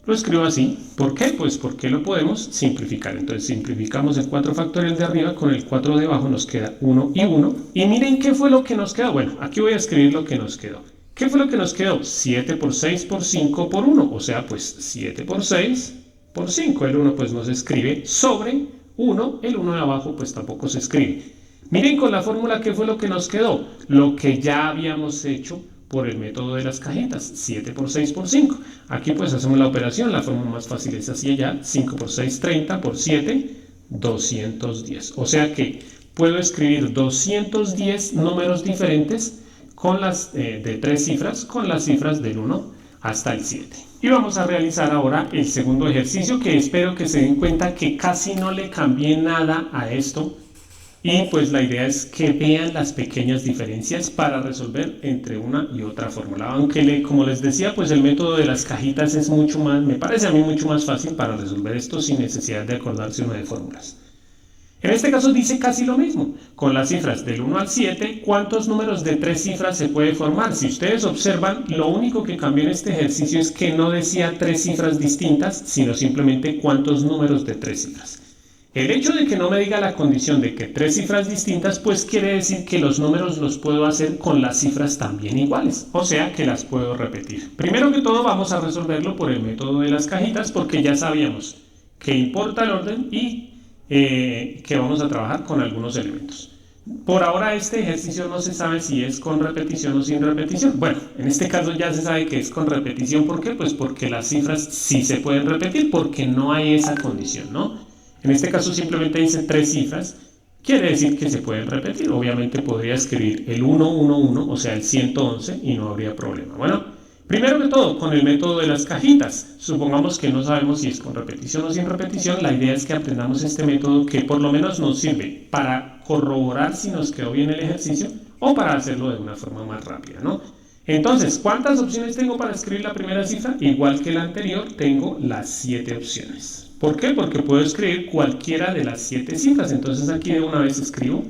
lo escribo así. ¿Por qué? Pues porque lo podemos simplificar. Entonces simplificamos el 4 factorial de arriba con el 4 de abajo, nos queda 1 y 1. Y miren qué fue lo que nos quedó. Bueno, aquí voy a escribir lo que nos quedó. ¿Qué fue lo que nos quedó? 7 por 6 por 5 por 1, o sea, pues 7 por 6 por 5. El 1 pues no se escribe sobre 1, el 1 de abajo pues tampoco se escribe. Miren con la fórmula qué fue lo que nos quedó. Lo que ya habíamos hecho por el método de las cajitas, 7 por 6 por 5. Aquí pues hacemos la operación, la fórmula más fácil es así allá, 5 por 6, 30 por 7, 210. O sea que puedo escribir 210 números diferentes con las de 3 cifras, con las cifras del 1 hasta el 7. Y vamos a realizar ahora el segundo ejercicio, que espero que se den cuenta que casi no le cambié nada a esto. Y pues la idea es que vean las pequeñas diferencias para resolver entre una y otra fórmula. Aunque como les decía, pues el método de las cajitas es mucho más, me parece a mí mucho más fácil para resolver esto sin necesidad de acordarse uno de fórmulas. En este caso dice casi lo mismo, con las cifras del 1 al 7, ¿cuántos números de 3 cifras se puede formar? Si ustedes observan, lo único que cambió en este ejercicio es que no decía 3 cifras distintas, sino simplemente cuántos números de 3 cifras. El hecho de que no me diga la condición de que 3 cifras distintas, pues quiere decir que los números los puedo hacer con las cifras también iguales, o sea que las puedo repetir. Primero que todo vamos a resolverlo por el método de las cajitas, porque ya sabíamos que importa el orden y que vamos a trabajar con algunos elementos. Por ahora este ejercicio no se sabe si es con repetición o sin repetición. Bueno, en este caso ya se sabe que es con repetición. ¿Por qué? Pues porque las cifras sí se pueden repetir, porque no hay esa condición, ¿no? En este caso simplemente dice 3 cifras, quiere decir que se pueden repetir. Obviamente podría escribir el 111, o sea el 111, y no habría problema. Bueno, primero que todo, con el método de las cajitas. Supongamos que no sabemos si es con repetición o sin repetición. La idea es que aprendamos este método que por lo menos nos sirve para corroborar si nos quedó bien el ejercicio o para hacerlo de una forma más rápida, ¿no? Entonces, ¿cuántas opciones tengo para escribir la primera cifra? Igual que la anterior, tengo las 7 opciones. ¿Por qué? Porque puedo escribir cualquiera de las 7 cifras. Entonces aquí de una vez escribo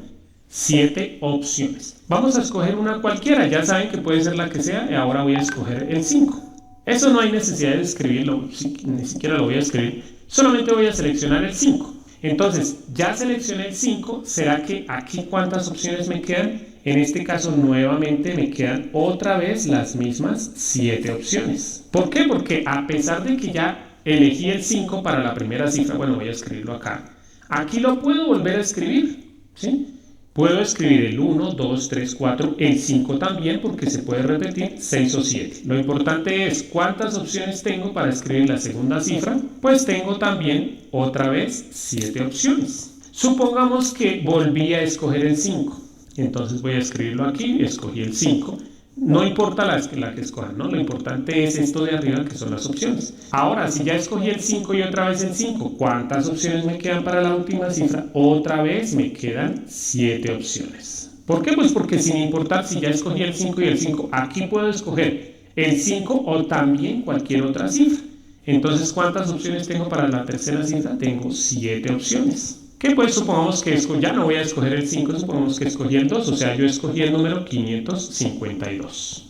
7 opciones. Vamos a escoger una cualquiera, ya saben que puede ser la que sea, y ahora voy a escoger el 5. Eso no hay necesidad de escribirlo, ni siquiera lo voy a escribir, solamente voy a seleccionar el 5. Entonces, ya seleccioné el 5, ¿será que aquí cuántas opciones me quedan? En este caso, nuevamente me quedan otra vez las mismas 7 opciones. ¿Por qué? Porque a pesar de que ya elegí el 5 para la primera cifra, bueno, voy a escribirlo acá, aquí lo puedo volver a escribir, ¿sí? Puedo escribir el 1, 2, 3, 4, el 5 también, porque se puede repetir 6 o 7. Lo importante es cuántas opciones tengo para escribir la segunda cifra. Pues tengo también otra vez 7 opciones. Supongamos que volví a escoger el 5. Entonces voy a escribirlo aquí, escogí el 5. No importa la que escojan, ¿no? Lo importante es esto de arriba, que son las opciones. Ahora, si ya escogí el 5 y otra vez el 5, ¿cuántas opciones me quedan para la última cifra? Otra vez me quedan 7 opciones. ¿Por qué? Pues porque sin importar si ya escogí el 5 y el 5, aquí puedo escoger el 5 o también cualquier otra cifra. Entonces, ¿cuántas opciones tengo para la tercera cifra? Tengo 7 opciones. Que pues supongamos que ya no voy a escoger el 5, supongamos que escogí el 2, o sea, yo escogí el número 552.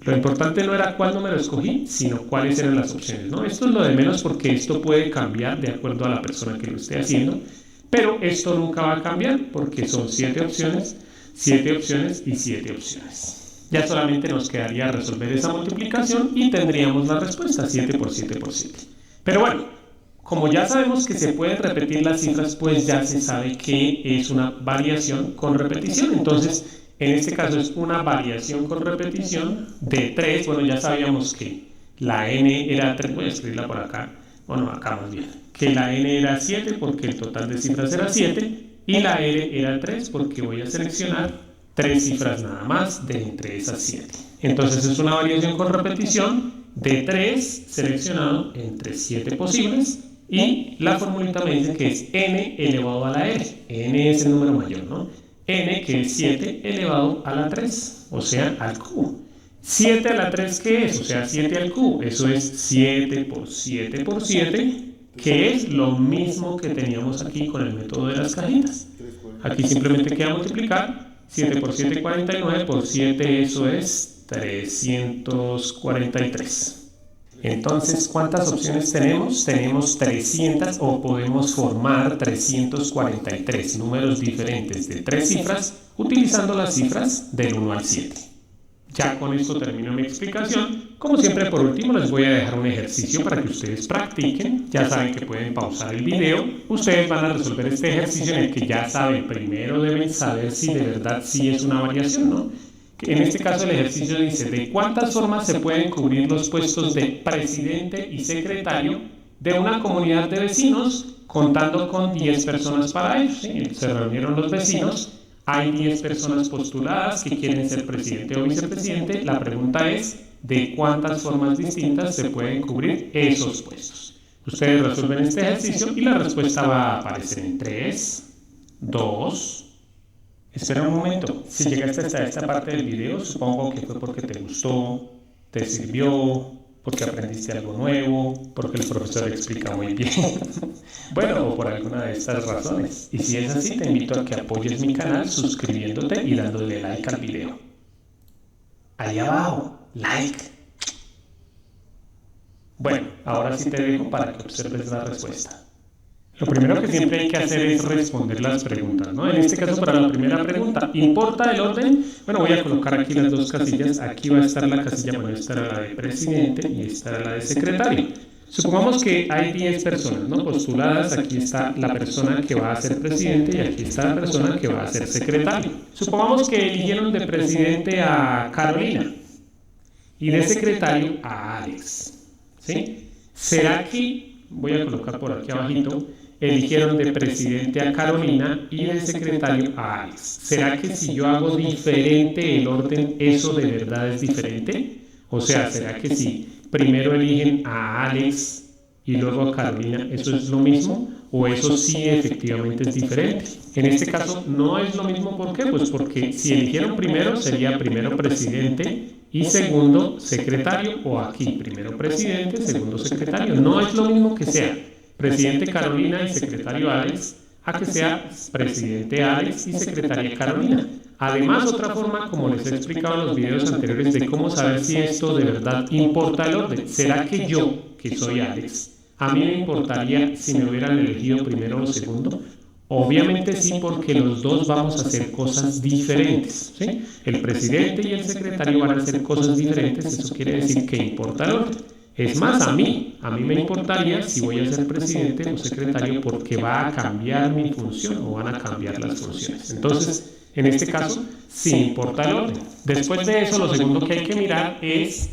Lo importante no era cuál número escogí, sino cuáles eran las opciones, ¿no? Esto es lo de menos porque esto puede cambiar de acuerdo a la persona que lo esté haciendo, pero esto nunca va a cambiar porque son 7 opciones, 7 opciones y 7 opciones. Ya solamente nos quedaría resolver esa multiplicación y tendríamos la respuesta, 7 por 7 por 7. Pero bueno, como ya sabemos que se pueden repetir las cifras, pues ya se sabe que es una variación con repetición. Entonces, en este caso es una variación con repetición de 3. Bueno, ya sabíamos que la n era 3. Voy a escribirla por acá. Bueno, acá más bien. Que la n era 7 porque el total de cifras era 7. Y la r era 3 porque voy a seleccionar 3 cifras nada más de entre esas 7. Entonces es una variación con repetición de 3 seleccionado entre 7 posibles. Y la formulita me dice que es n elevado a la r. N es el número mayor, ¿no? N, que es 7 elevado a la 3, o sea, al cubo. 7 a la 3, ¿qué es? O sea, 7 al cubo. Eso es 7 por 7 por 7, que es lo mismo que teníamos aquí con el método de las cajitas. Aquí simplemente queda multiplicar. 7 por 7, 49, por 7, eso es 343. Entonces, ¿cuántas opciones tenemos? Tenemos 300 o podemos formar 343 números diferentes de 3 cifras utilizando las cifras del 1 al 7. Ya con esto termino mi explicación. Como siempre, por último, les voy a dejar un ejercicio para que ustedes practiquen. Ya saben que pueden pausar el video. Ustedes van a resolver este ejercicio en el que ya saben, primero deben saber si de verdad sí es una variación, ¿no? En este caso el ejercicio dice, ¿de cuántas formas se pueden cubrir los puestos de presidente y secretario de una comunidad de vecinos contando con 10 personas para ello? ¿Sí? Se reunieron los vecinos, hay 10 personas postuladas que quieren ser presidente o vicepresidente. La pregunta es, ¿de cuántas formas distintas se pueden cubrir esos puestos? Ustedes resuelven este ejercicio y la respuesta va a aparecer en 3, 2... Espera un momento, si llegaste hasta esta parte del video, supongo que fue porque te gustó, te sirvió, porque aprendiste algo nuevo, porque el profesor explica muy bien, bueno, o por alguna de estas razones. Y si es así, te invito a que apoyes mi canal suscribiéndote y dándole like al video. Ahí abajo, like. Bueno, ahora sí te dejo para que observes la respuesta. Lo primero que siempre hay que hacer es responder las preguntas, ¿no? En este caso, para la primera pregunta, ¿importa el orden? Bueno, voy a colocar aquí las dos casillas. Aquí va a estar la casilla, bueno, esta era la de presidente y esta era la de secretario. Supongamos que hay 10 personas, ¿no? Postuladas. Aquí está la persona que va a ser presidente y aquí está la persona que va a ser secretario. Supongamos que eligieron de presidente a Carolina y de secretario a Alex, ¿sí? ¿Será que, voy a colocar por aquí abajito, eligieron de presidente a Carolina y de secretario a Alex? ¿Será que si yo hago diferente el orden, eso de verdad es diferente? O sea, ¿será que si primero eligen a Alex y luego a Carolina, eso es lo mismo? ¿O eso sí efectivamente es diferente? En este caso no es lo mismo. ¿Por qué? Pues porque si eligieron primero, sería primero presidente y segundo secretario, o aquí primero presidente, segundo secretario. No es lo mismo que sea presidente Carolina y secretario Alex, a que sea presidente Alex y secretaria Carolina. Además, otra forma, como les he explicado en los videos anteriores, de cómo saber si esto de verdad importa el orden. ¿Será que yo, que soy Alex, a mí me importaría si me hubieran elegido primero o segundo? Obviamente sí, porque los dos vamos a hacer cosas diferentes, ¿sí? El presidente y el secretario van a hacer cosas diferentes, eso quiere decir que importa el orden. Es más, a mí me importaría si voy a ser presidente o secretario porque va a cambiar mi función o van a cambiar las funciones. Entonces, en este caso, sí importa el orden. Después de eso, lo segundo que hay que mirar es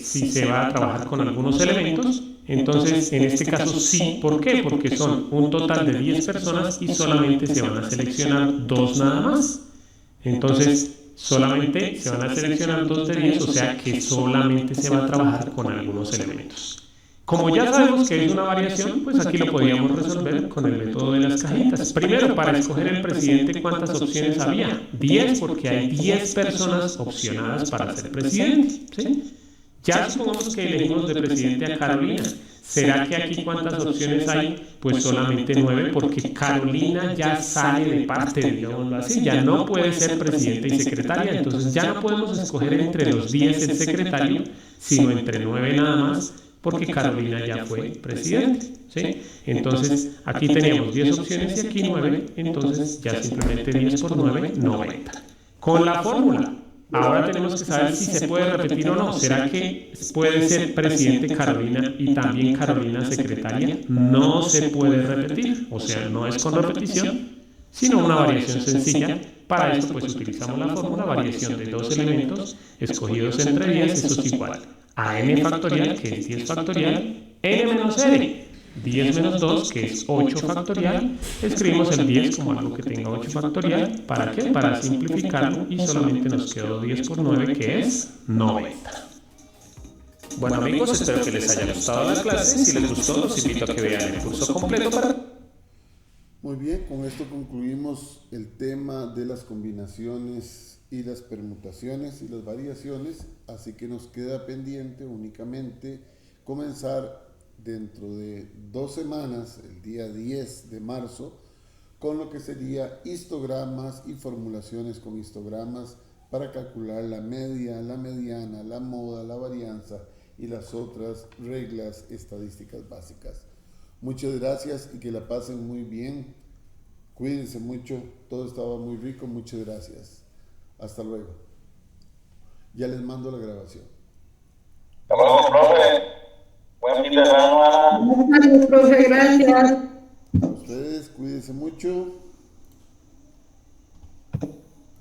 si se va a trabajar con algunos elementos. Entonces, en este caso sí. ¿Por qué? Porque son un total de 10 personas y solamente se van a seleccionar 2 nada más. Entonces, solamente se van a seleccionar 2 de 10, o sea que solamente se va a trabajar con algunos elementos. Como ya sabemos que es una variación, pues aquí lo podríamos resolver con el método de las cajitas. Primero, para escoger el presidente, ¿cuántas opciones había? 10, porque hay 10 personas opcionadas para ser presidente, ¿sí? Ya supongamos que elegimos de presidente a Carolina. ¿Será que aquí cuántas opciones hay? Pues solamente 9, porque Carolina ya sale de parte, digámoslo así, ya no puede ser presidente y secretaria, entonces ya no podemos escoger entre los 10 el secretario, sino entre 9 nada más, porque Carolina ya fue presidente, ¿sí? Entonces aquí teníamos 10 opciones y aquí 9, entonces ya simplemente 10 por 9, 90. Con la fórmula, ahora tenemos que saber si se puede repetir o no. ¿Será que puede ser presidente Carolina y también Carolina secretaria? No se puede repetir, o sea, no es con repetición, sino una variación sencilla. Para esto pues utilizamos la fórmula variación de dos elementos escogidos entre 10, eso es igual a n factorial, que es 10 factorial, n menos r. 10 menos 2, que es 8 factorial, escribimos el 10 como algo que tenga 8 factorial. ¿Para qué? Para simplificarlo y solamente nos quedó 10 por 9, que es 90. Bueno amigos, espero que les haya gustado la clase. Si les gustó, los invito a que vean el curso completo para... Muy bien, con esto concluimos el tema de las combinaciones y las permutaciones y las variaciones, así que nos queda pendiente únicamente comenzar dentro de 2 semanas, el día 10 de marzo, con lo que sería histogramas y formulaciones con histogramas para calcular la media, la mediana, la moda, la varianza y las otras reglas estadísticas básicas. Muchas gracias y que la pasen muy bien. Cuídense mucho, todo estaba muy rico, muchas gracias. Hasta luego. Ya les mando la grabación. Hasta luego, profe. Buen fin de semana. Buenas tardes, profe, gracias. A ustedes, cuídense mucho.